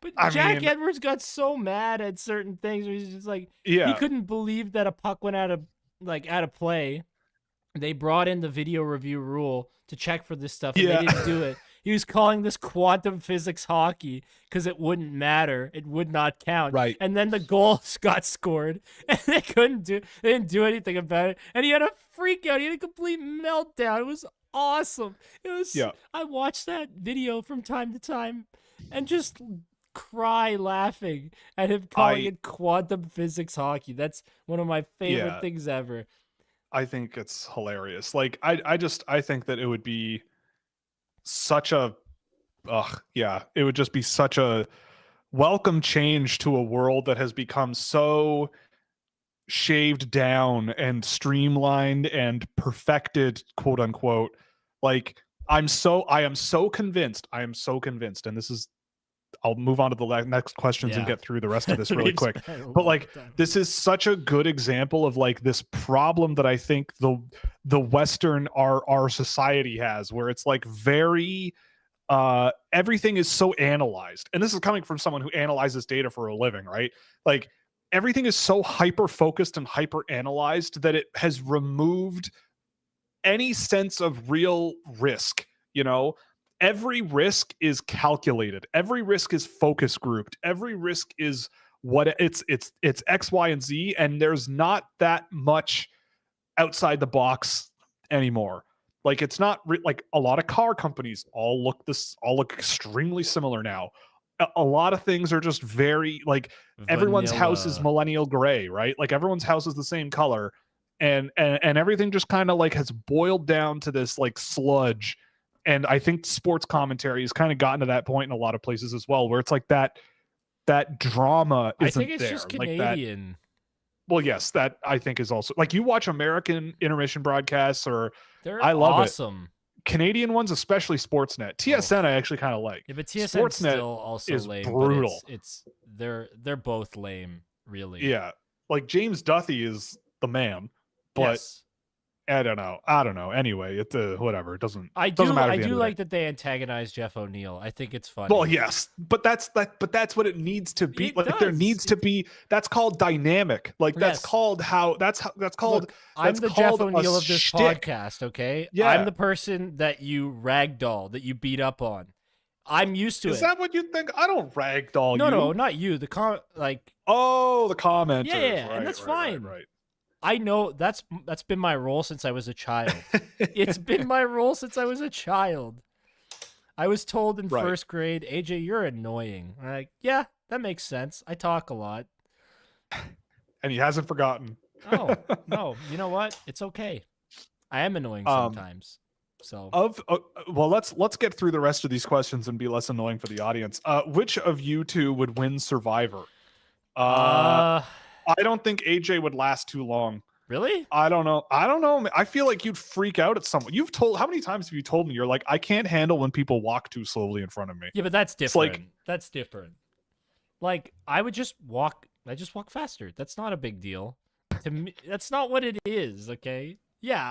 But I Jack mean, Edwards got so mad at certain things where he's just like he yeah. couldn't believe that a puck went out of play. They brought in the video review rule to check for this stuff and Yeah. they didn't do it. He was calling this quantum physics hockey because it wouldn't matter. It would not count. Right. And then the goal got scored and they didn't do anything about it. And he had a freak out. He had a complete meltdown. It was awesome. It was Yeah. I watched that video from time to time and just cry laughing at him calling it quantum physics hockey. That's one of my favorite things ever. I think it's hilarious. Like I think that it would be such a it would just be such a welcome change to a world that has become so shaved down and streamlined and perfected, quote unquote. Like I am so convinced, and this is I'll move on to the next questions and get through the rest of this really quick. But like this is such a good example of like this problem that I think the Western our society has, where it's like very everything is so analyzed. And this is coming from someone who analyzes data for a living, right? Like everything is so hyper focused and hyper analyzed that it has removed any sense of real risk, you know? Every risk is calculated. Every risk is focus grouped. Every risk is what it's X, Y, and Z, and there's not that much outside the box anymore. Like it's not like a lot of car companies all look extremely similar now. A lot of things are just very like everyone's house is millennial gray, right? Like everyone's house is the same color, and everything just kind of like has boiled down to this like sludge. And I think sports commentary has kind of gotten to that point in a lot of places as well, where it's like that drama isn't there. I think it's just Canadian. Like well, yes, that I think is also like you watch American intermission broadcasts, or I love awesome. It. Canadian ones, especially Sportsnet. TSN, I actually kind of like. Yeah, but TSN Sportsnet still also is lame, brutal. They're both lame, really. Yeah, like James Duthie is the man, but. Yes. I don't know. Anyway, it whatever. It doesn't. I do like that they antagonize Jeff O'Neill. I think it's funny. Well, yes, but that's what it needs to be. There needs to be. That's called dynamic. Like that's called how. That's called. Look, I'm the Jeff O'Neill of this podcast. Okay. Yeah. I'm the person that you ragdoll, that you beat up on. I'm used to it. Is that what you think? I don't ragdoll you. No, not you. The the commenters. Yeah, right, and that's fine. Right. I know that's been my role since I was a child. It's been my role since I was a child. I was told in first grade, AJ, you're annoying. I'm like, yeah, that makes sense. I talk a lot. And he hasn't forgotten. Oh, no. You know what? It's okay. I am annoying sometimes. So well, let's get through the rest of these questions and be less annoying for the audience. Which of you two would win Survivor? I don't think AJ would last too long. Really? I don't know. I feel like you'd freak out at someone. How many times have you told me you're like, I can't handle when people walk too slowly in front of me? Yeah, but that's different. That's different. Like I just walk faster. That's not a big deal. To me, that's not what it is, okay? Yeah,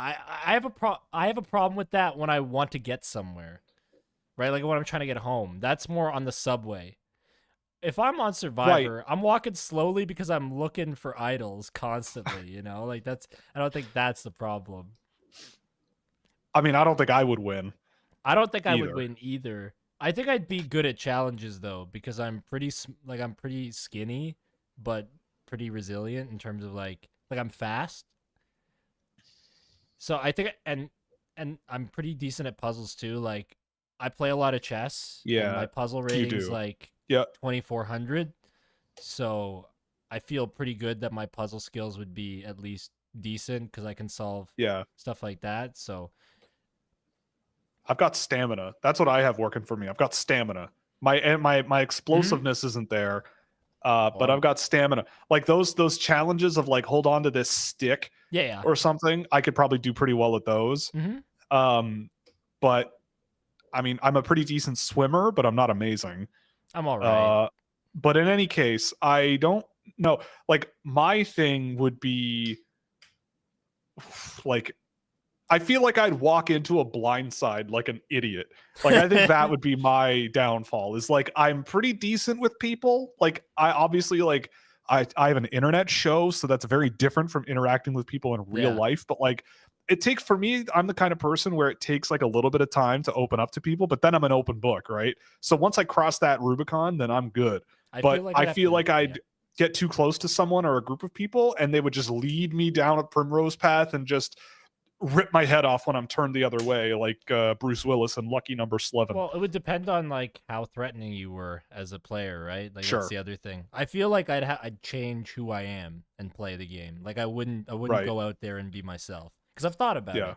I have a problem with that when I want to get somewhere. Right? Like when I'm trying to get home. That's more on the subway. If I'm on Survivor, I'm walking slowly because I'm looking for idols constantly, you know? I don't think that's the problem. I mean, I don't think I would win. I don't think I would either. win either. I think I'd be good at challenges though, because I'm pretty I'm pretty skinny, but pretty resilient in terms of like I'm fast. So I think and I'm pretty decent at puzzles too. Like I play a lot of chess, and my Yeah, puzzle you rating's do. like Yeah, 2400. So I feel pretty good that my puzzle skills would be at least decent because I can solve yeah. stuff like that. So I've got stamina. That's what I have working for me. I've got stamina. My explosiveness isn't there, but I've well, got stamina. Like those challenges of like hold on to this stick yeah. or something. I could probably do pretty well at those. Mm-hmm. Um, but I mean, I'm a pretty decent swimmer, but I'm not amazing. I'm all right. Uh, but in any case, I don't know. Like my thing would be like I feel like I'd walk into a blind side like an idiot. Like I think that would be my downfall. Is like I'm pretty decent with people. Like I obviously like I have an internet show, so that's very different from interacting with people in real Yeah. life. But like it takes for me, I'm the kind of person where it takes like a little bit of time to open up to people, but then I'm an open book, right? So once I cross that Rubicon, then I'm good. I feel But like I I'd have feel to, like yeah. I'd get too close to someone or a group of people and they would just lead me down a primrose path and just rip my head off when I'm turned the other way, like Bruce Willis in Lucky Number 11. Well, it would depend on like how threatening you were as a player, right? Like that's Sure. the other thing. I feel like I'd change who I am and play the game. Like I wouldn't Right. go out there and be myself because I've thought about Yeah. it.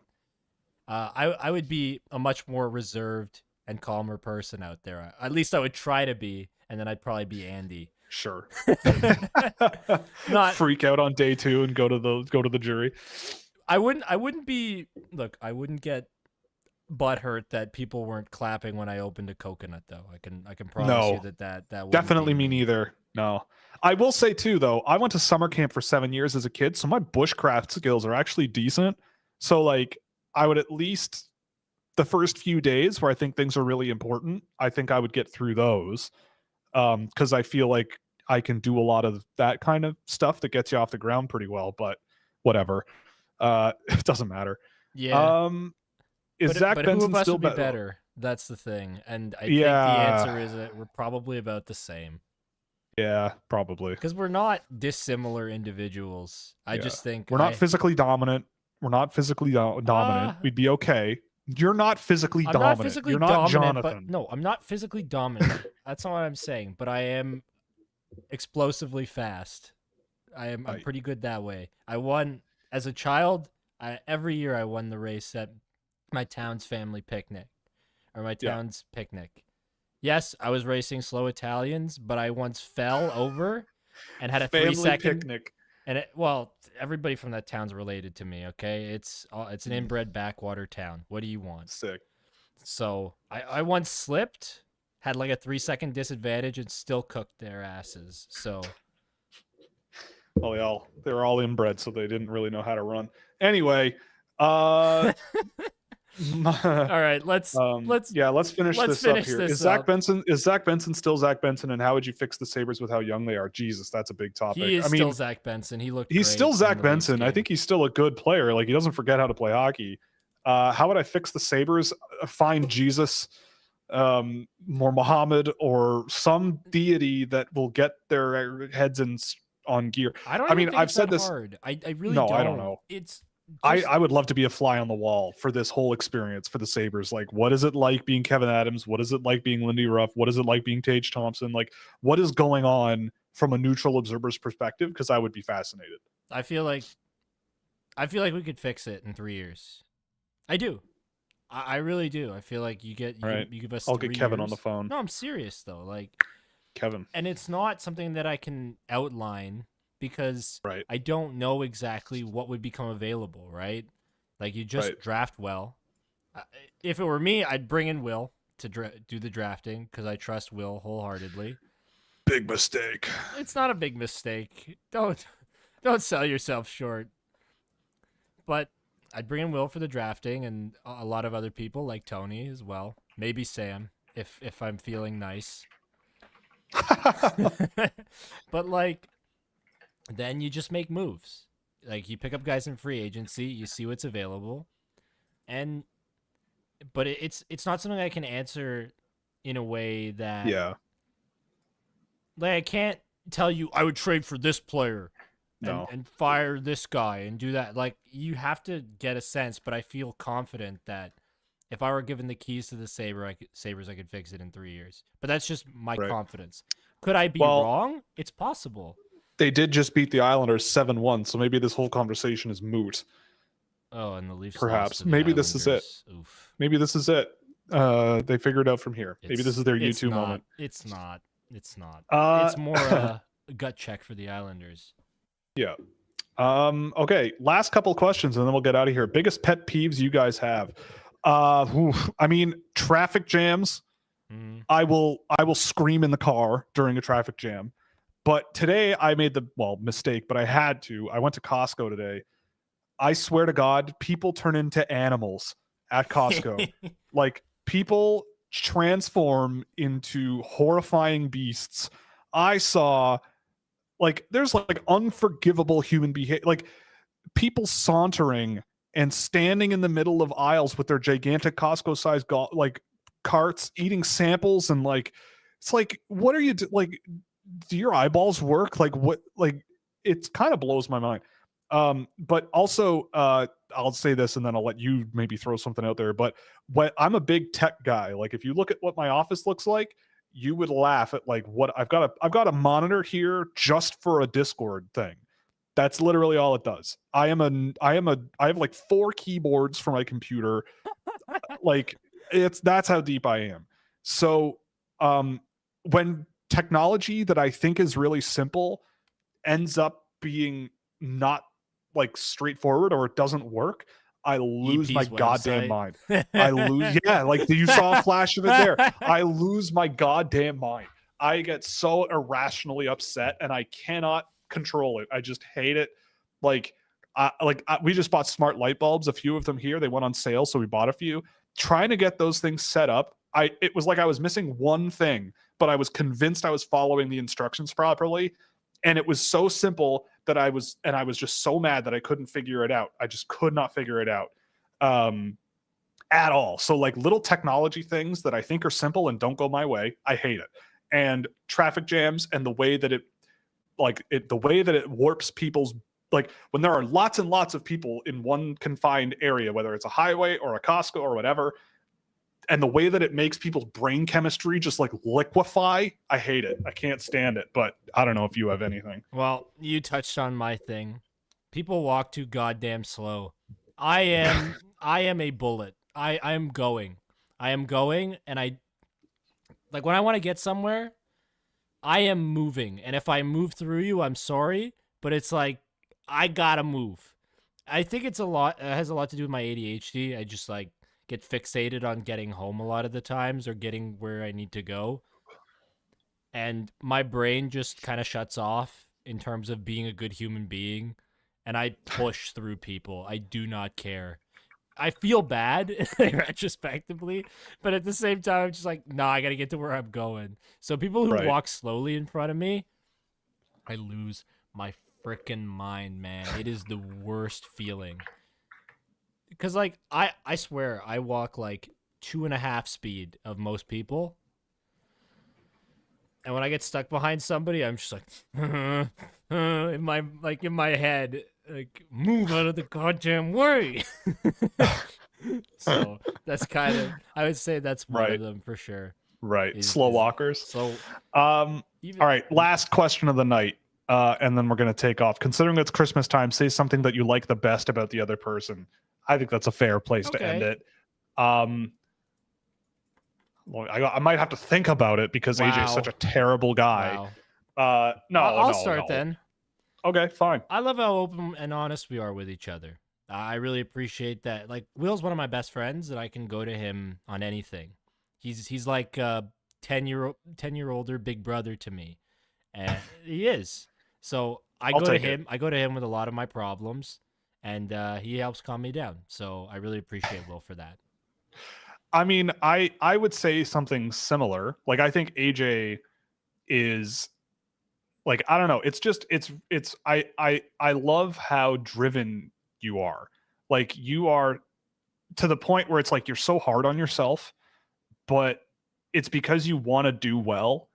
I would be a much more reserved and calmer person out there. At least I would try to be, and then I'd probably be Andy. Sure. Not freak out on day 2 and go to the jury. I wouldn't be look, I wouldn't get butthurt that people weren't clapping when I opened a coconut though. I can promise you No. that wouldn't Definitely be me neither. No. I will say too though, I went to summer camp for 7 years as a kid, so my bushcraft skills are actually decent. So like I would at least the first few days where I think things are really important, I think I would get through those. Cuz I feel like I can do a lot of that kind of stuff that gets you off the ground pretty well, but whatever. It doesn't matter. Yeah. Is Zach But who Benson of us still would be better? better? That's the thing. And I think the Yeah. answer is that we're probably about the same. Yeah, probably. Because we're not dissimilar individuals. I Yeah. just think We're not physically dominant. We're not physically dominant. We'd be okay. You're not physically I'm dominant. not physically You're not dominant, but Jonathan. no, I'm not physically dominant. That's not what I'm saying. But I am explosively fast. I'm Right. pretty good that way. I won as a child. Every year I won the race at my town's family picnic or my Yeah. town's picnic. Yes, I was racing slow Italians, but I once fell over and had a Family 3-second picnic. and everybody from that town's related to me, okay? It's an inbred backwater town. What do you want? Sick. So I once slipped, had like a 3-second disadvantage, and still cooked their asses. So Well, they were all inbred, so they didn't really know how to run. Anyway, all right, let's finish this up here. this Is Zach up. Benson still Zach Benson? And how would you fix the Sabres with how young they are? Jesus, that's a big topic. He is I mean, still Zach Benson. He looked. he's great still in Zach the Leafs Benson. I game. think he's still a good player. Like he doesn't forget how to play hockey. How would I fix the Sabres? Find Jesus, or Muhammad, or some deity that will get their heads on gear. I don't. I even mean, think I've it's said that this. hard. I really No, don't. I don't know. It's. I would love to be a fly on the wall for this whole experience for the Sabres. Like, what is it like being Kevin Adams? What is it like being Lindy Ruff? What is it like being Tage Thompson? Like, what is going on from a neutral observer's perspective? Because I would be fascinated. I feel like we could fix it in 3 years. I do. I really do. I feel like you give us. I'll 3 get Kevin years. on the phone. No, I'm serious though. Like Kevin. And it's not something that I can outline because Right. I don't know exactly what would become available, right? Like you just draft well. If it were me, I'd bring in Will to do the drafting because I trust Will wholeheartedly. Big mistake. It's not a big mistake. Don't sell yourself short. But I'd bring in Will for the drafting and a lot of other people like Tony as well. Maybe Sam if I'm feeling nice. But like then you just make moves. Like you pick up guys in free agency, you see what's available, and but it's not something I can answer in a way that Yeah. like I can't tell you I would trade for this player No. and fire this guy and do that. Like you have to get a sense, but I feel confident that if I were given the keys to the Sabres, I could fix it in 3 years. But that's just my Right. confidence. Could I be Well, wrong? It's possible. they did just beat the Islanders 7-1, so maybe this whole conversation is moot. Oh, and the Leafs lost Perhaps. to the Maybe this is it. Islanders. Oof. Maybe this is it. They figured it out from here. Maybe this is their It's U2 not. moment. It's not. It's not. Uh, It's more a gut check for the Islanders. Yeah. Okay, last couple questions and then we'll get out of here. Biggest pet peeves you guys have. I mean, traffic jams. Mm. I will scream in the car during a traffic jam. But today I made the mistake, but I had to. I went to Costco today. I swear to God, people turn into animals at Costco. Like people transform into horrifying beasts. I saw like there's like unforgivable human behavior, like people sauntering and standing in the middle of aisles with their gigantic Costco sized like carts, eating samples, and like it's like, what are you like? Do your eyeballs work? Like what? Like it kind of blows my mind. But also, I'll say this and then I'll let you maybe throw something out there. But I'm a big tech guy. Like if you look at what my office looks like, you would laugh at like what I've got a monitor here just for a Discord thing. That's literally all it does. I have like 4 keyboards for my computer. Like that's how deep I am. So when technology that I think is really simple ends up being not like straightforward or it doesn't work, I lose EP's my website. goddamn mind. I lose, yeah, like you saw a flash of it there. I lose my goddamn mind. I get so irrationally upset and I cannot control it. I just hate it. Like, we just bought smart light bulbs, a few of them here. They went on sale, so we bought a few. Trying to get those things set up, it was like I was missing one thing, but I was convinced I was following the instructions properly. And it was so simple that I was just so mad that I couldn't figure it out. I just could not figure it out at all. So like little technology things that I think are simple and don't go my way, I hate it. And traffic jams and the way that it warps people's, like when there are lots and lots of people in one confined area, whether it's a highway or a Costco or whatever, and the way that it makes people's brain chemistry just like liquefy, I hate it. I can't stand it. But I don't know if you have anything. Well, you touched on my thing. People walk too goddamn slow. I am a bullet. I am going. And I like when I want to get somewhere, I am moving. And if I move through you, I'm sorry, but it's like I gotta move. I think it has a lot to do with my ADHD. I just like get fixated on getting home a lot of the times or getting where I need to go. And my brain just kind of shuts off in terms of being a good human being. And I push through people. I do not care. I feel bad retrospectively, but at the same time, I'm just like, nah, I got to get to where I'm going. So people who walk slowly in front of me, I lose my freaking mind, man. It is the worst feeling. Because, like, I swear, I walk like 2.5 speed of most people. And when I get stuck behind somebody, I'm just like, in my head, like, move out of the goddamn way. So that's kind of, I would say that's one of them for sure. Right. Slow walkers. So, all right. Last question of the night. And then we're going to take off. Considering it's Christmas time, say something that you like the best about the other person. I think that's a fair place to end it. Well, I might have to think about it because AJ is such a terrible guy. No, I'll start then. Okay, fine. I love how open and honest we are with each other. I really appreciate that. Like, Will's one of my best friends, and I can go to him on anything. He's like a 10-year older big brother to me, and he is. So I go to him. I go to him with a lot of my problems, and he helps calm me down. So I really appreciate Will for that. I mean, I would say something similar. Like, I think AJ is like, I don't know. It's just, I love how driven you are. Like, you are to the point where it's like you're so hard on yourself, but it's because you want to do well,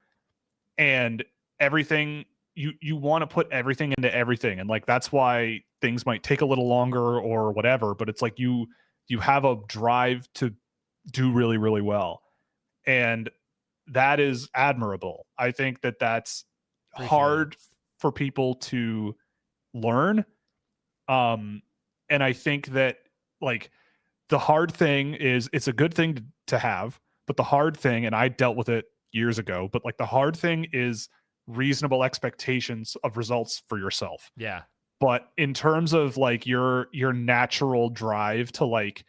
and everything you want to put everything into everything, and like that's why things might take a little longer or whatever, but it's like you have a drive to do really, really well, and that is admirable. I think that that's hard for people to learn, and I think that like the hard thing is, it's a good thing to have, but the hard thing, and I dealt with it years ago, but like the hard thing is reasonable expectations of results for yourself. Yeah. But in terms of like your natural drive to like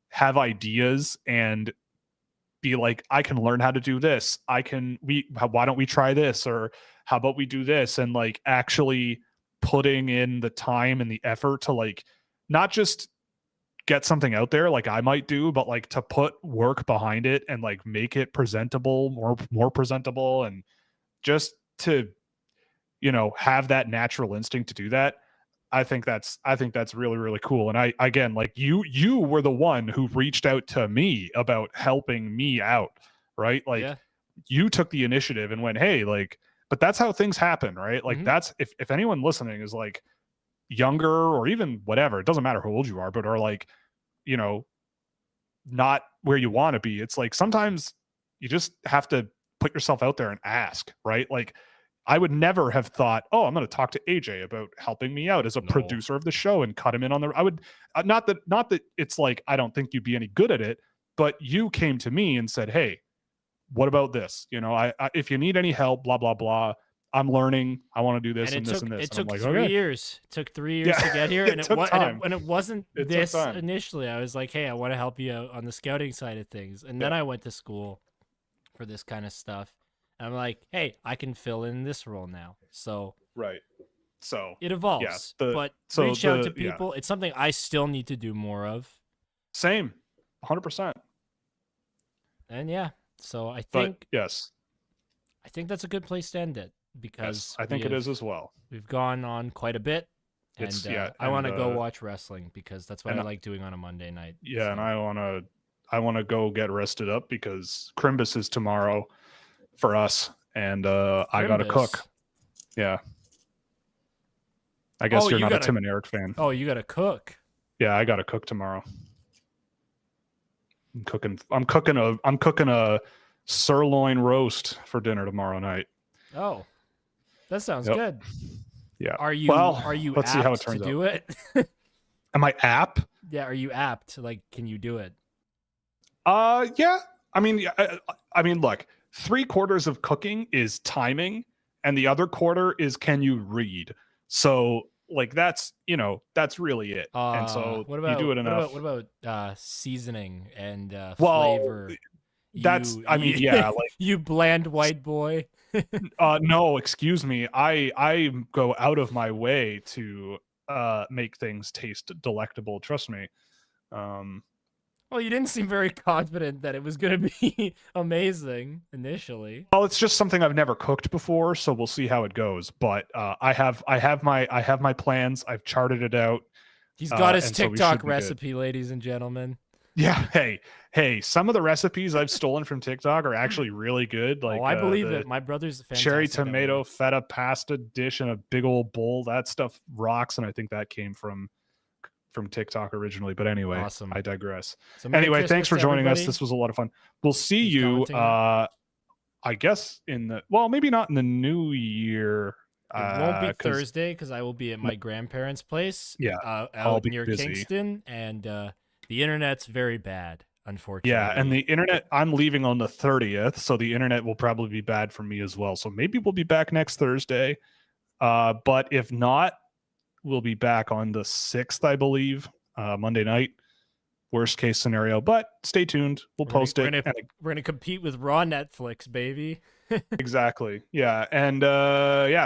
have ideas and be like, I can learn how to do this. Why don't we try this? Or how about we do this? And like actually putting in the time and the effort to like, not just get something out there like I might do, but like to put work behind it and like make it presentable, more presentable, and just to, have that natural instinct to do that. I think that's really, really cool. And I, again, like you were the one who reached out to me about helping me out, right? Like you took the initiative and went, hey, like, but that's how things happen, right? Like that's, if anyone listening is like younger or even whatever, it doesn't matter how old you are, but are like, not where you want to be. It's like, sometimes you just have to put yourself out there and ask, right? Like, I would never have thought, oh, I'm going to talk to AJ about helping me out as a producer of the show and cut him in on I would not that it's like, I don't think you'd be any good at it, but you came to me and said, hey, what about this? I if you need any help, blah, blah, blah. I'm learning. I want to do this and this and this. It took 3 years. It took 3 years to get here. And it wasn't this initially. I was like, hey, I want to help you out on the scouting side of things. And then I went to school for this kind of stuff. And I'm like, hey, I can fill in this role now. So right. So it evolves. But reach out to people. It's something I still need to do more of. Same. 100%. And so I think yes. I think that's a good place to end it, because I think it is as well. We've gone on quite a bit, and I want to go watch wrestling, because that's what I like doing on a Monday night. Yeah, so. And I want to go get rested up, because Crimbus is tomorrow for us, and I got to cook. Yeah. I guess you're not a Tim and Eric fan. Oh, you got to cook. Yeah, I got to cook tomorrow. I'm cooking a sirloin roast for dinner tomorrow night. Oh, that sounds good. Yeah. Are you let's apt see how it turns to do out. it? Am I apt? Yeah. Are you apt? Like, can you do it? Yeah. I mean, look, 3/4 of cooking is timing, and the other quarter is, can you read? So like, that's really it. And so what about, you do it enough. What about seasoning and flavor? Like, you bland white boy. No, excuse me. I go out of my way to make things taste delectable. Trust me. Well, you didn't seem very confident that it was going to be amazing initially. Well, it's just something I've never cooked before, so we'll see how it goes. But I have my plans. I've charted it out. He's got his TikTok recipe, ladies and gentlemen. Yeah. Hey, some of the recipes I've stolen from TikTok are actually really good. Like, I believe it. My brother's a fantastic cherry tomato feta pasta dish in a big old bowl. That stuff rocks, and I think that came from TikTok originally. But anyway, awesome. I digress. So anyway, thanks for joining us. This was a lot of fun. We'll see you I guess maybe not in the new year. It won't be Thursday, because I will be at my grandparents' place. Out near Kingston, and the internet's very bad, unfortunately. Yeah, and the internet, I'm leaving on the 30th, so the internet will probably be bad for me as well. So maybe we'll be back next Thursday. But if not, we'll be back on the 6th, I believe, Monday night. Worst case scenario, but stay tuned. We're gonna compete with Raw Netflix, baby. Exactly. Yeah, and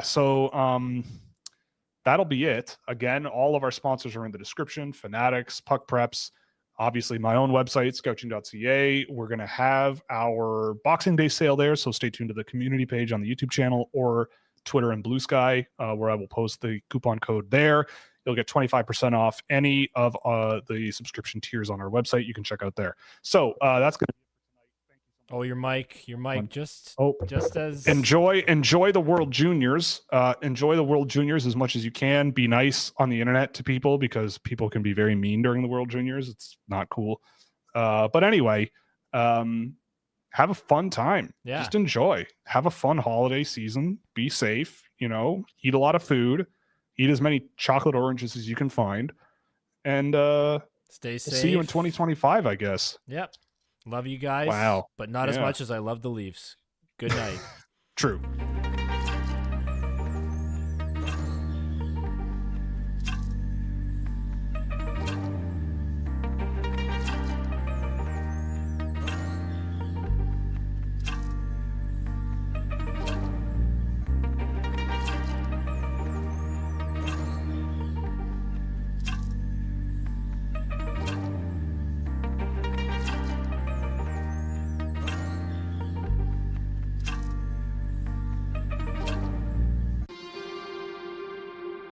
so that'll be it. Again, all of our sponsors are in the description: Fanatics, Puck Preps, obviously my own website, Scouching.ca. We're gonna have our Boxing Day sale there, so stay tuned to the community page on the YouTube channel or Twitter and Blue Sky, where I will post the coupon code there. You'll get 25% off any of the subscription tiers on our website. You can check out there. So that's going to be it for tonight. Thank you so much. Oh, your mic, just as Enjoy the World Juniors. Enjoy the World Juniors as much as you can. Be nice on the internet to people, because people can be very mean during the World Juniors. It's not cool. But anyway, have a fun time. Yeah. Just enjoy. Have a fun holiday season. Be safe. Eat a lot of food. Eat as many chocolate oranges as you can find. And stay safe. We'll see you in 2025, I guess. Yep. Love you guys. Wow. But not as much as I love the Leafs. Good night. True.